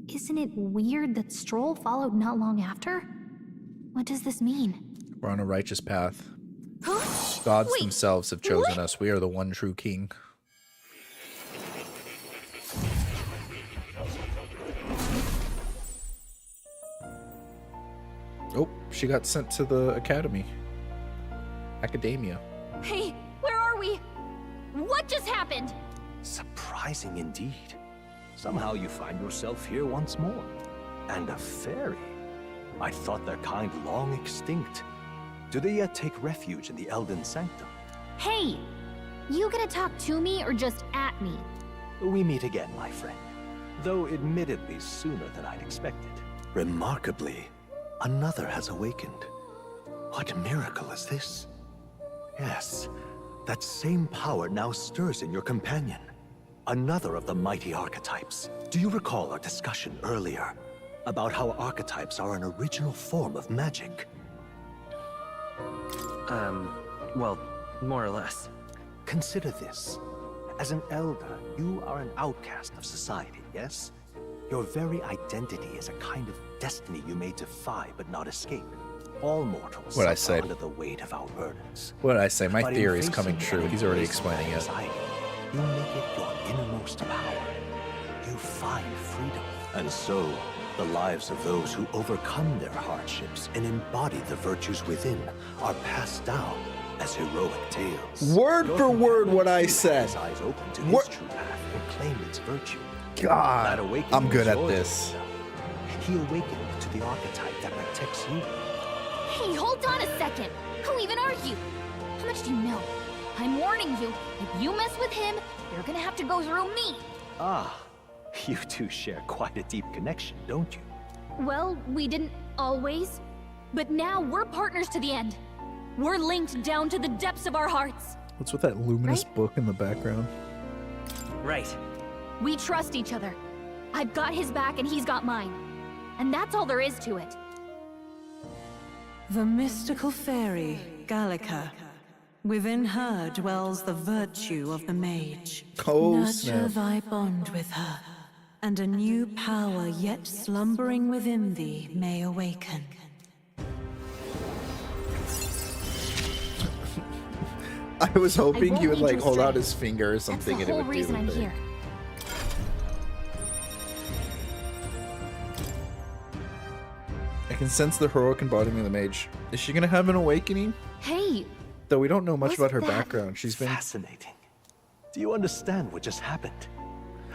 isn't it weird that Stroll followed not long after? What does this mean? We're on a righteous path. Huh? Gods Wait, themselves have chosen what? us. We are the one true king. Oh, she got sent to the academy. Academia. Hey, where are we? What just happened? Surprising indeed. Somehow you find yourself here once more. And a fairy. I thought their kind long extinct. Do they yet take refuge in the Elden Sanctum? Hey, you gonna talk to me or just at me? We meet again, my friend. Though admittedly sooner than I'd expected. Remarkably, another has awakened. What miracle is this? Yes, that same power now stirs in your companion. Another of the mighty archetypes. Do you recall our discussion earlier about how archetypes are an original form of magic? Well, more or less. Consider this. As an elder, you are an outcast of society, yes? Your very identity is a kind of destiny you may defy but not escape. All mortals What'd I suffer say? under the weight of our burdens. What did I say? My But in theory is facing coming and true. He's already embracing explaining that it. anxiety, you make it your innermost power. You find freedom. And so, the lives of those who overcome their hardships and embody the virtues within are passed down as heroic tales. Word Your for word what I companion said. had his eyes open to Wor- his true path and claimed its virtue. God, That awakening I'm good was at yours this. to himself. He awakened to the archetype that protects you. Hey, hold on a second. Who even are you? How much do you know? I'm warning you, if you mess with him, you're gonna have to go through me. Ah, you two share quite a deep connection, don't you? Well, we didn't always. But now we're partners to the end. We're linked down to the depths of our hearts. What's with that luminous book in the background? Right. We trust each other. I've got his back and he's got mine. And that's all there is to it. The mystical fairy, Gallica. Within her dwells the virtue of the mage. Oh, Nurture snap. thy bond with her, and a new power yet slumbering within thee may awaken. I was hoping he won't would need like your hold out strength. his finger or That's something the and it whole would do reason the I'm thing. here. I can sense the heroic embodiment of the mage. Is she gonna have an awakening? Hey, Though we don't know much about her Wasn't that background. She's been fascinating. Do you understand what just happened?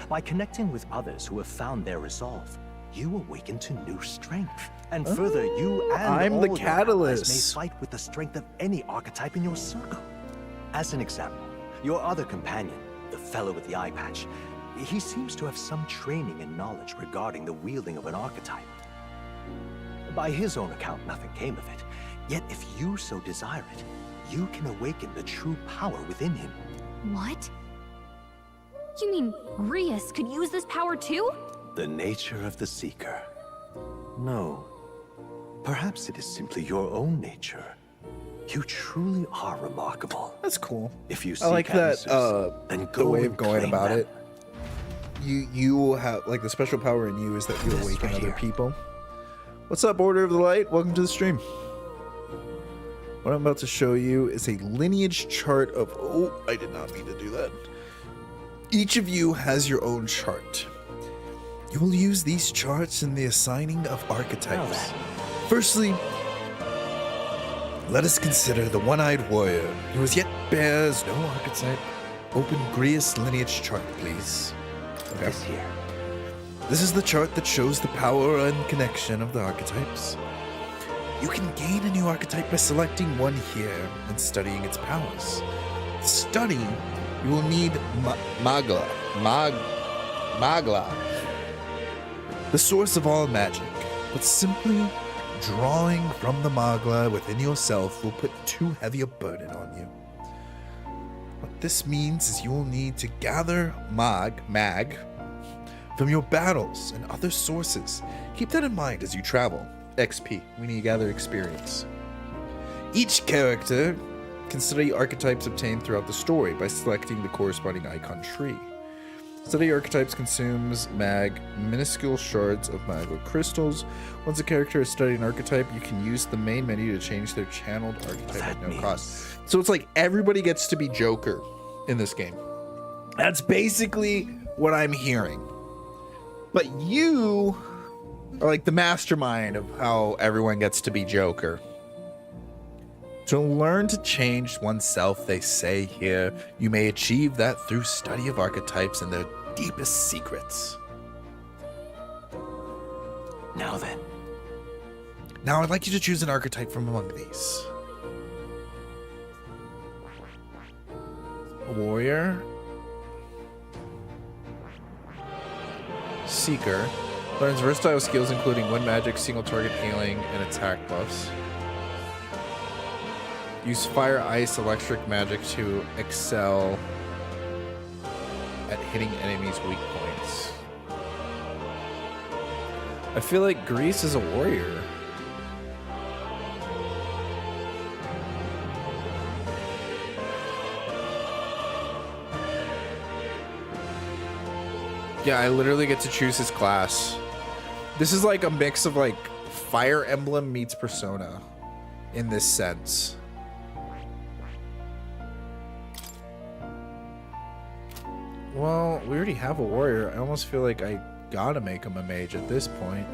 By connecting with others who have found their resolve, you awaken to new strength. And further, you and I'm all the your allies catalyst. may fight with the strength of any archetype in your circle. As an example, your other companion, the fellow with the eye patch, he seems to have some training and knowledge regarding the wielding of an archetype. By his own account, nothing came of it. Yet if you so desire it, you can awaken the true power within him. what? You mean Rias could use this power too? The nature of the Seeker. No. Perhaps it is simply your own nature. You truly are remarkable. That's cool. If you I seek like that answers, then the go way and of going claim about them. it. You have like the special power in you is that you This awaken right other here. people. What's up, Order of the Light? Welcome to the stream. What I'm about to show you is a lineage chart of... Oh, I did not mean to do that. Each of you has your own chart. You will use these charts in the assigning of archetypes. Firstly, let us consider the one-eyed warrior who as yet bears no archetype. Open Grius lineage chart, please. Okay. This here. This is the chart that shows the power and connection of the archetypes. You can gain a new archetype by selecting one here and studying its powers. To study, you will need Magla, the source of all magic. But simply drawing from the Magla within yourself will put too heavy a burden on you. What this means is you will need to gather mag from your battles and other sources. Keep that in mind as you travel. XP. We need to gather experience. Each character can study archetypes obtained throughout the story by selecting the corresponding icon tree. Study archetypes consumes minuscule shards of magical crystals. Once a character is studying an archetype, you can use the main menu to change their channeled archetype at no cost. So it's like everybody gets to be Joker in this game. That's basically what I'm hearing. But you are like the mastermind of how everyone gets to be Joker. To learn to change oneself, they say here, you may achieve that through study of archetypes and their deepest secrets. Now then. Now I'd like you to choose an archetype from among these. A warrior. Seeker. Learns versatile skills including wind magic, single target healing, and attack buffs. Use fire, ice, electric magic to excel at hitting enemies' weak points. I feel like Grease is a warrior. Yeah, I literally get to choose his class. This is like a mix of like Fire Emblem meets Persona in this sense. Well, we already have a warrior. I almost feel like I gotta make him a mage at this point.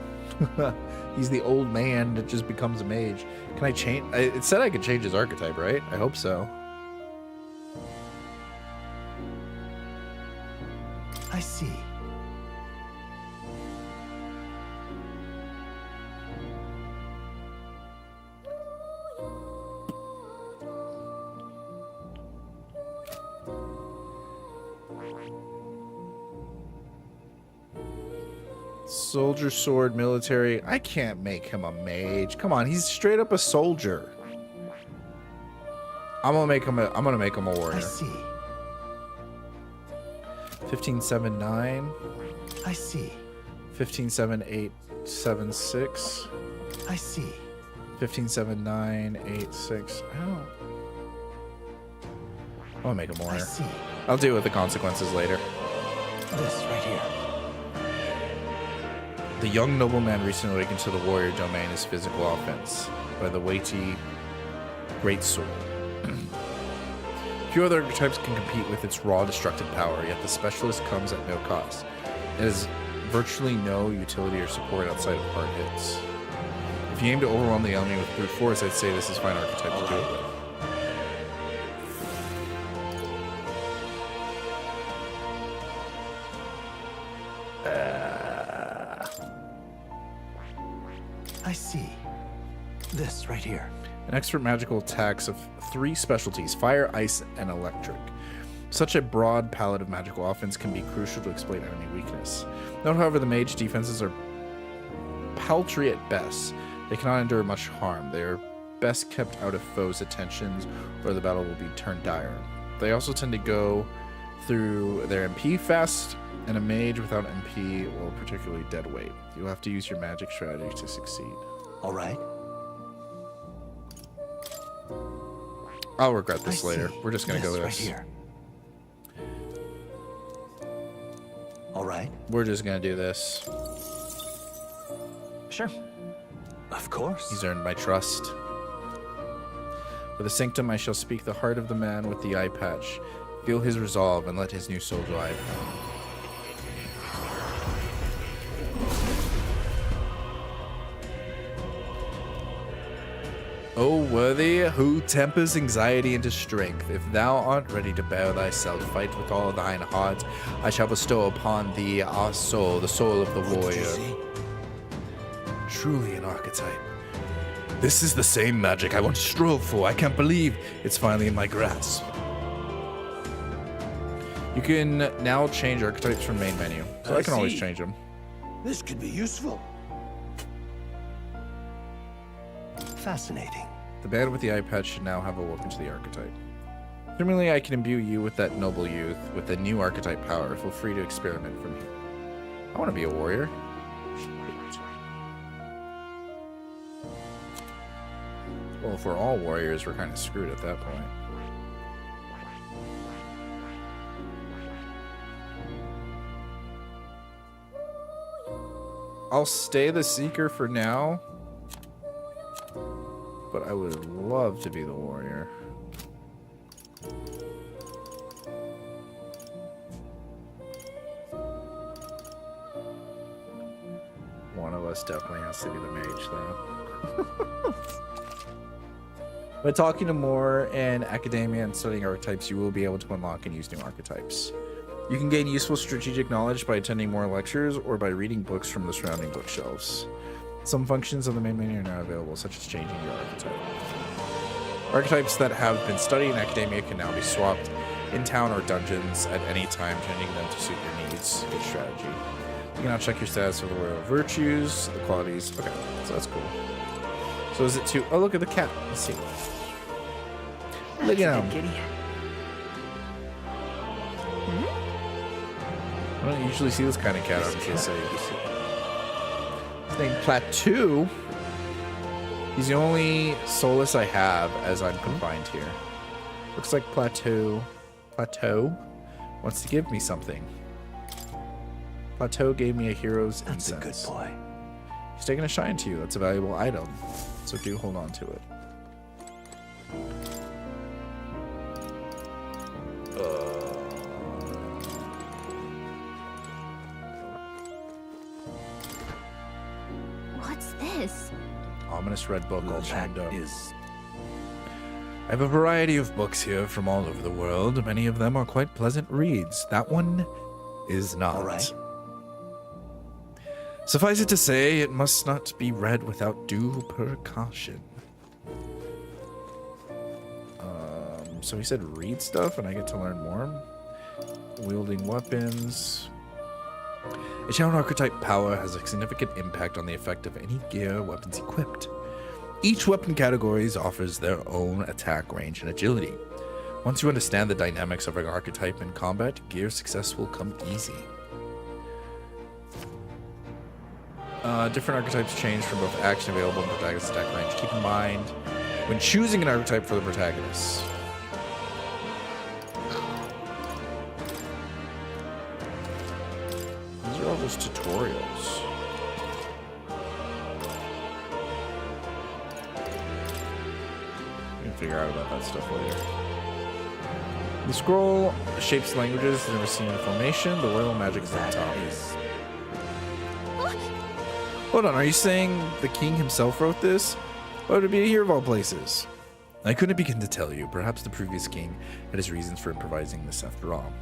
He's the old man that just becomes a mage. Can I change? It said I could change his archetype, right? I hope so. I see. Soldier, sword, military. I can't make him a mage. Come on, he's straight up a soldier. I'm gonna make him a warrior. I see. 1579. I see. 157876. I see. 157986. Oh. I'm gonna make him a warrior. I see. I'll deal with the consequences later. This right here. The young nobleman recently awakened to the warrior domain is physical offense by the weighty great sword. Few other archetypes can compete with its raw destructive power, yet the specialist comes at no cost. It has virtually no utility or support outside of hard hits. If you aim to overwhelm the enemy with brute force, I'd say this is fine archetype to do it with. I see. This right here. An expert magical attacks of 3 specialties, fire, ice, and electric. Such a broad palette of magical offense can be crucial to exploit enemy weakness. Note, however, the mage defenses are paltry at best. They cannot endure much harm. They are best kept out of foes' attentions, or the battle will be turned dire. They also tend to go through their MP fast, and a mage without MP will particularly dead weight. You'll have to use your magic strategy to succeed. All right. I'll regret this later. We're just gonna go with right this. Here. All right. We're just gonna do this. Sure. Of course. He's earned my trust. With a sanctum, I shall speak the heart of the man with the eye patch. Feel his resolve and let his new soul drive. O worthy, who tempers anxiety into strength, if thou art ready to bear thyself, fight with all thine heart, I shall bestow upon thee our soul, the soul of the warrior. Truly an archetype. This is the same magic I once strove for. I can't believe it's finally in my grasp. You can now change archetypes from main menu, so I can always change them. This could be useful. Fascinating. The man with the eye patch should now have a look into the archetype. Similarly, I can imbue you with that noble youth with the new archetype power. Feel free to experiment from here. I want to be a warrior. Well, if we're all warriors, we're kind of screwed at that point. I'll stay the Seeker for now. But I would love to be the Warrior. One of us definitely has to be the mage, though. By talking to more in academia and studying archetypes, you will be able to unlock and use new archetypes. You can gain useful strategic knowledge by attending more lectures or by reading books from the surrounding bookshelves. Some functions of the main menu are now available, such as changing your archetype. Archetypes that have been studied in academia can now be swapped in town or dungeons at any time, changing them to suit your needs. Good strategy. You can now check your status for the royal virtues, the qualities. Okay, so that's cool. So is it two? Oh, look at the cat. Let's see. Look at him. Kitty. I don't usually see this kind of cat on KSA. His name Plateau. He's the only solace I have as I'm confined here. Looks like Plateau wants to give me something. Plateau gave me a hero's incense. That's a good boy. He's taking a shine to you. That's a valuable item, so do hold on to it. What's this? Ominous red book all chained up. I have a variety of books here from all over the world. Many of them are quite pleasant reads. That one is not. All right. Suffice it to say, it must not be read without due precaution. So he said read stuff and I get to learn more. Wielding weapons. A channel archetype power has a significant impact on the effect of any gear or weapons equipped. Each weapon category offers their own attack range and agility. Once you understand the dynamics of an archetype in combat, gear success will come easy. Different archetypes change from both action available and protagonist attack range. Keep in mind when choosing an archetype for the protagonist. These are all just tutorials. We can figure out about that stuff later. The scroll shapes languages never seen in formation. The royal magic is on top. Hold on, are you saying the king himself wrote this? Why would it be here of all places? I couldn't begin to tell you. Perhaps the previous king had his reasons for improvising this after all.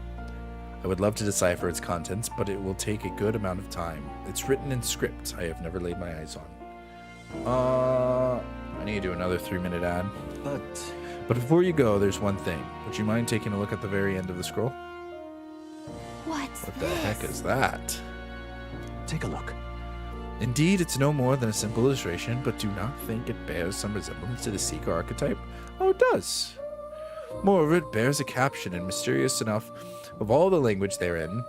I would love to decipher its contents, but it will take a good amount of time. It's written in script I have never laid my eyes on. I need to do another 3-minute ad. But before you go, there's one thing. Would you mind taking a look at the very end of the scroll? What the heck is that? Take a look. Indeed, it's no more than a simple illustration, but do not think it bears some resemblance to the Seeker archetype. Oh, it does. Moreover, it bears a caption, and mysterious enough of all the language therein,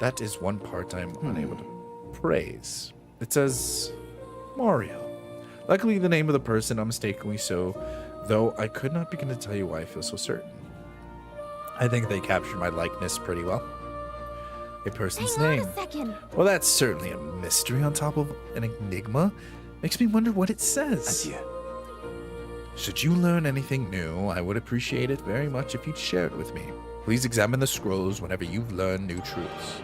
that is one part I'm unable to praise. It says, Mario. Luckily, the name of the person, unmistakably so, though I could not begin to tell you why I feel so certain. I think they captured my likeness pretty well. A person's name. Hang on a second. Well, that's certainly a mystery on top of an enigma. Makes me wonder what it says. Adieu. Should you learn anything new, I would appreciate it very much if you'd share it with me. Please examine the scrolls whenever you've learned new truths.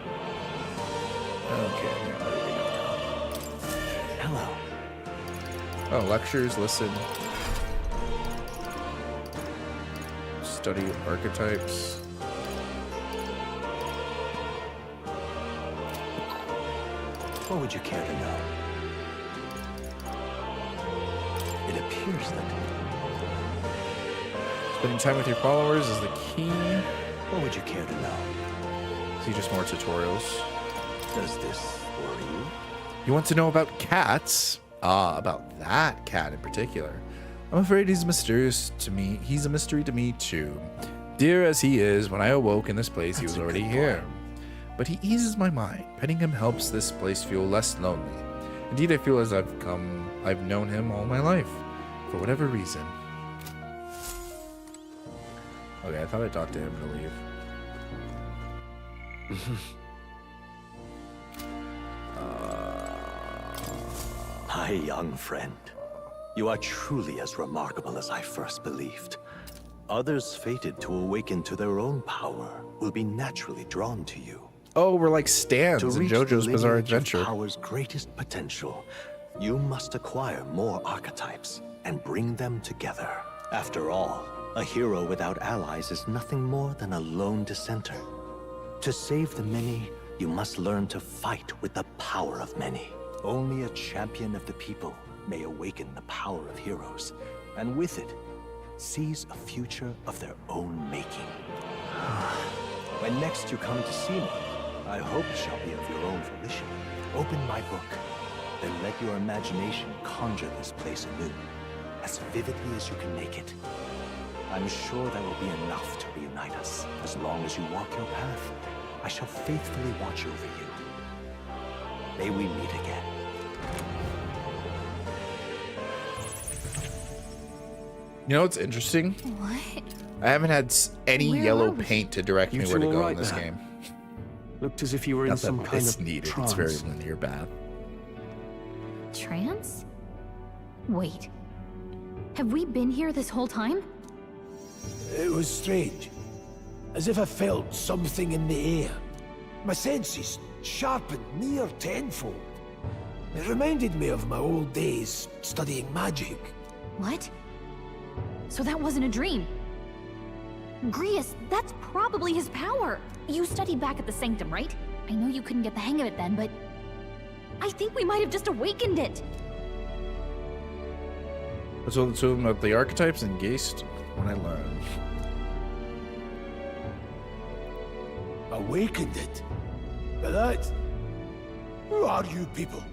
Okay. Hello. Oh, lectures, listen. Study archetypes. What would you care to know? It appears that... Spending time with your followers is the key. What would you care to know? See just more tutorials. Does this worry you? You want to know about cats? Ah, about that cat in particular. I'm afraid he's mysterious to me. He's a mystery to me too. Dear as he is, when I awoke in this place, he was already here. But he eases my mind. Petting him helps this place feel less lonely. Indeed, I feel as I've known him all my life, for whatever reason. Okay, I thought I talked to him to leave. My young friend, you are truly as remarkable as I first believed. Others fated to awaken to their own power will be naturally drawn to you. Oh, we're like stands To in reach JoJo's the Bizarre lineage of Adventure. power's greatest potential, you must acquire more archetypes and bring them together. After all, a hero without allies is nothing more than a lone dissenter. To save the many, you must learn to fight with the power of many. Only a champion of the people may awaken the power of heroes, and with it, seize a future of their own making. When next you come to see me, I hope it shall be of your own volition. Open my book, then let your imagination conjure this place anew, as vividly as you can make it. I'm sure that will be enough to reunite us. As long as you walk your path, I shall faithfully watch over you. May we meet again. You know what's interesting? What? I haven't had any Where yellow are we? paint to direct You me where to two go all in right this there? game. Looked as if you were in Not some that kind it's of needed. trance. It's very linear path. Trance? Wait. Have we been here this whole time? It was strange. As if I felt something in the air. My senses sharpened near tenfold. It reminded me of my old days studying magic. What? So that wasn't a dream. Grius, that's probably his power. You studied back at the Sanctum, right? I know you couldn't get the hang of it then, but I think we might have just awakened it. I told the two of them about the archetypes and Geist when I learned. Awakened it? But that... Who are you people?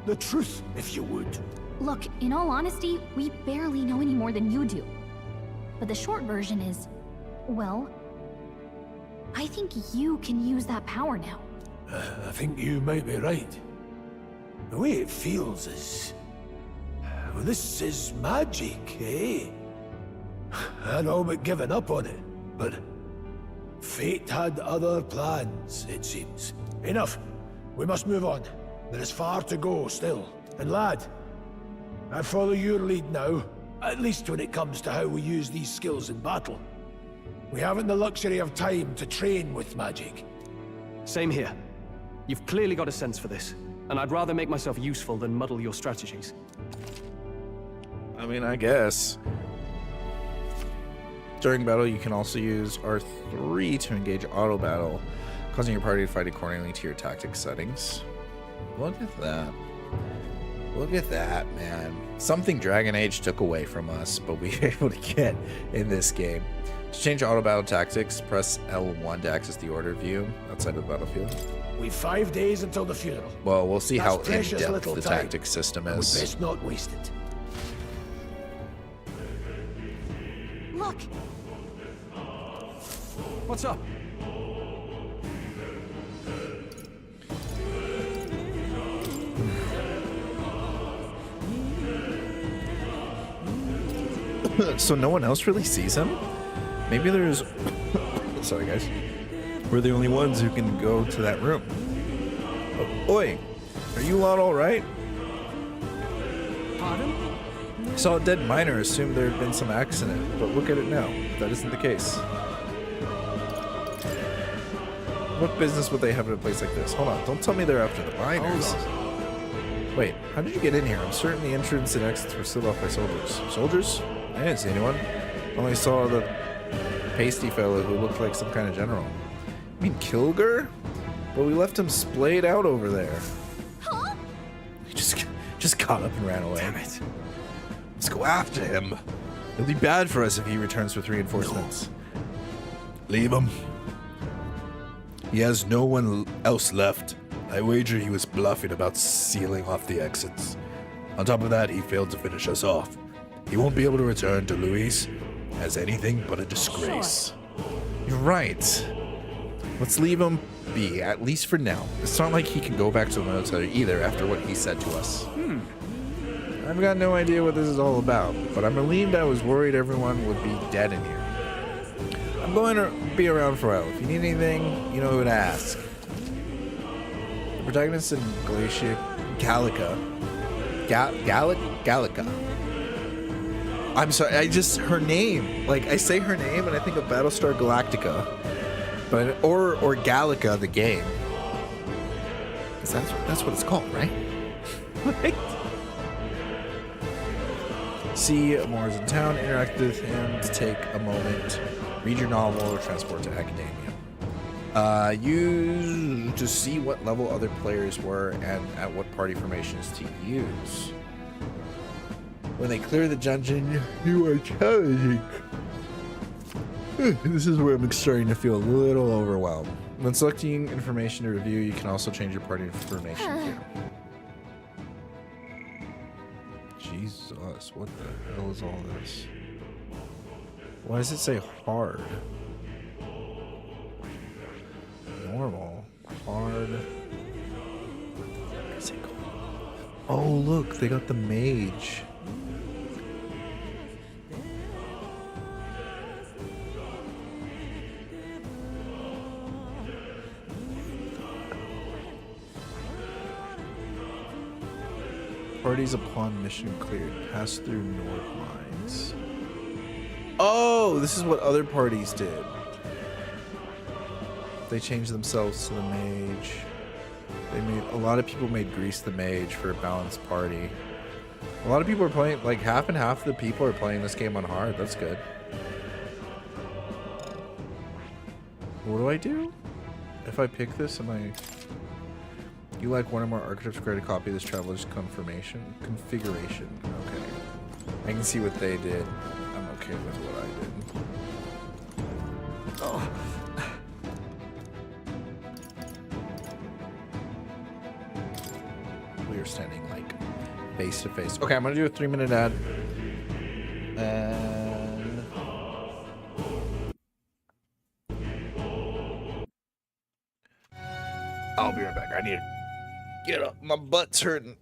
The truth, if you would. Look, in all honesty, we barely know any more than you do. But the short version is, well, I think you can use that power now. I think you might be right. The way it feels is... Well, this is magic, eh? I'd all but given up on it, but... Fate had other plans, it seems. Enough. We must move on. There is far to go still. And lad, I follow your lead now, at least when it comes to how we use these skills in battle. We haven't the luxury of time to train with magic. Same here. You've clearly got a sense for this, and I'd rather make myself useful than muddle your strategies. I mean, I guess. During battle, you can also use R3 to engage auto battle, causing your party to fight accordingly to your tactic settings. Look at that. Look at that, man. Something Dragon Age took away from us, but we were able to get in this game. To change auto battle tactics, press L1 to access the order view outside of the battlefield. We've 5 days until the funeral. Well, we'll see That's how precious in-depth little the time. tactics system We is. best not waste it. Look! What's up? So no one else really sees him? Maybe there's... Sorry, guys. We're the only ones who can go to that room. Oh, oi! Are you lot alright? Pardon? Saw a dead miner, assumed there had been some accident, but look at it now. That isn't the case. What business would they have at a place like this? Hold on, don't tell me they're after the miners. Wait, how did you get in here? I'm certain the entrance and exits were sealed off by soldiers. Soldiers? I didn't see anyone. Only saw the pasty fellow who looked like some kind of general. You mean Kilger? But we left him splayed out over there. Huh? He just got up and ran away. Damn it. Let's go after him. It'll be bad for us if he returns with reinforcements. No. Leave him. He has no one else left. I wager he was bluffing about sealing off the exits. On top of that, he failed to finish us off. He won't be able to return to Louis as anything but a disgrace. You're right. Let's leave him be, at least for now. It's not like he can go back to the military either after what he said to us. I've got no idea what this is all about, but I'm relieved. I was worried everyone would be dead in here. I'm going to be around for a while. If you need anything, you know who to ask. The protagonist in Glacia Calica Gallica. I'm sorry, her name. Like, I say her name and I think of Battlestar Galactica. But, or Gallica, the game. That's what it's called, right? Right? See Mars in town, interact with him to take a moment, read your novel, or transport to academia. Use to see what level other players were and at what party formations to use. When they clear the dungeon, you are challenging. This is where I'm starting to feel a little overwhelmed. When selecting information to review, you can also change your party formation here. Jesus, what the hell is all this? Why does it say hard? Normal, hard. What's it called? Oh, look, they got the mage. Parties upon mission cleared. Pass through North Mines. Oh, this is what other parties did. They changed themselves to the mage. A lot of people made Grease the mage for a balanced party. A lot of people are playing, like half and half of the people are playing this game on hard. That's good. What do I do? If I pick this, am I... You like one or more archetypes, create a copy of this traveler's confirmation configuration. Okay. I can see what they did. I'm okay with what I did. Oh. We are standing like face to face. Okay, I'm gonna do a 3-minute ad. And I'll be right back. I need to get up. My butt's hurting.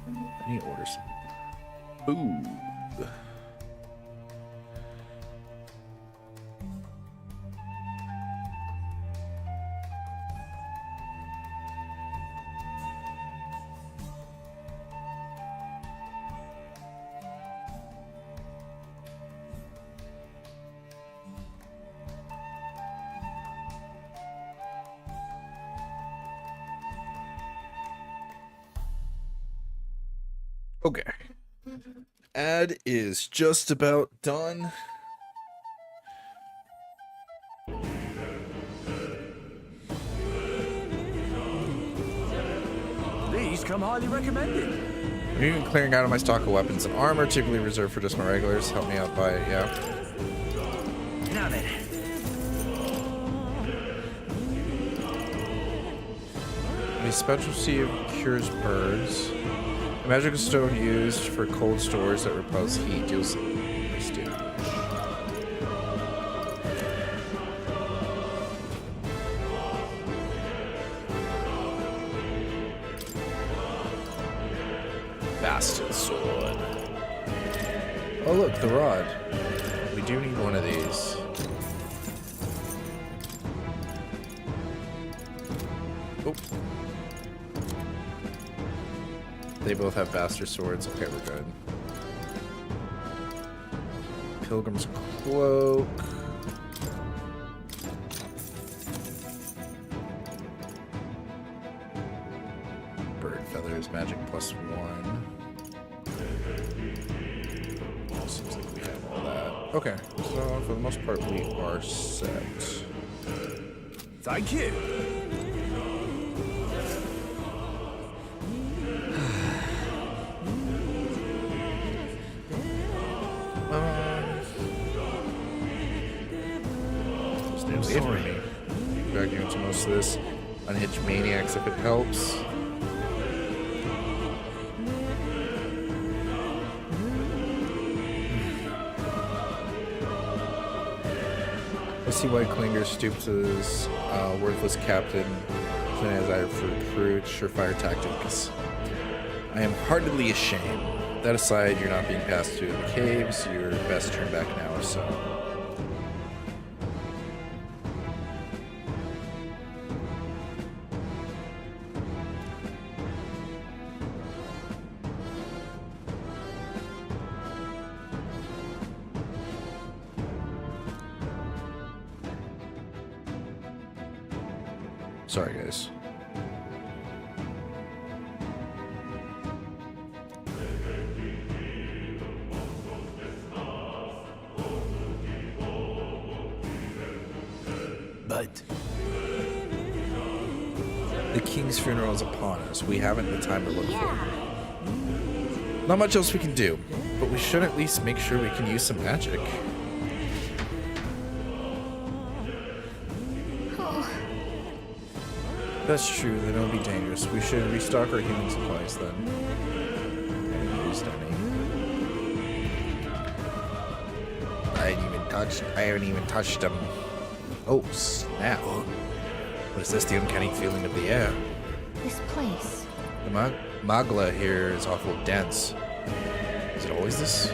I need to order some food. Okay. Ad is just about done. These come highly recommended. I'm even clearing out of my stock of weapons and armor, typically reserved for just my regulars. Help me out by it, yeah. Now then. A specialty of cures birds. A magical stone used for cold stores that repels heat deals nice damage. Bastard sword. Oh look, the rod. We do need one of these. Oh. They both have bastard swords. Okay, we're good. Pilgrim's cloak. Bird feathers, magic +1. Seems like we have all that. Okay, so for the most part, we are set. Thank you. Stay away from me. Drag you into most of this. Unhitched maniacs if it helps. I see why Klinger stooped to his worthless captain as I recruit surefire tactics. I am heartily ashamed. That aside, you're not being passed through the caves. You're best turn back now or so. Sorry, guys. But the king's funeral is upon us. We haven't the time to look for it. Not much else we can do, but we should at least make sure we can use some magic. That's true, then it'll be dangerous. We should restock our healing supplies then. Haven't used any. I haven't even touched them. Oh, snap. What is this, the uncanny feeling of the air? This place. The magla here is awful dense. Is it always this?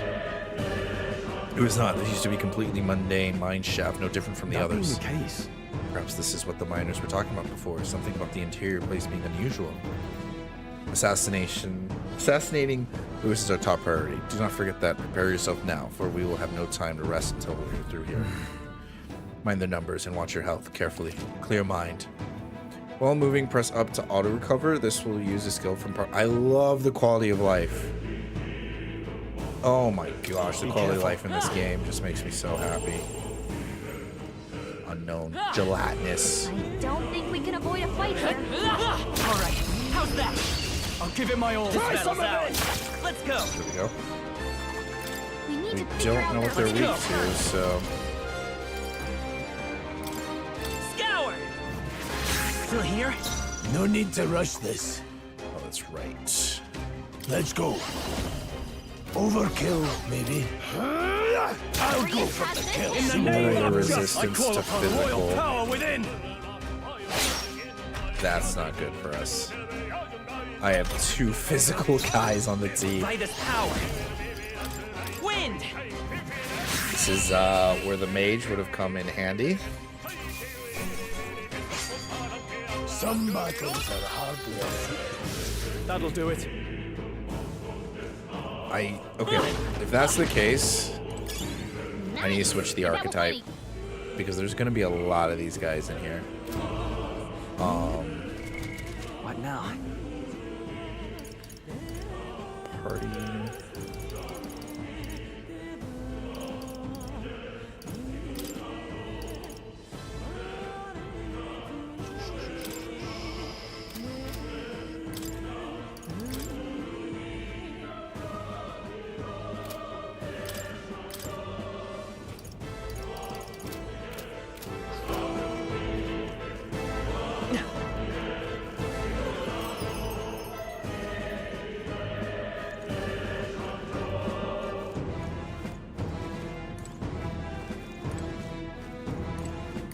It was not. This used to be completely mundane mine shaft, no different from the others. That being the case, perhaps this is what the miners were talking about before, something about the interior place being unusual. Assassinating Lewis is our top priority. Do not forget that. Prepare yourself now, for we will have no time to rest until we're through here. Mind the numbers and watch your health carefully. Clear mind. While moving, press up to auto recover. This will use a skill from I love the quality of life. Oh my gosh, the quality of life in this game just makes me so happy. Unknown. Gelatinous. I don't think we can avoid a fight here. All right, how's that? I'll give it my all. Try some of this. Let's go. Here we go. We don't know what they're weak to, so... Scour! Still here? no need to rush this. Oh, that's right. Let's go. Overkill, maybe. I'll go for the kill. In the name of resistance I call to upon the royal physical. power within. That's not good for us. I have 2 physical guys on the team. By this power. Wind. This is where the mage would have come in handy. Some battles are hardly a That'll do it. Okay, if that's the case, I need to switch the archetype because there's going to be a lot of these guys in here. What now? party.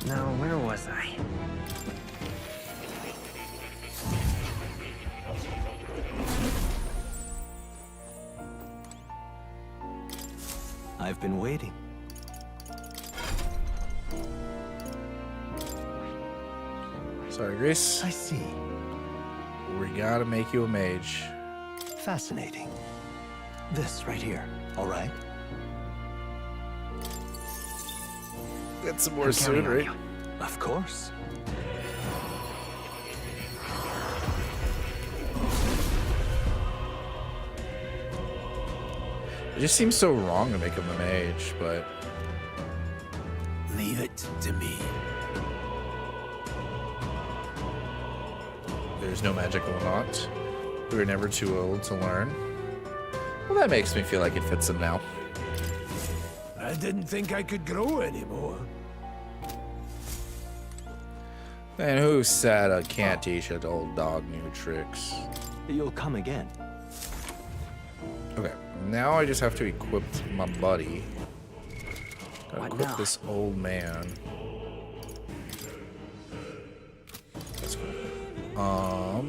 Now, where was I? I've been waiting. Sorry, Grace. I see. We gotta make you a mage. Fascinating. This right here, all right? Get some more soon, right? Of course. It just seems so wrong to make him a mage, but Leave it to me. there's no magic will not. We were never too old to learn. Well, that makes me feel like it fits him now. I didn't think I could grow anymore. Man, who said I can't teach an old dog new tricks? You'll come again. Okay, now I just have to equip my buddy. Gotta What equip now? this old man. That's cool. Oh.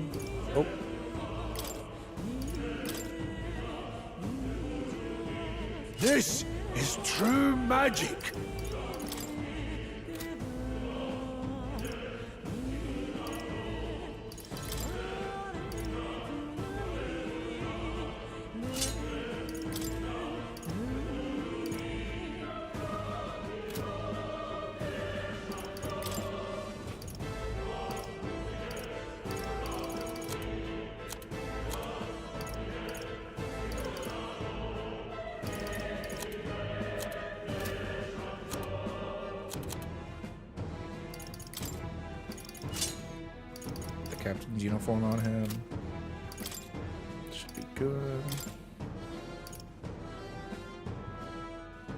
This is true magic. Captain's uniform on him. Should be good.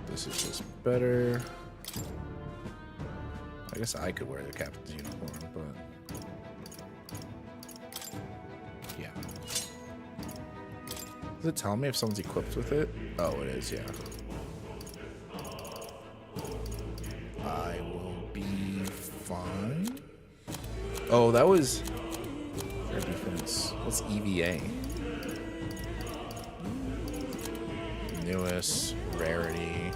This is just better. I guess I could wear the captain's uniform, but yeah. Does it tell me if someone's equipped with it? Oh, it is, yeah. I will be fine. Oh, that was air defense. What's EVA? Newest rarity.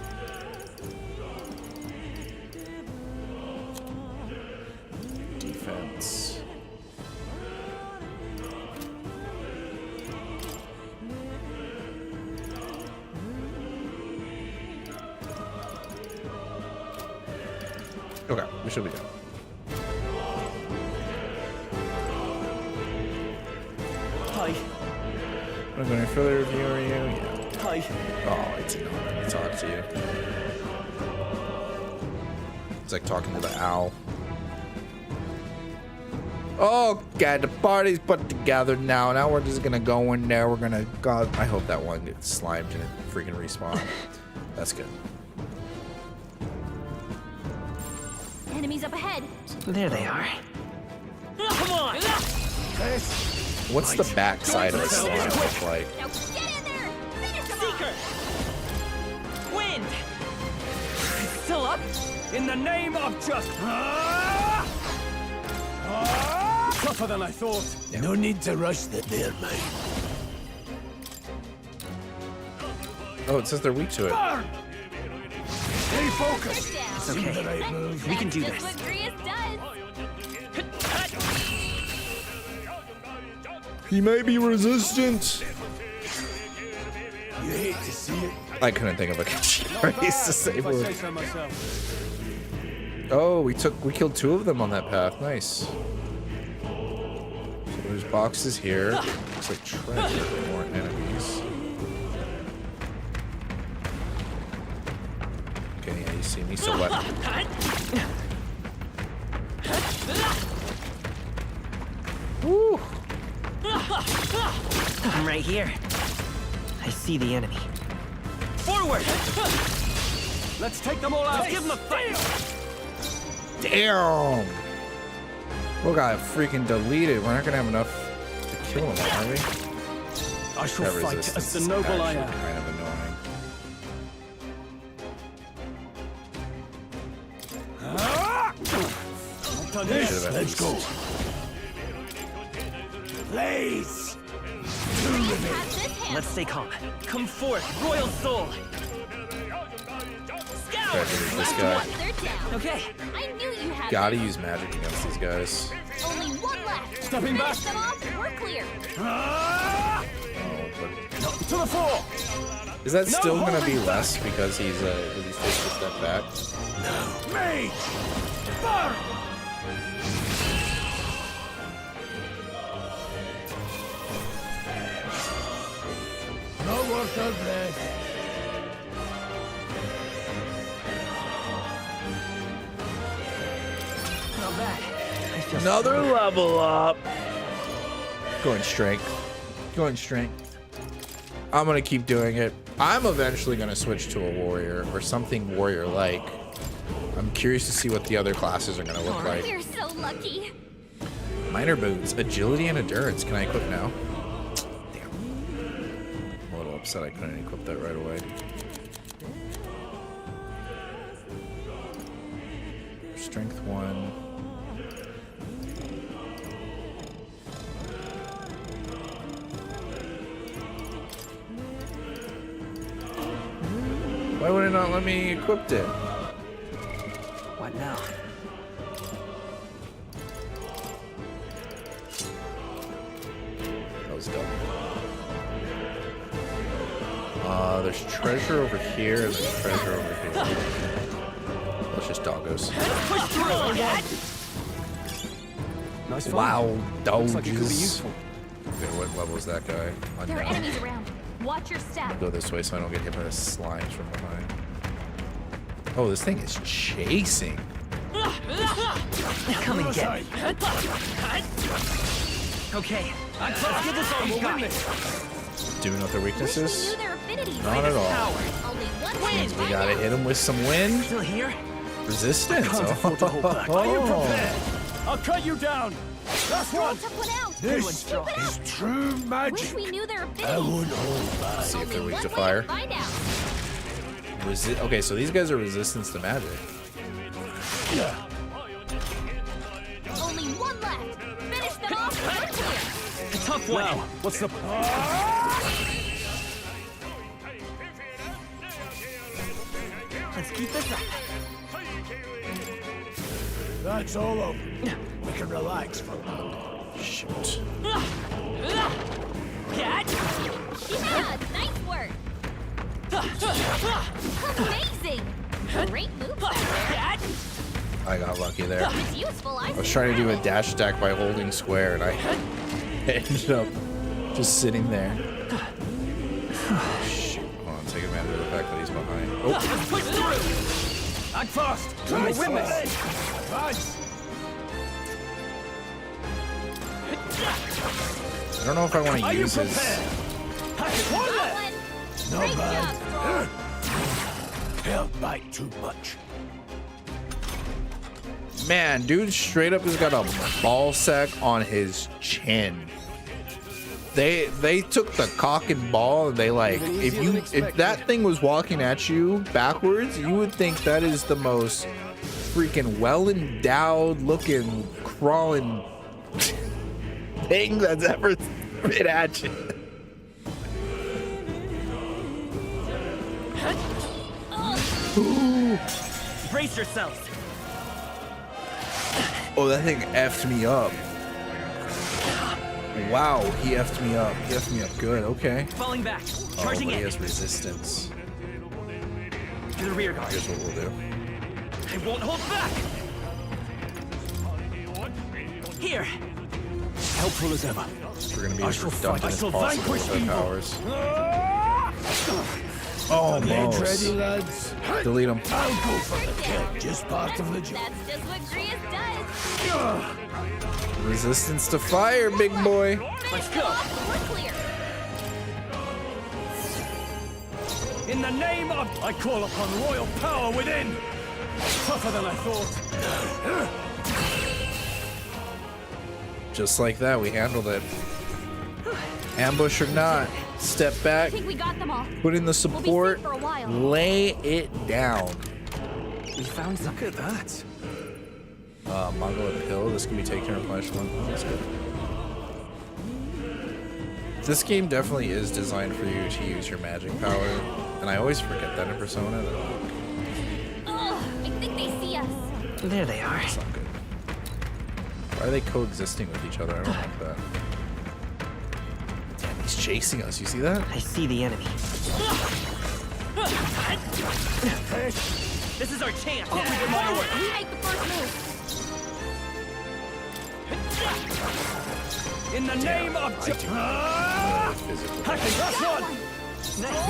Defense. Okay, we should be good. Hi. I'm going to further review you. Yeah. Hi. Oh, it's an honor to talk to you. It's like talking to the owl. Oh, God, the party's put together now. Now we're just gonna go in there. We're gonna. God, I hope that one gets slimed and it freaking respawn. That's good. Enemies up ahead. There they are. Come on! What's the back side of the slime look like? Now get in there! Finish him Seeker! Wind! Still up? In the name of justice! Tougher than I thought. No need to rush the there, mate. Oh, it says they're weak to it. Burn! Stay focused. It's okay. We can do That's this. what Grius does. He may be resistant. You hate to see it. I couldn't think of a catchphrase to say. If I say so myself. Oh, we killed 2 of them on that path. Nice. So there's boxes here. Looks like treasure. More enemies. Okay, yeah, you see me, so what? Woo. I'm right here. I see the enemy. Forward! Let's take them all out. Let's give them a fight. Damn! We got freaking deleted. We're not gonna have enough to kill him, are we? I shall That fight resistance as the is noble I actually am. kind of annoying. Let's go. Blaze! Let's stay calm. Come forth, royal soul. Treasure this guy. Okay. I knew you had Gotta use magic against these guys. only one left. Stepping back. Finish them off, we're clear. To the fore! Is that No still gonna be holding less because he's takes a step back? Mage! Burn! No worth our breath. Not bad. I feel Another level up. Going strength. Going strength. I'm gonna keep doing it. I'm eventually gonna switch to a warrior or something warrior-like. I'm curious to see what the other classes are gonna look like. We're so lucky. Minor boots, agility and endurance. Can I equip now? Damn. I'm a little upset I couldn't equip that right away. Strength 1. Why would it not let me equip it? What now? That was dumb. There's treasure over here and there's treasure over here. Let's just doggos. Nice Wow, Looks like it could be dodges. useful. Okay, what level is that guy? There are Unknown. enemies around. Watch your step. Go this way so I don't get hit by the slimes from behind. Oh, this thing is chasing. Come and get me. Okay, let's give this all you got. Do you know what their weaknesses? Knew their affinities. Not at all. Only one Means we gotta hit him with some wind. Still here? Resistance. Can't afford to hold back. Oh. Are you prepared? I'll cut you down. Last one. Took one out. This is true Wish magic. we knew their I affinities. won't hold back. See if they're Only weak to one way fire. find out. Okay, so these guys are resistance to magic. Only one left. Finish them off. We're clear. A tough one. Now, what's the... Let's keep this up. That's all over. We can relax for a moment. Shoot. Catch! Yeah, nice work. Amazing. Great move. I got lucky there. It's useful. I was trying to do a dash attack by holding square and I ended up just sitting there. Shoot. Hold on, take advantage of the fact that he's behind. Oh. Let's push through. Act fast. We'll win this. I don't know if I want to Are you use his... prepared? One left. No Great bad. job, Strong. Can't bite too much. Man, dude straight up has got a ball sack on his chin. They took the cock and ball and they like, if that thing was walking at you backwards, you would think that is the most freaking well-endowed looking crawling thing that's ever been at you. Brace yourselves. Oh, that thing effed me up. Wow, he effed me up. He effed me up good, okay. Falling back. Oh, Charging but he in. has resistance. To the rear guard. Here's what we'll do. I won't hold back. Here. Helpful as ever. We're gonna be I as shall redundant fight. I as shall possible vanquish with our evil. powers. Almost. Ready, lads? Delete him. I'll go for the kill. Just part of the job. That's just what Grius does. Resistance to fire, big boy. Let's go. We're clear. In the name of... I call upon royal power within. Tougher than I thought. Just like that, we handled it. Ambush or not, step back, I think we got them all. put in the We'll be support, safe for a while. lay it down. We found some. Look at that. Mongol Hill, this can be taken or replenished one. That's good. This game definitely is designed for you to use your magic power, and I always forget that in Persona. Ugh, I think they see us. There they are. That's not good. Why are they coexisting with each other? I don't like that. Damn, he's chasing us. You see that? I see the enemy. This is our chance. We make the first move. In the name of... That's one.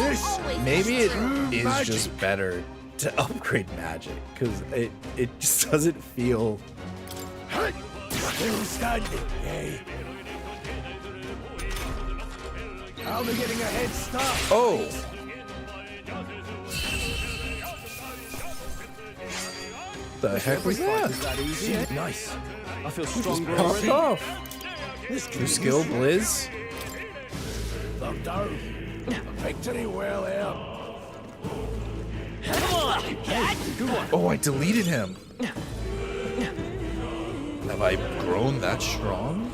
This. Maybe it is just better to upgrade magic, because it just doesn't feel... Still standing, eh? I'll be getting a head start. Oh! The heck was that? That easy? Nice. I feel stronger Popped already. off. New skill, Blizz. Look down. Victory well earned. Come on, cat. Good one. Oh, I deleted him. Have I grown that strong?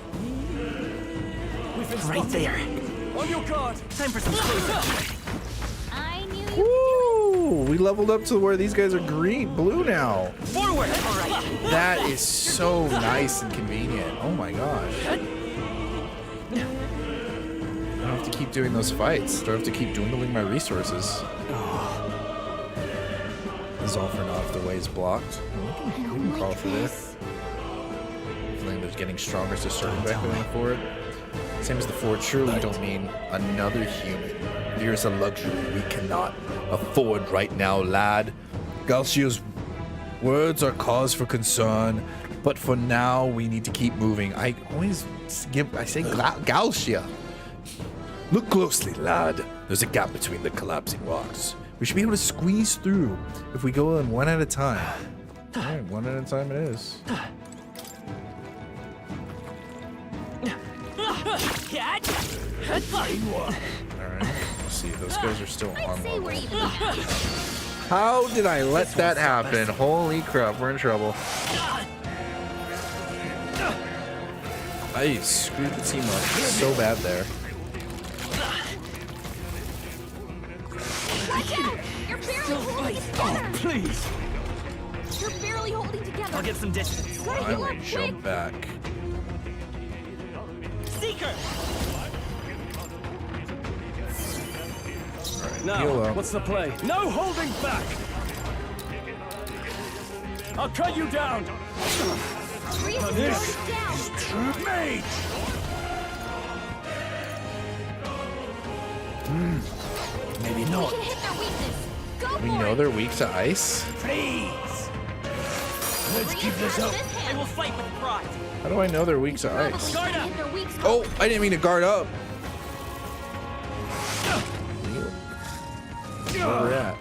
Right there. On your guard. Time for some close-up. I knew you. Woo! We leveled up to where these guys are blue now. Forward. All right. That is so nice and convenient. Oh my gosh. I don't have to keep doing those fights. Don't have to keep dwindling my resources. This is all for naught if the way is blocked. We can crawl through this. Feeling there's getting stronger to certain back going forward. Same as the forward. Surely you don't mean another human. Here's a luxury we cannot afford right now, lad. Galcia's words are cause for concern, but for now we need to keep moving. I say Galcia. Look closely, lad. There's a gap between the collapsing rocks. We should be able to squeeze through if we go in one at a time. All right, one at a time it is. Cat. Alright, let's see. Those guys are still on Say we're level. even now. How did I let that happen? Holy crap, we're in trouble. I screwed the team up so bad there. Watch out! You're barely holding it together. Please. You're barely holding together. I'll get some distance. Gotta I heal will up quick. jump back. Seeker. Alright, Now, heal up. what's the play? No holding back. I'll cut you down. Grius is This going down. True mate. Maybe We not. can hit their weakness. Go We for know it. they're weak to ice. Please. Let's keep Grius this has up. this I hand. will fight with pride. How do I know they're weak to Probably ice? can hit their weak spot. Oh, I didn't mean to guard up. Where we're at?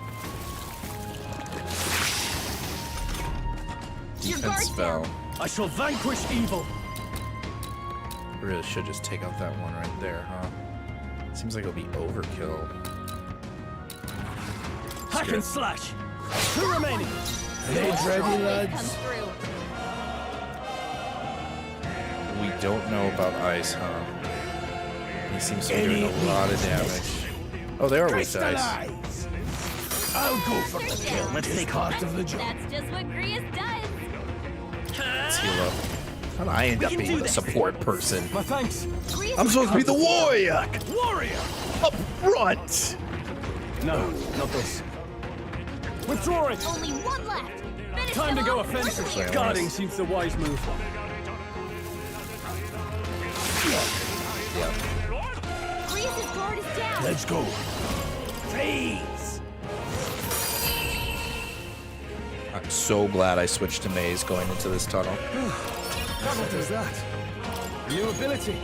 Your Defense guard's fell. down. I shall vanquish evil. Really should just take out that one right there, huh? Seems like it'll be overkill. Hack and slash. Two remaining. Heads ready, Come lads. through. We don't know about ice, huh? He seems to be doing a lot of damage. Oh, they are weak to ice. Crystallize. I'll go for the kill. Let's Just take part of the job. That's just what Grius does. Let's heal up. How did I end up being the support person? My thanks. Grius I'm is supposed to be the warrior! Warrior. Up front! No, not this. Withdrawing. only one left. Finish Time to them go off. offensive. Sorry, Guarding seems the wise move. Yeah. Grius' guard is down. Let's go. Freeze. I'm so glad I switched to maze going into this tunnel. What is that? A new ability.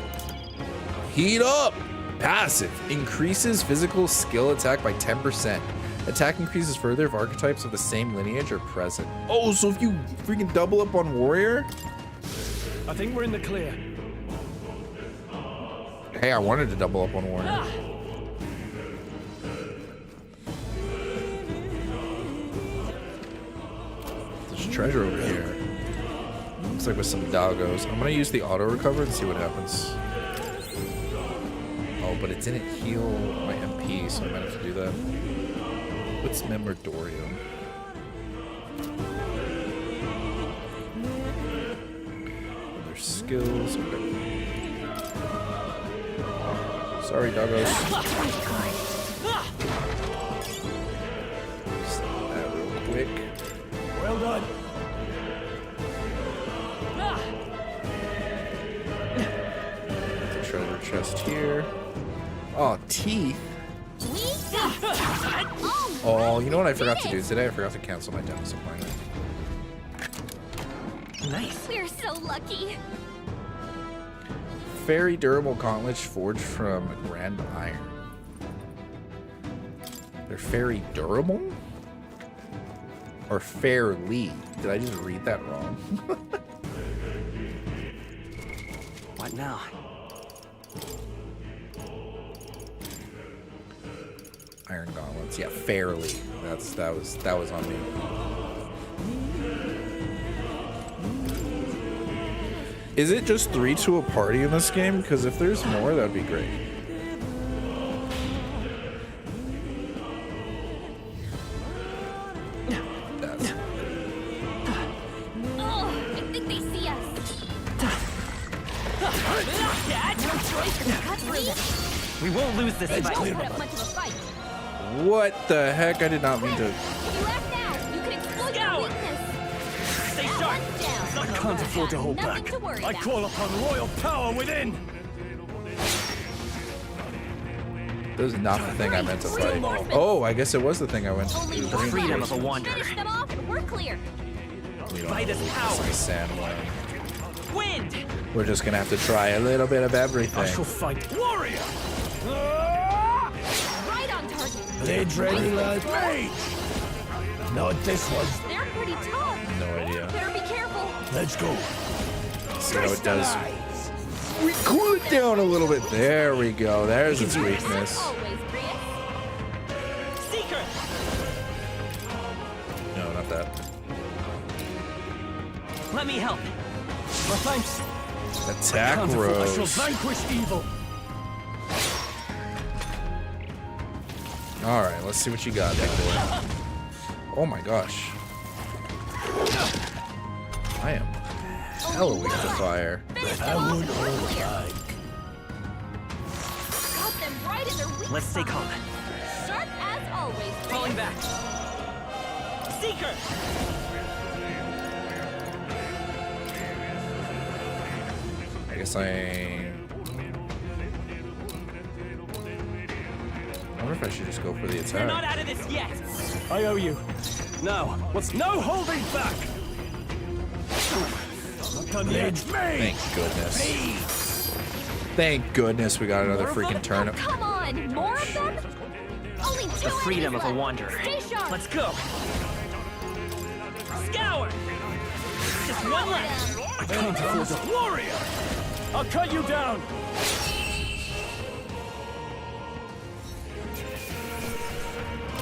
Heat up! Passive. Increases physical skill attack by 10%. Attack increases further if archetypes of the same lineage are present. Oh, so if you freaking double up on warrior? I think we're in the clear. Hey, I wanted to double up on warrior. There's treasure over here. Looks like with some doggos. I'm gonna use the auto recover and see what happens. Oh, but it didn't heal my MP, so I might have to do that. What's Memordorium? Other skills. Okay. Sorry, doggos. Stop that real quick. Well done. The treasure chest here. Oh, teeth. Oh, you know what I forgot to do today? I forgot to cancel my dentist appointment. Nice. We're so lucky. Very durable gauntlets forged from grand iron. They're very durable? Or fairly? Did I just read that wrong? What now? Iron gauntlets. Yeah, fairly. That was on me. Is it just 3 to a party in this game? Because if there's more, that'd be great. That's... Oh, I think they see us. We won't lose this They fight. don't put up much of a fight. What the heck? I did not mean to... You left out. You can exploit your weakness. Stay sharp. I can't afford to hold back. I call upon royal power within. This is not the thing I meant to fight. Oh, I guess it was the thing I went to. The freedom of a wanderer. Finish them off and we're clear. We don't Fight have is to power. lose sand one. Wind. We're just gonna have to try a little bit of everything. I shall fight. Warrior. Right on target. Blades ready, lad. Mage! Not this one. They're pretty tough. No idea. Better be careful. Let's go. See how it does. We cool it down a little bit. There we go. There's its weakness. Always, Prius. Seeker. No, not that. Let me help. Well, thanks. Attack I Rose. shall vanquish evil. All right, let's see what you got, big boy. Oh my gosh. I am hella weak to fire. I would hold back. Got them right in their weak Let's stay spot. calm. Sharp as always. Falling back. Seeker. I guess I wonder if I should just go for the We're not attack. out of this yet. I owe you. No. What's no holding back? Not done yet. Thank goodness. Thank goodness we got another freaking turnip. Come on, more of them? Only two The freedom of enemies a left. wanderer. Stay sharp. Let's go. Scour. Just one left. I can't afford to. Warrior. I'll cut you down.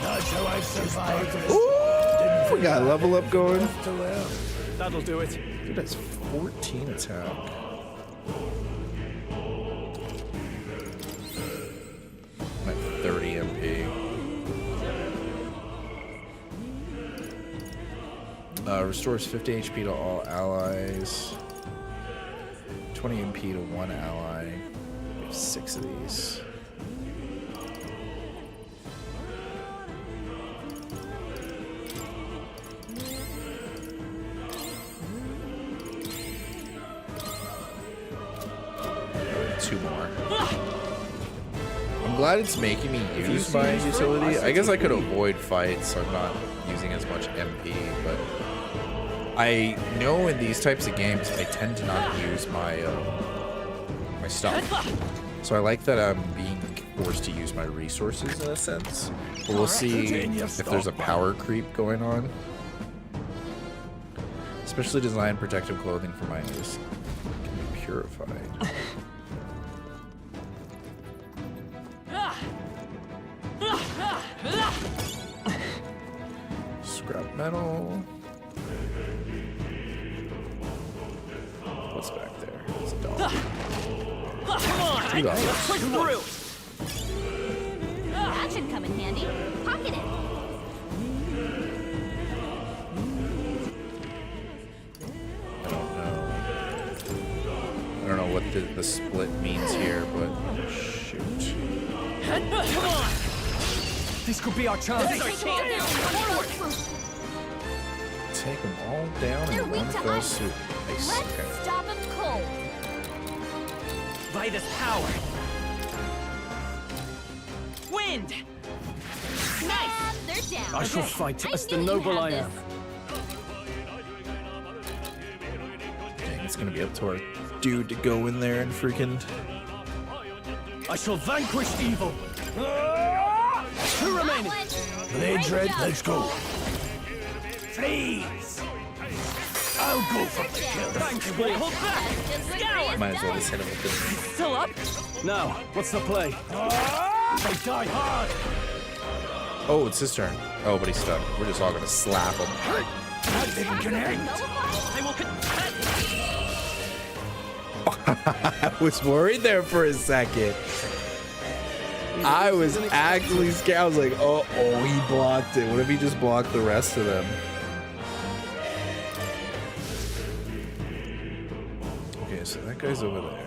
That's how I've survived this. Ooh, we got a level up going. That'll do it. Dude, that's 14 attack. I'm at 30 MP. Restores 50 HP to all allies. 20 MP to one ally. We have 6 of these. Two more. I'm I'm glad it's making me use my utility. I guess I could avoid fights, so I'm not using as much MP, but I know in these types of games I tend to not use my my stuff. So I like that I'm being forced to use my resources in a sense. But we'll see if there's a power creep going on. Specially designed protective clothing for my use can be purified. Scrap metal. What's back there? It's a dog. Come on! Let's push through! That should come in handy. Pocket it. I don't know what the split means here, but shoot. Come on! This could be our chance. This is our chance! Take them all down They're in weak one to fell ice. swoop. Nice. Let's Okay. stop them cold. By this power. Wind! Nice. They're down. I shall fight as the noble I am. Dang, it's gonna be up to our dude to go in there and freaking. I shall vanquish evil. Two remaining. Blade Red, let's go. Please. I'll go for the kill. Thanks, boy. Hold back. Might as well just hit him with this. Still up? Now, what's the play? They die hard. Oh, it's his turn. Oh, but he's stunned. We're just all gonna slap him. That didn't connect. I will I was worried there for a second. I was actually scared. I was like, oh, he blocked it. What if he just blocked the rest of them? Okay, so that guy's over there.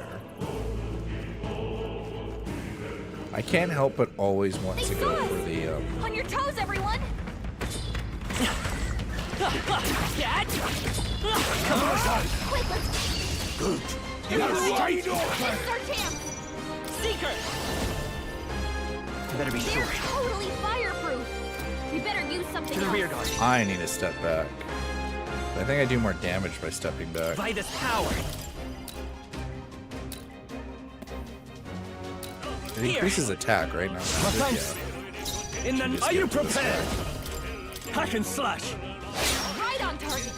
I can't help but always want to go for the On your toes, everyone. Come on! Quick, let's Good. You're right It's our chance. Seeker! Better be They're sure. totally fireproof. We better use something To the else. rear guard. I need to step back. I think I do more damage by stepping back. By this power. It increases attack, right? now. Thanks. In the... Are you prepared? Hack and slash. Right on target.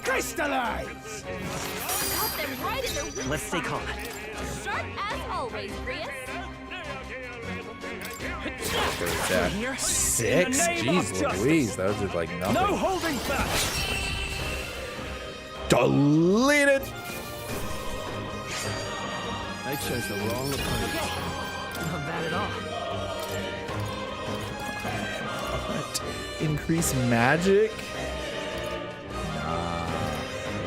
Crystallize! Got them right in their weak Let's stay calm. Sharp as always, Grius. There's that. 6? Jeez Louise, that was just like nothing. No holding back! Deleted! They chose the wrong opponent. Not bad at all. Increase magic? Nah.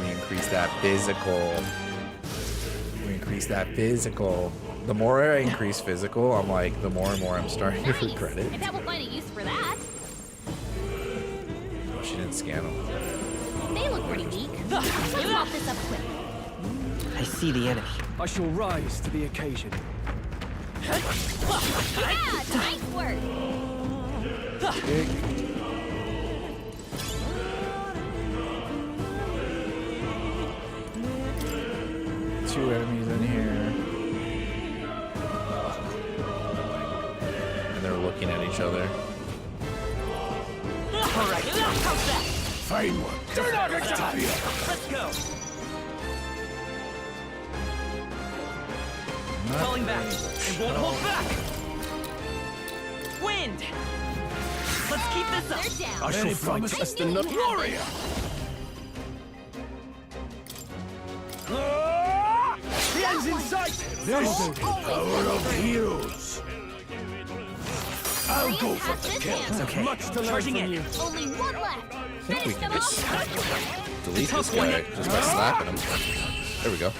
We increase that physical. We increase that physical. The more I increase physical, I'm like, the more and more I'm starting to regret it. I bet we'll find a use for that. Oh, she didn't scan them. They look pretty weak. Let's mop this up quick. I see the enemy. I shall rise to the occasion. Yeah, nice work. Two enemies in here. And they're looking at each other. Alright, how's that? Fine one. Do not interfere! Let's go! Falling back. It won't hold back! Wind! Let's keep this up! They're down. I shall fight as the warrior! The end's in sight! This is the power of heroes. I'll go for the kill. It's okay. Much to learn Charging from in. you. Only one left. I think we Finish can them just off. delete this guy just by slapping him. There we go.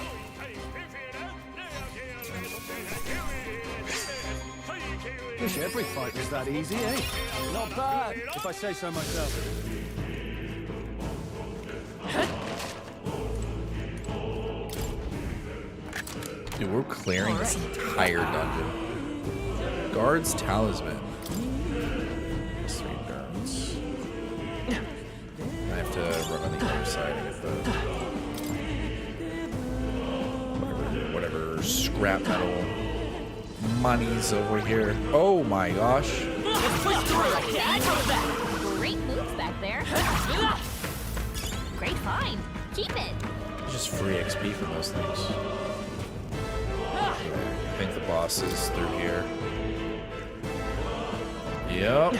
Wish every fight was that easy, eh? Not bad, if I say so myself. Dude, we're clearing this entire dungeon. Guard's Talisman. 3 turns. I have to run on the other side and get the whatever scrap metal money's over here. Oh my gosh. Great moves back there. Great find. Keep it. Just free XP from those things. I think the boss is through here. Yep.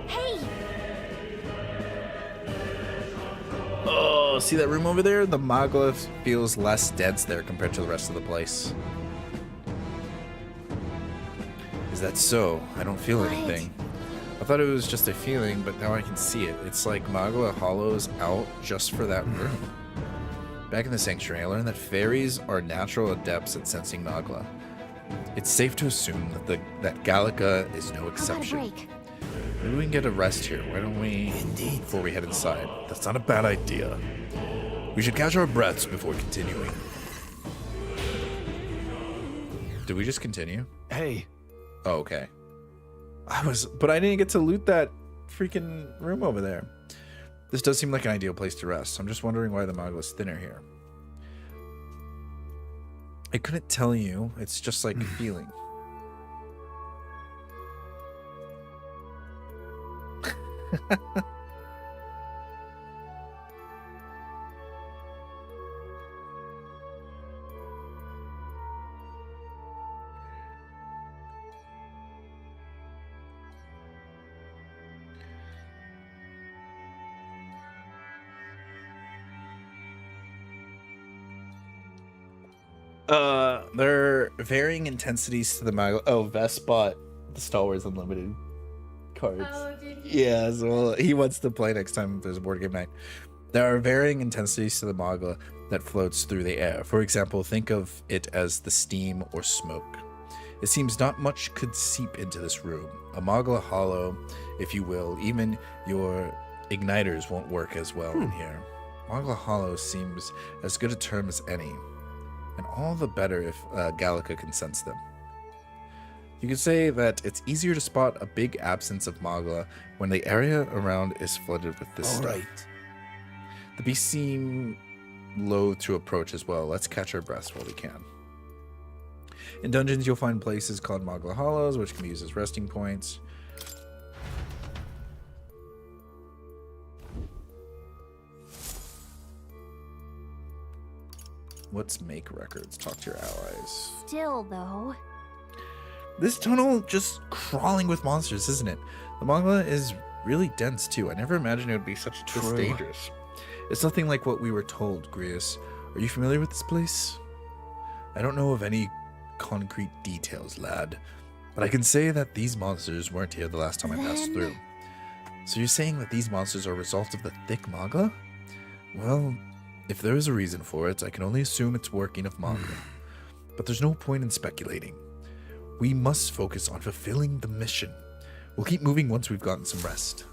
Hey. Oh, see that room over there? The Magla feels less dense there compared to the rest of the place. Is that so? I don't feel anything. I thought it was just a feeling, but now I can see it. It's like Magla hollows out just for that room. Back in the sanctuary, I learned that fairies are natural adepts at sensing Magla. It's safe to assume that Gallica is no exception. Maybe we can get a rest here. Why don't we? Indeed. Before we head inside. That's not a bad idea. We should catch our breaths before continuing. Did we just continue? Hey. Oh, okay. But I didn't get to loot that freaking room over there. This does seem like an ideal place to rest. I'm just wondering why the Magla's thinner here. I couldn't tell you. It's just like a feeling. There are varying intensities to the Magla. Oh, Vest bought the Star Wars Unlimited cards. Oh, did you? Yeah, so he wants to play next time there's a board game night. There are varying intensities to the Magla that floats through the air. For example, think of it as the steam or smoke. It seems not much could seep into this room. A Magla hollow, if you will. Even your igniters won't work as well in here. Magla hollow seems as good a term as any. And all the better if Gallica can sense them. You could say that it's easier to spot a big absence of Magla when the area around is flooded with this stuff. The beasts seem loath to approach as well. Let's catch our breaths while we can. In dungeons, you'll find places called Magla Hollows, which can be used as resting points. Let's make records. Talk to your allies. Still, though. This tunnel just crawling with monsters, isn't it? The Magla is really dense, too. I never imagined it would be this dangerous. It's nothing like what we were told, Grius. Are you familiar with this place? I don't know of any concrete details, lad. But I can say that these monsters weren't here the last time I passed through. So you're saying that these monsters are a result of the thick Magla? Well, if there is a reason for it, I can only assume it's working of Magla. But there's no point in speculating. We must focus on fulfilling the mission. We'll keep moving once we've gotten some rest.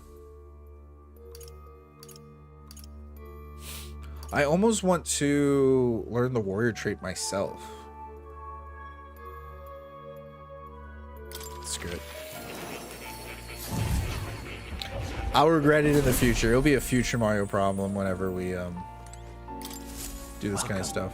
I almost want to learn the warrior trait myself. Screw it. I'll regret it in the future. It'll be a future Mario problem whenever we do this kind of stuff.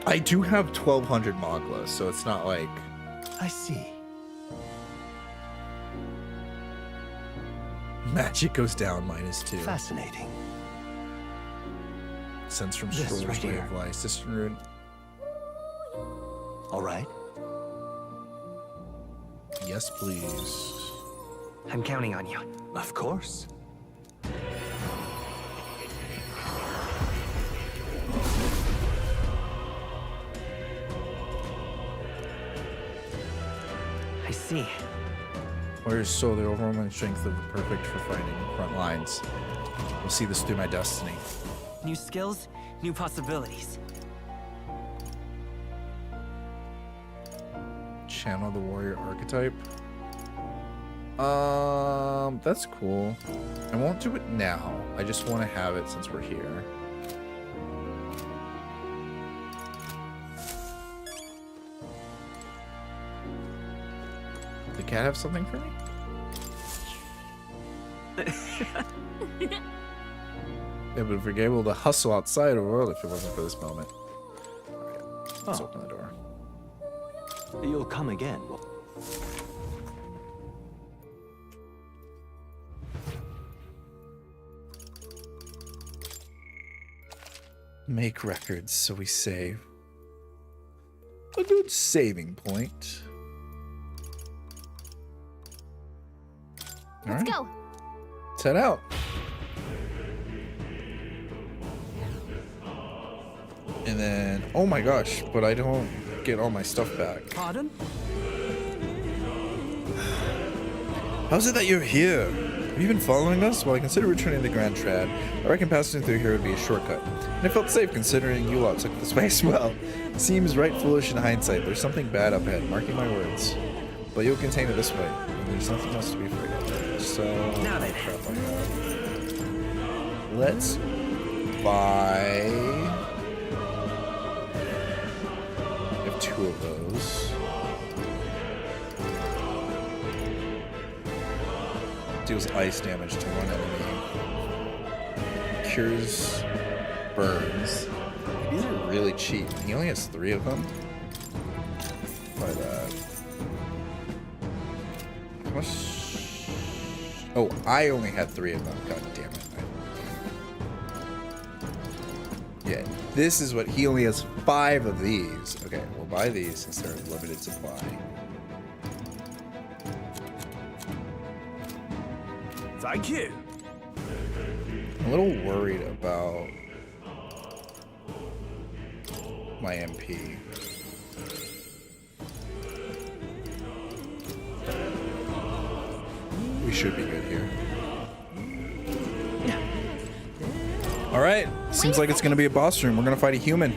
I do have 1,200 Magla, so it's not like... I see. Magic goes down -2. Fascinating. Sense from This Stroll's right Way here. of Life. Sister Rune. All right. Yes, please. I'm counting on you. Of course. I see. Warrior's Soul, the overwhelming strength of the perfect for fighting front lines. We'll see this through my destiny. New skills, new possibilities. Channel the warrior archetype. That's cool. I won't do it now. I just want to have it since we're here. Did the cat have something for me? Yeah, but if we're able to hustle outside of the world if it wasn't for this moment. Okay, let's open the door. You'll come again. Make records so we save. A good saving point. Let's go. Let's head out. And then, oh my gosh, but I don't get all my stuff back. Pardon? How's it that you're here? Have you been following us? Well, I consider returning to the Grand Trad. I reckon passing through here would be a shortcut. And I felt safe considering you lot took this way as well. Seems right foolish in hindsight. There's something bad up ahead, marking my words. But you'll contain it this way. And there's nothing else to be afraid of. So, Now then. Let's buy... I have 2 of those. Deals ice damage to one enemy. Cures burns. These are really cheap. He only has 3 of them. Buy that. How much? Oh, I only had 3 of them. God damn it. Yeah, this is what he only has 5 of these. Okay, we'll buy these since they're in limited supply. Thank you. I'm a little worried about my MP. We should be good here. Alright, seems like it's gonna be a boss room. We're gonna fight a human.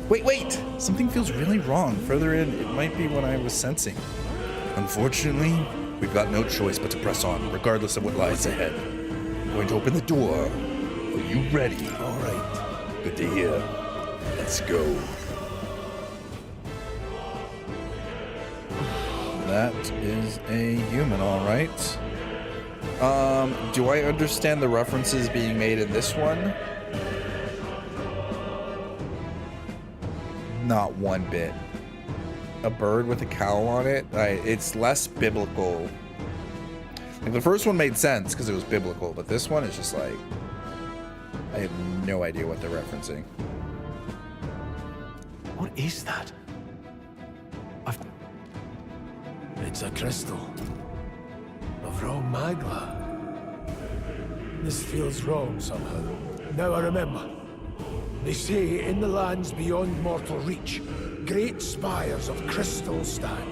Wait! Something feels really wrong. Further in, it might be what I was sensing. Unfortunately, we've got no choice but to press on, regardless of what lies ahead. I'm going to open the door. Are you ready? Alright. Good to hear. Let's go. That is a human, alright. Do I understand the references being made in this one? Not one bit. A bird with a cowl on it? It's less biblical. Like the first one made sense because it was biblical, but this one is just like... I have no idea what they're referencing. What is that? It's a crystal. Of Rome Magla. This feels wrong somehow. Now I remember. They say in the lands beyond mortal reach, great spires of crystal stand.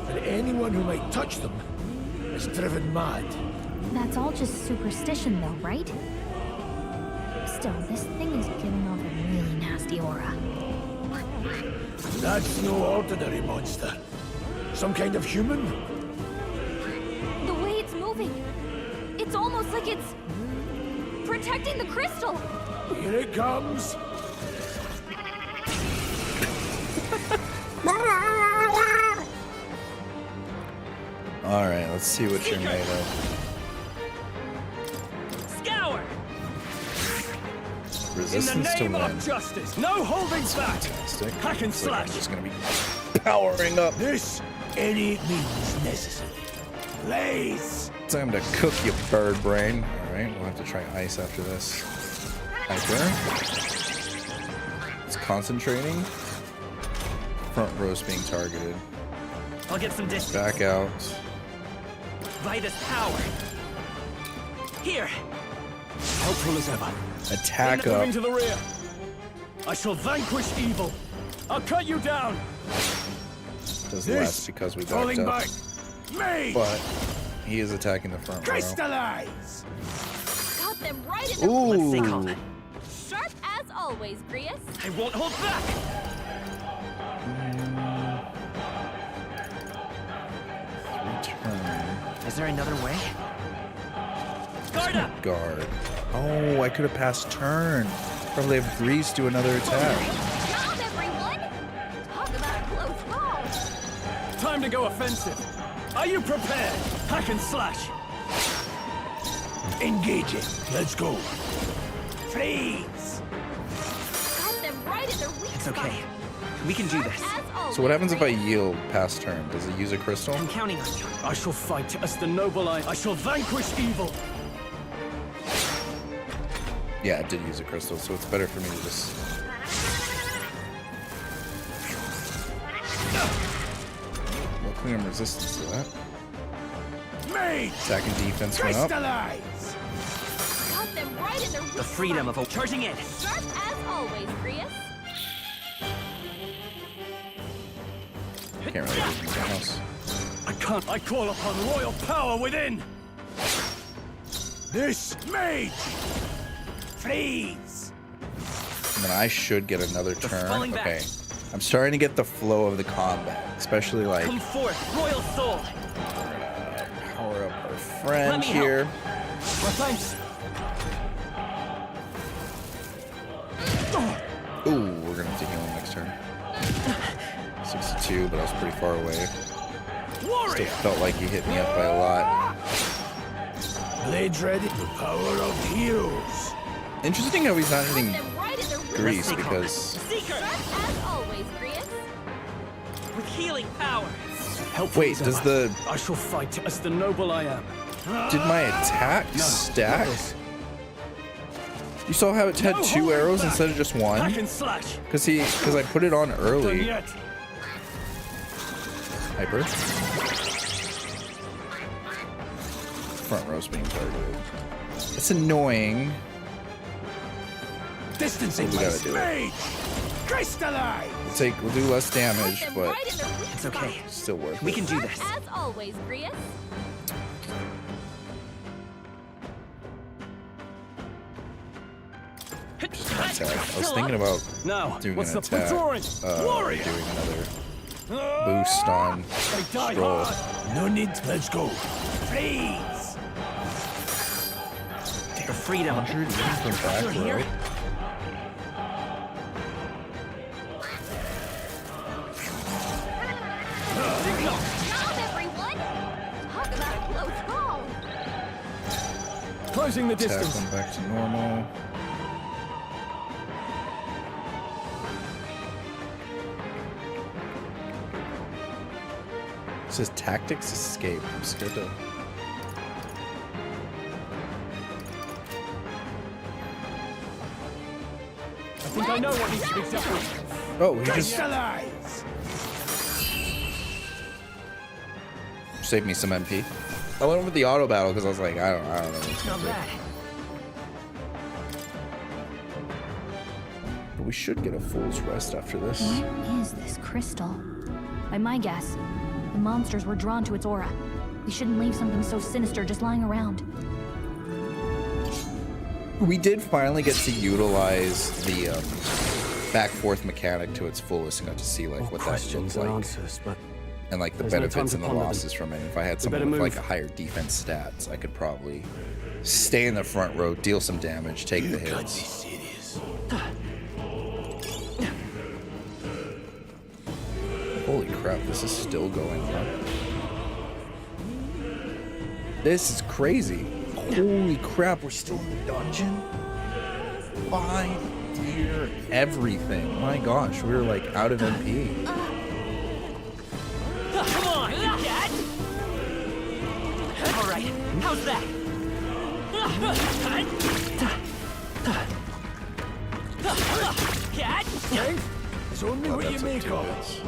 And anyone who might touch them is driven mad. That's all just superstition though, right? Still, this thing is giving off a really nasty aura. That's no ordinary monster. Some kind of human? The way it's moving, it's almost like it's protecting the crystal. Here it comes. Alright, let's see what you're made of. Scour! Resistance to In the name wind. of justice, no holding back! Fantastic. Hack and Looks like I'm slash! just gonna be powering up. This any means necessary. Blaze! Time to cook you, bird brain. Alright, we'll have to try ice after this. Hyper. It's concentrating. Front row's being targeted. I'll get some distance. Back out. Vitus power. Here. Helpful as ever. Attack Then up. moving to the rear. I shall vanquish evil. I'll cut you down. Does This less because we backed falling up. back. Me. But he is attacking the front row. Crystallize. Got them right in the Ooh. What's they call it? Sharp as always, Grius. I won't hold back. Return. Is there another way? Guard. Oh, I could have passed turn. Probably have Grease do another attack. Job, everyone! Talk about a close call. Time to go offensive. Are you prepared? Hack and slash. Engage it. Let's go. Freeze! Got them right in their weak It's okay. We can do this. So what happens if I yield past turn? Does it use a crystal? I'm counting on you. I shall fight as the noble I shall vanquish evil. Yeah, it did use a crystal, so it's better for me to just... Luckily I'm resistant to that. Mage! Attack and defense went up. Crystallize! Got them right in their weak The freedom of charging in. Sharp as always, Grius. Can't really do anything else. I call upon royal power within. This mage! Freeze! And then I should get another turn. falling back. Okay. I'm starting to get the flow of the combat, especially like Come forth, royal soul. power up our friend here. Well, thanks. Ooh, we're gonna have to heal him next turn. 62, but I was pretty far away. Still felt like he hit me up by a lot. Blades ready. The power of heroes. Interesting how he's not hitting Right in their weak Grease because Seeker. Sharp as always, Grius. With healing power. wait, does the I shall fight as the noble I am. did my attack stack? You saw how it had 2 arrows instead of just 1? Hack and slash. Because I put it on Done early. yet. Hyper. Front row's being targeted. It's annoying. Distancing We gotta do it. mage! Crystallize! We'll do less damage, but Right in their weak It's okay. still worth We it. can do Sharp this. as always, Grius. Attack. I was thinking about Now, doing what's an the attack. withdrawing? Warrior! Doing another boost on They die Stroll. hard. No need. Let's go. Freeze! The freedom. 100 even from back You're here? row. Job, everyone! Talk about a close call. Closing the Attack distance. them back to normal. It says tactics escape. I'm scared to. I think I know what needs to be dealt with. Oh, he just Crystallize! saved me some MP. I went with the auto battle because I was like, I don't know. What's Not gonna do. bad. But we should get a fool's rest after this. What is this crystal? By my guess, the monsters were drawn to its aura. We shouldn't leave something so sinister just lying around. We did finally get to utilize the back-forth mechanic to its fullest and got to see like what that Questions looked and like. answers, but And like the there's no time benefits to and the ponder them. losses from it. If I had We someone better with like move. a higher defense stats, I could probably stay in the front row, deal some damage, take the hits. Serious. Holy crap, this is still going on. This is crazy. Holy crap, we're still in the dungeon? My dear everything. My gosh, we were like out of MP. Come on, Dad! All right, how's that? Cat? It's only what you make of it.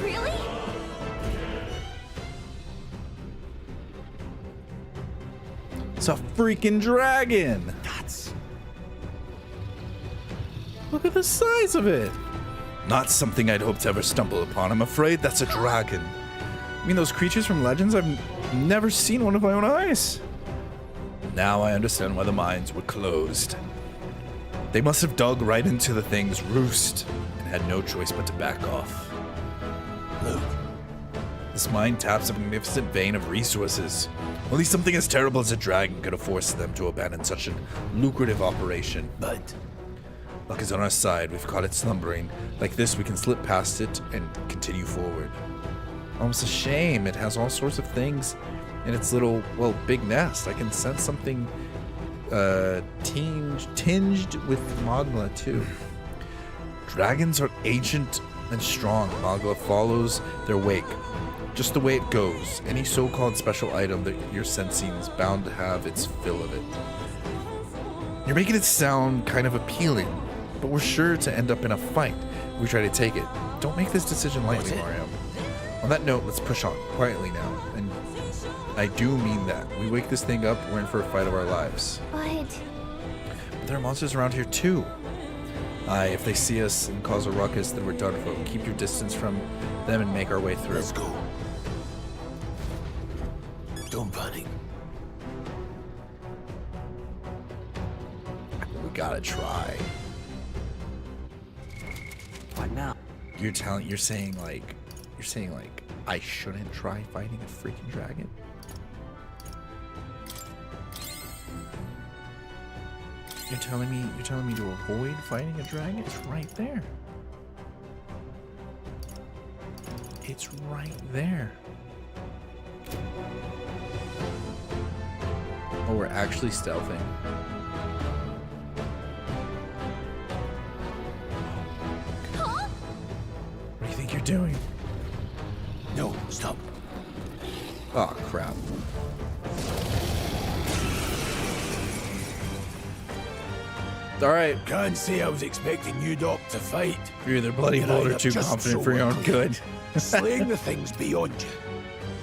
Really? It's a freaking dragon! Look at the size of it! Not something I'd hope to ever stumble upon, I'm afraid. That's a dragon. I mean, those creatures from Legends, I've never seen one with my own eyes. Now I understand why the mines were closed. They must have dug right into the thing's roost and had no choice but to back off. Look, This mine taps a magnificent vein of resources. Only something as terrible as a dragon could have forced them to abandon such a lucrative operation. But luck is on our side. We've caught it slumbering. Like this, we can slip past it and continue forward. Almost a shame. It has all sorts of things in its little, well, big nest. I can sense something tinged with magma, too. Dragons are ancient and strong. Magma follows their wake. Just the way it goes. Any so-called special item that you're sensing is bound to have its fill of it. You're making it sound kind of appealing, but we're sure to end up in a fight if we try to take it. Don't make this decision lightly, Mario. On that note, let's push on, quietly now. And I do mean that. We wake this thing up, we're in for a fight of our lives. But there are monsters around here too. If they see us and cause a ruckus, then we're done for. Keep your distance from them and make our way through. Let's go. Don't panic. We gotta try. What now? You're saying like I shouldn't try fighting a freaking dragon? You're telling me to avoid fighting a dragon? It's right there. It's right there. Oh, we're actually stealthing. Huh? What do you think you're doing? No, stop. Oh, crap. Alright. Can't say I was expecting you, Doc, to fight. You're either bloody bold or too confident for your own good. Slaying the thing's beyond you.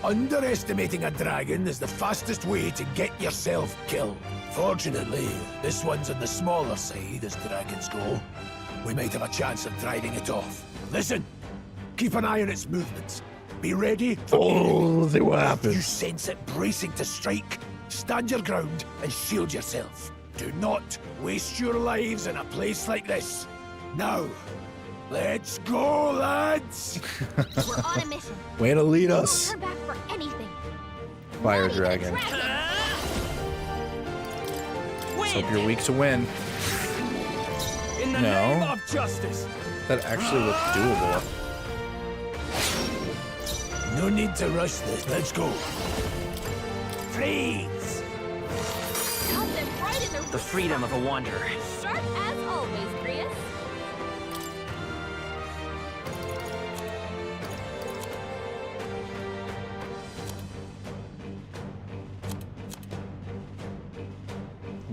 Underestimating a dragon is the fastest way to get yourself killed. Fortunately, this one's on the smaller side as dragons go. We might have a chance of driving it off. Listen, keep an eye on its movements. Be ready for see what happens. You sense it bracing to strike. Stand your ground and shield yourself. Do not waste your lives in a place like this. Now, let's go, lads! We're on a mission. Way to lead us. Don't turn back for anything. Fire dragon. Let's hope you're weak to win. In the name of justice. That actually looked doable. No need to rush this. Let's go. Freeze! The freedom of a wanderer. Sharp as always, Grius.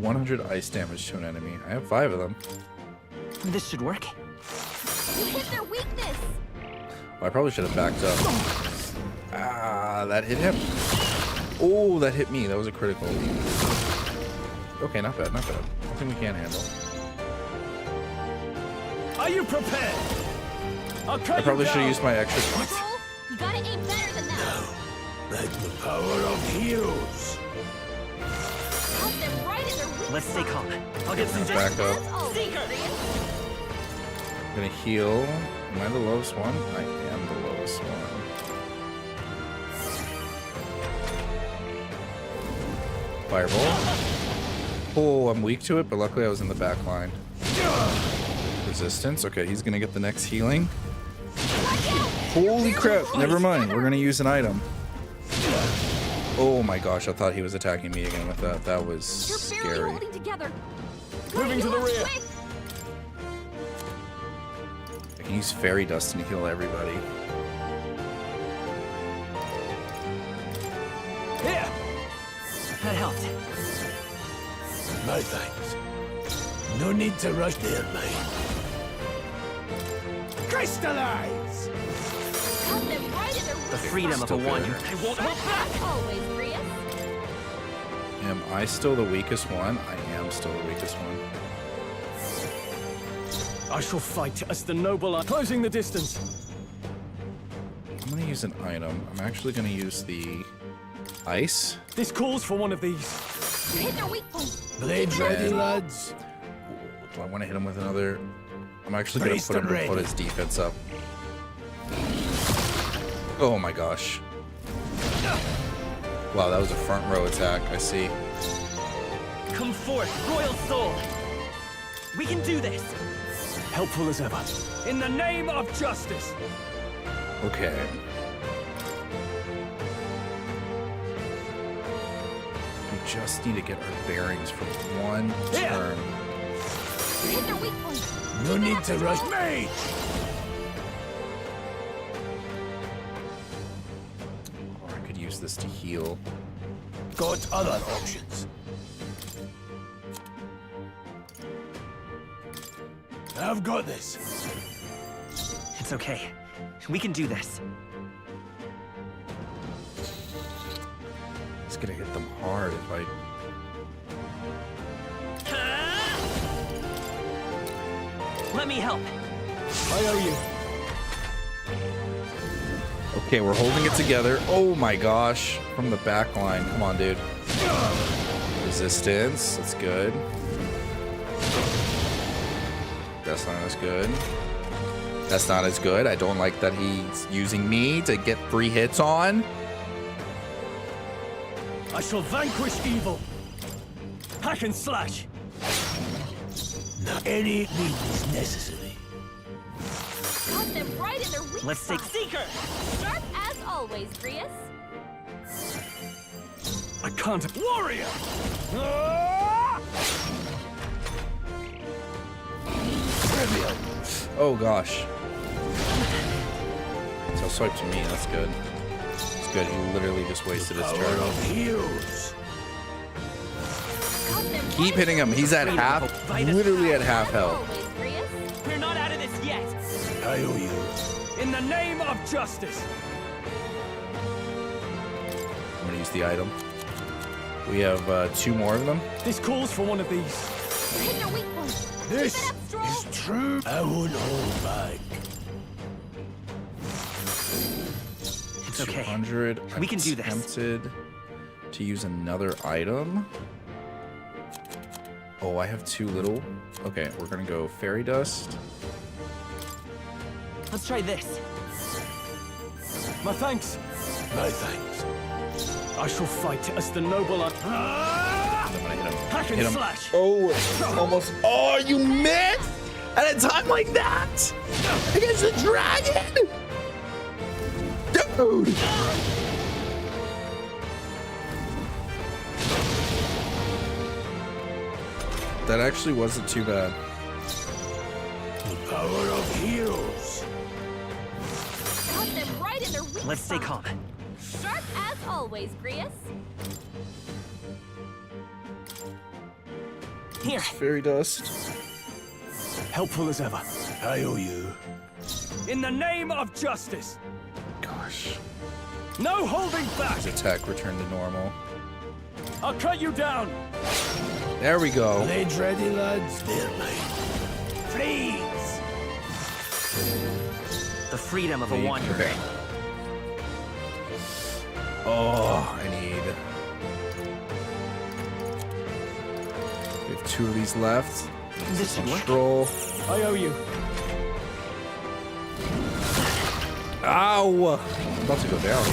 $100 ice damage to an enemy. I have 5 of them. This should work. You hit their weakness. Well, I probably should have backed up. Ah, that hit him. Oh, that hit me. That was a critical. Okay, not bad, not bad. Nothing we can't handle. Are you prepared? I probably should have used my extra. You gotta aim better than that. Like the power of heroes. Help them right in their weakness. Let's stay calm. I'll get some Back distance. up. Seeker. I'm gonna heal. Am I the lowest one? I am the lowest one. Fireball. Oh, I'm weak to it, but luckily I was in the back line. Resistance. Okay, he's gonna get the next healing. Holy crap! Never mind. We're gonna use an item. Oh my gosh! I thought he was attacking me again with that. That was scary. Moving to the rear. I can use fairy dust to heal everybody. Here. That helped. My thanks. No need to rush there, mate. Crystallize! Help them right in their weakness. The freedom of a wanderer. I won't hold back. As always, Grius. Am I still the weakest one? I am still the weakest one. I shall fight as the noble. Closing the distance. I'm gonna use an item. I'm actually gonna use the ice. This calls for one of these. You hit their weak point. Blades ready, lads. Do I want to hit him with another? I'm actually gonna put his defense up. Oh my gosh. Wow, that was a front row attack. I see. Come forth, royal soul. We can do this. Helpful as ever. In the name of justice. Okay. We just need to get our bearings for one turn. Hit their weak point. No need to rush me! Or I could use this to heal. Got other options. I've got this. It's okay. We can do this. It's gonna hit them hard if I... Let me help. I owe you. Okay, we're holding it together. Oh my gosh. From the back line. Come on, dude. Resistance. That's good. That's not as good. That's not as good. I don't like that he's using me to get free hits on. I shall vanquish evil. Hack and slash. Not any means necessary. Got them right in their weak Let's take spot. Seeker. Sharp as always, Grius. I can't. Warrior! Trivial. Oh gosh. So swipe to me. That's good. It's good. He literally just wasted his Power turn. of heroes. Keep hitting him. He's at half. Literally at half health. Always, Grius. We're not out of this yet. I owe you. In the name of justice. I'm gonna use the item. We have 2 more of them. This calls for one of these. Hit their weak point. This Keep it up, Stroll. is true. I won't hold back. It's okay. 200. We can do this. I'm tempted to use another item. Oh, I have 2 little. Okay, we're gonna go fairy dust. Let's try this. My thanks. My thanks. I shall fight as the noble. I'm gonna hit him. Hack and Hit him. slash. Oh, almost. Oh, you missed at a time like that against the dragon, dude. That actually wasn't too bad. The power of heroes. Got them right in their weak Let's stay spot. calm. Sharp as always, Grius. Here. Fairy dust. Helpful as ever. I owe you. In the name of justice. Gosh. No holding back. His attack returned to normal. I'll cut you down. There we go. Blades ready, lads. They're mine. Freeze! The freedom of a wanderer. Okay. Oh, I need. We have 2 of these left. This should work. Control. I owe you. Ow! I'm about to go down.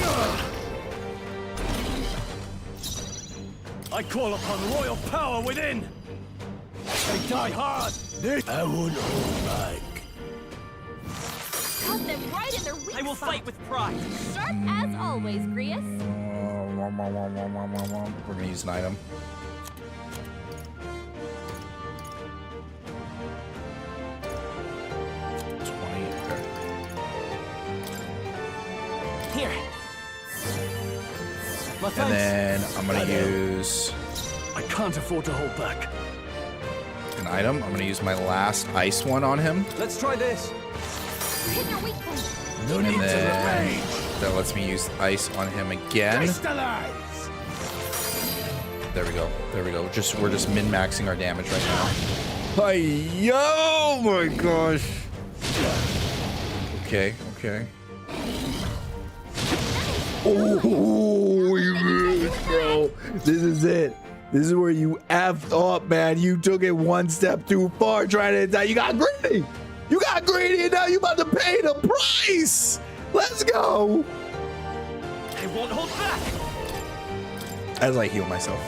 I call upon royal power within. They die hard. I won't hold back. Got them right in their weak I will spot. fight with pride. Sharp as always, Grius. We're gonna use an item. Here. My And thanks. then I'm gonna use I can't afford to hold back. an item. I'm gonna use my last ice one on him. Let's try this. Hit their weak point. No And need to then rage. that lets me use ice on him again. Crystallize. There we go. There we go. We're just min-maxing our damage right now. Hi, oh my gosh. Okay, okay. Oh, you missed, bro. This is it. This is where you effed up, man. You took it one step too far trying to attack. You got greedy. You got greedy, and now you about to pay the price. Let's go. I won't hold back. as I heal myself.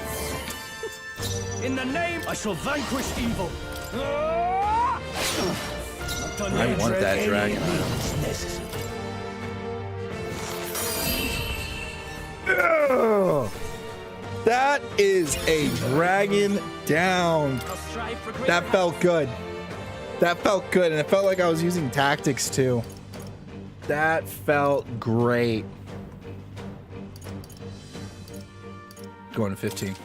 In the name, I shall vanquish evil. I want that dragon. Oh, that is a dragon down. That felt good. That felt good, and it felt like I was using tactics too. That felt great. Going to 15.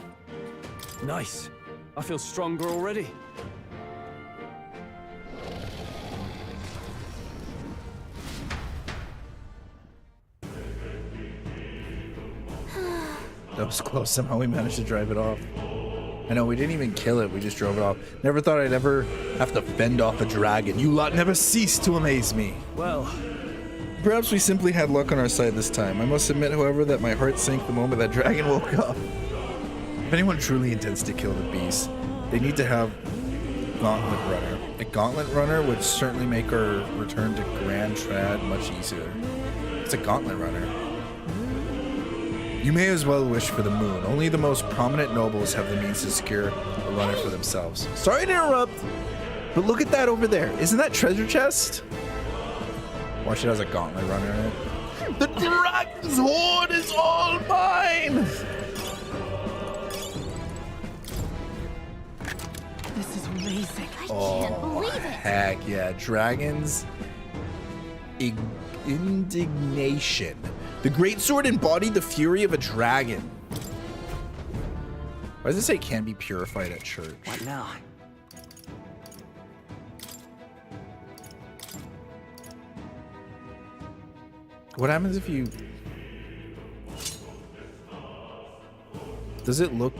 Nice. I feel stronger already. That was close. Somehow we managed to drive it off. I know, we didn't even kill it. We just drove it off. Never thought I'd ever have to fend off a dragon. You lot never cease to amaze me. Well, perhaps we simply had luck on our side this time. I must admit, however, that my heart sank the moment that dragon woke up. If anyone truly intends to kill the beast, they need to have Gauntlet Runner. A Gauntlet Runner would certainly make our return to Grand Trad much easier. It's a Gauntlet Runner. You may as well wish for the moon. Only the most prominent nobles have the means to secure a runner for themselves. Sorry to interrupt, but look at that over there. Isn't that treasure chest? Watch, it has a Gauntlet Runner in it. The dragon's hoard is all mine! This is amazing. I can't believe it. Heck yeah. Dragons. Indignation. The great sword embodied the fury of a dragon. Why does it say can be purified at church? What now? What happens if you... Does it look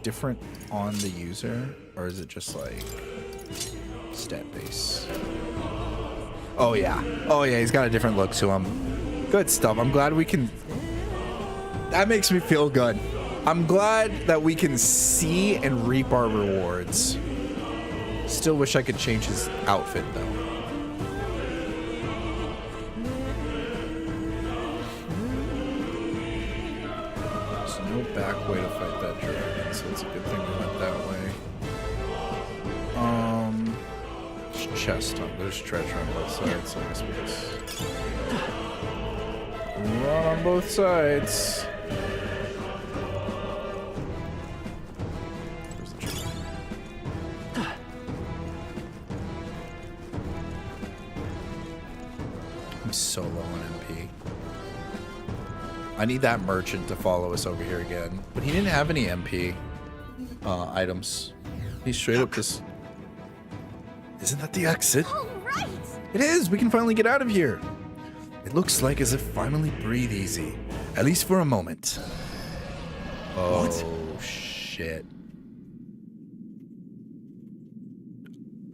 different on the user? Or is it just like stat base? Oh yeah. Oh yeah, he's got a different look to him. Good stuff. I'm glad we can... That makes me feel good. I'm glad that we can see and reap our rewards. Still wish I could change his outfit though. There's no back way to fight that dragon, so it's a good thing we went that way. Chest on. There's treasure on both sides, so I guess we just run on both sides. Where's the treasure? I'm so low on MP. I need that merchant to follow us over here again, but he didn't have any MP items. He's straight up just... Isn't that the exit? All right. It is! We can finally get out of here! It looks like as if finally breathe easy. At least for a moment. Oh, what? Shit.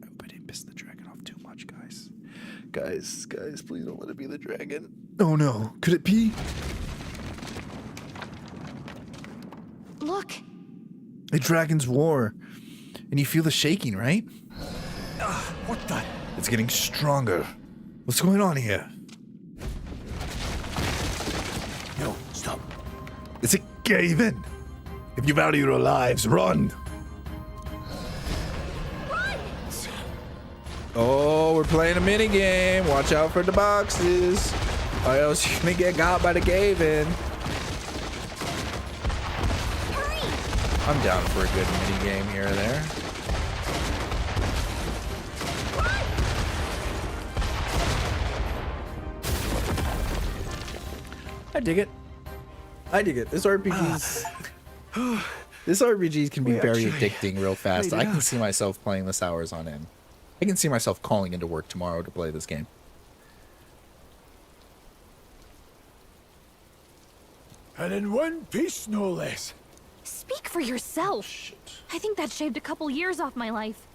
I hope I didn't piss the dragon off too much, guys. Guys, please don't let it be the dragon. Oh no, could it be? Look. A dragon's war. And you feel the shaking, right? What the? It's getting stronger. What's going on here? No, stop. It's a cave-in. If you value your lives, run. Run! Oh, we're playing a mini game. Watch out for the boxes, or else you're gonna get got by the cave-in. Hurry! I'm down for a good mini game here or there. I dig it. I dig it. This RPG's this RPGs can be very addicting real fast. I can see myself playing this hours on end. I can see myself calling into work tomorrow to play this game. And in one piece, no less. Speak for yourself. Shit. I think that shaved a couple years off my life.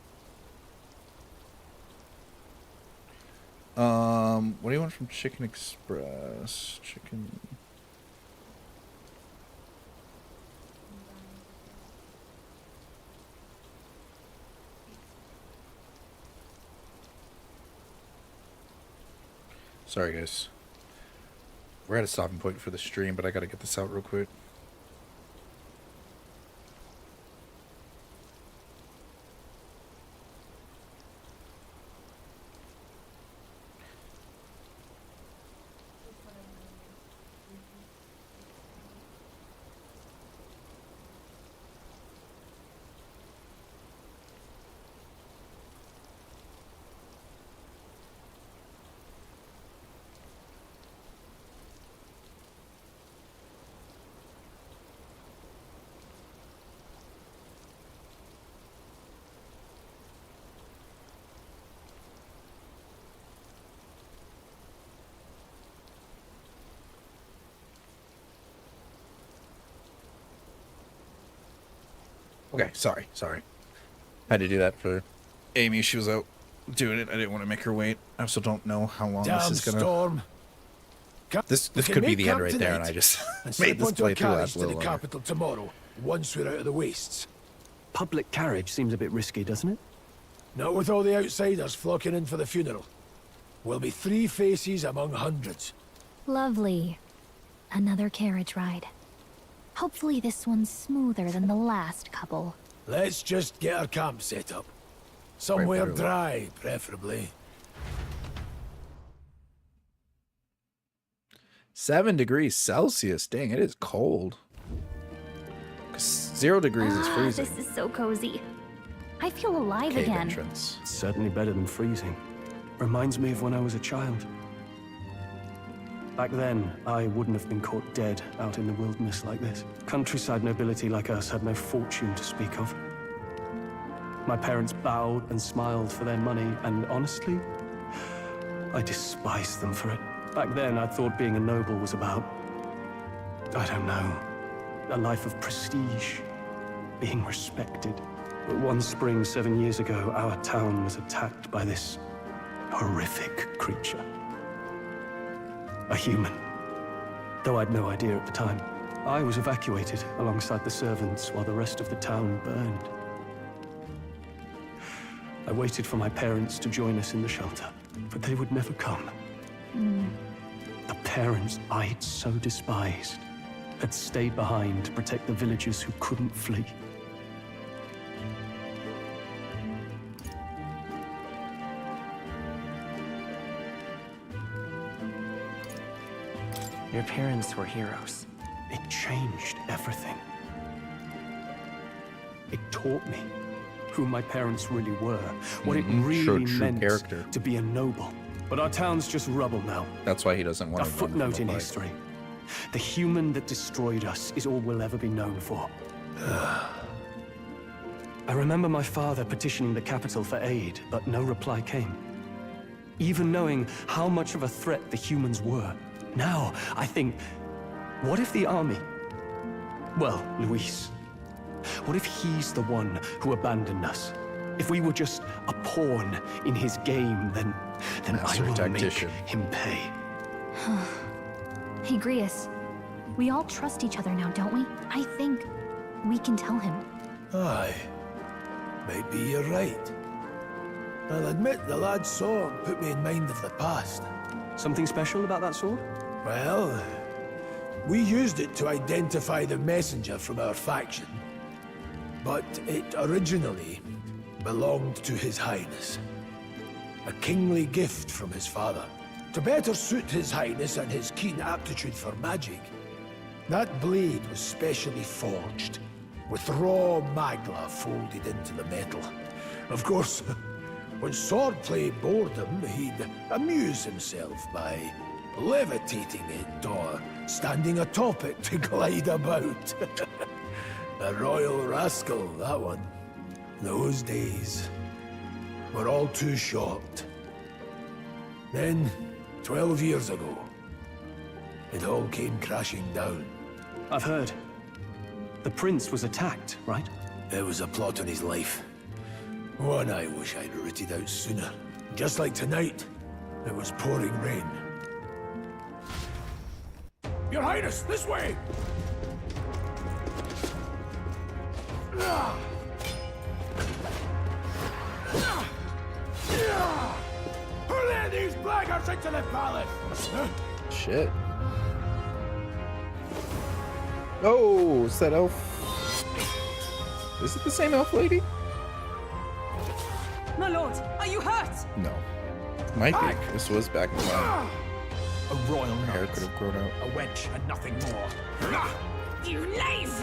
What do you want from Chicken Express? Chicken... Sorry, guys. We're at a stopping point for the stream, but I gotta get this out real quick. Okay, sorry. Had to do that for Amy. She was out doing it. I didn't want to make her wait. I also don't know how long Damn this is gonna. storm. This could be the end right there, and I just made this playthrough last a to little the longer. capital tomorrow, once we're out of the wastes. Public carriage seems a bit risky, doesn't it? Not with all the outsiders flocking in for the funeral. We'll be 3 faces among hundreds. Lovely. Another carriage ride. Hopefully this one's smoother than the last couple. Let's just get our camp set up. Somewhere dry, preferably. 7 degrees Celsius. Dang, it is cold. 0 degrees is freezing. This is so cozy. I feel alive Cave again. entrance. It's certainly better than freezing. Reminds me of when I was a child. Back then, I wouldn't have been caught dead out in the wilderness like this. Countryside nobility like us had no fortune to speak of. My parents bowed and smiled for their money, and honestly, I despised them for it. Back then, I thought being a noble was about, I don't know, a life of prestige, being respected. But one spring 7 years ago, our town was attacked by this horrific creature. A human. Though I'd no idea at the time. I was evacuated alongside the servants while the rest of the town burned. I waited for my parents to join us in the shelter, but they would never come. The parents I'd so despised had stayed behind to protect the villagers who couldn't flee. Your parents were heroes. It changed everything. It taught me who my parents really were, what it really meant to be a noble. But our town's just rubble now. That's why he doesn't want a footnote in history. The human that destroyed us is all we'll ever be known for. I remember my father petitioning the capital for aid, but no reply came. Even knowing how much of a threat the humans were. Now, I think, what if the army? Well, Luis. What if he's the one who abandoned us? If we were just a pawn in his game, then I will make him pay. Hey, Grius. We all trust each other now, don't we? I think we can tell him. Aye. Maybe you're right. I'll admit the lad's sword put me in mind of the past. Something special about that sword? Well, we used it to identify the messenger from our faction. But it originally belonged to His Highness. A kingly gift from his father. To better suit His Highness and his keen aptitude for magic, that blade was specially forged, with raw magla folded into the metal. Of course, when swordplay bored him, he'd amuse himself by levitating it or standing atop it to glide about. A royal rascal, that one. Those days were all too short. Then, 12 years ago, it all came crashing down. I've heard. The prince was attacked, right? It was a plot on his life. One I wish I'd rooted out sooner. Just like tonight, it was pouring rain. Your Highness, this way! Who let these blackguards into the palace? Shit. Oh, is that elf? Is it the same elf lady? My lord, are you hurt? No. Might be. This was back in time. A royal Her hair could have grown out. A wench and nothing more. You knave!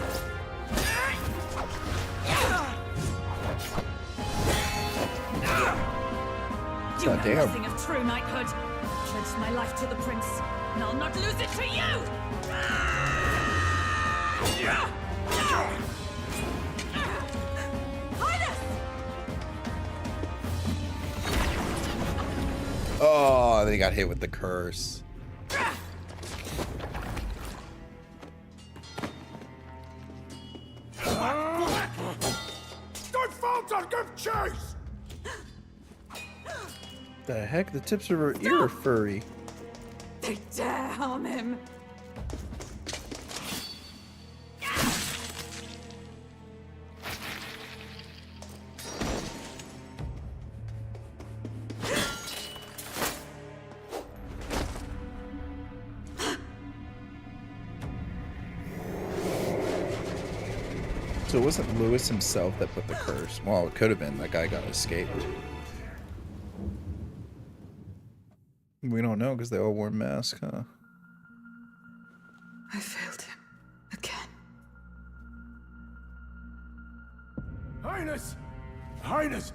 You know Goddamn. nothing of true knighthood. Pledged my life to the prince, and I'll not lose it to you! Highness! Oh, they got hit with the curse. Slaughter, give chase! The heck? The tips of her ear are furry. They dare harm him. So it wasn't Lewis himself that put the curse. Well, it could have been. That guy got escaped. We don't know because they all wore masks, huh? I failed him. Again. Highness! Highness!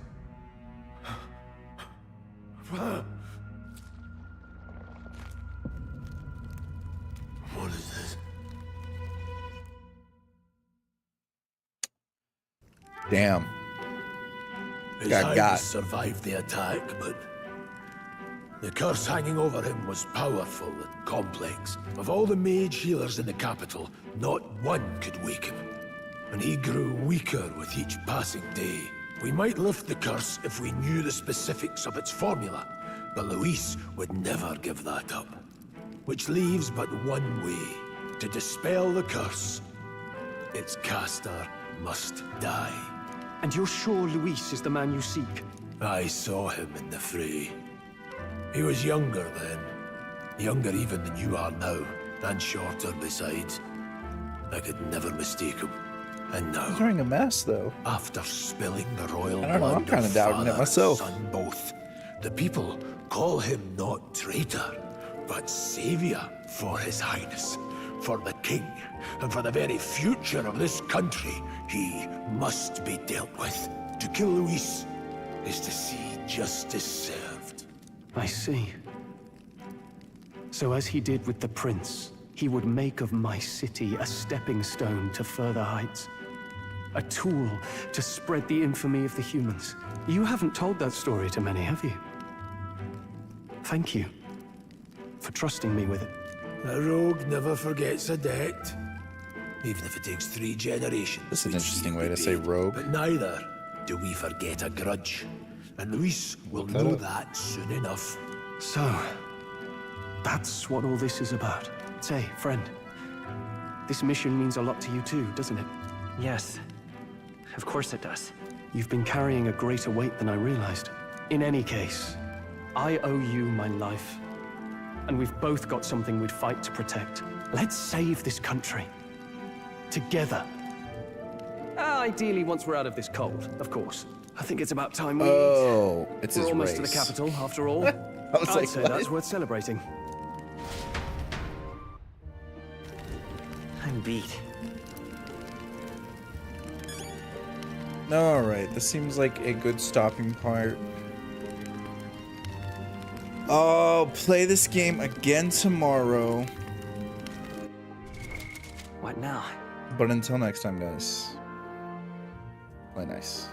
What is this? Damn. His Got Highness survived the attack, but the curse hanging over him was powerful and complex. Of all the mage healers in the capital, not one could wake him. And he grew weaker with each passing day. We might lift the curse if we knew the specifics of its formula, but Luis would never give that up. Which leaves but one way to dispel the curse. Its caster must die. And you're sure Luis is the man you seek? I saw him in the fray. He was younger then. Younger even than you are now, and shorter besides. I could never mistake him. And now, He's wearing a mask, though. after spilling the royal I don't know, I'm blood kinda of doubting it father myself. and son both, the people call him not traitor, but savior for his highness, for the king, and for the very future of this country. He must be dealt with. To kill Luis is to see justice served. I see. So as he did with the prince, he would make of my city a stepping stone to further heights. A tool to spread the infamy of the humans. You haven't told that story to many, have you? Thank you for trusting me with it. A rogue never forgets a debt, even if it takes 3 generations. That's an to interesting see way it to say paid. rogue. But neither do we forget a grudge. And Luis will Look that know up. that soon enough. So, that's what all this is about. Say, friend, this mission means a lot to you too, doesn't it? Yes. Of course it does. You've been carrying a greater weight than I realized. In any case, I owe you my life. And we've both got something we'd fight to protect. Let's save this country. Together. Ideally, once we're out of this cold, of course. I think it's about time we Oh, it's We're his almost to the race. capital, after all. I was I'd like, say what? that's worth celebrating. I'm beat. Alright, this seems like a good stopping part. I'll play this game again tomorrow. What now? But until next time, guys, play nice.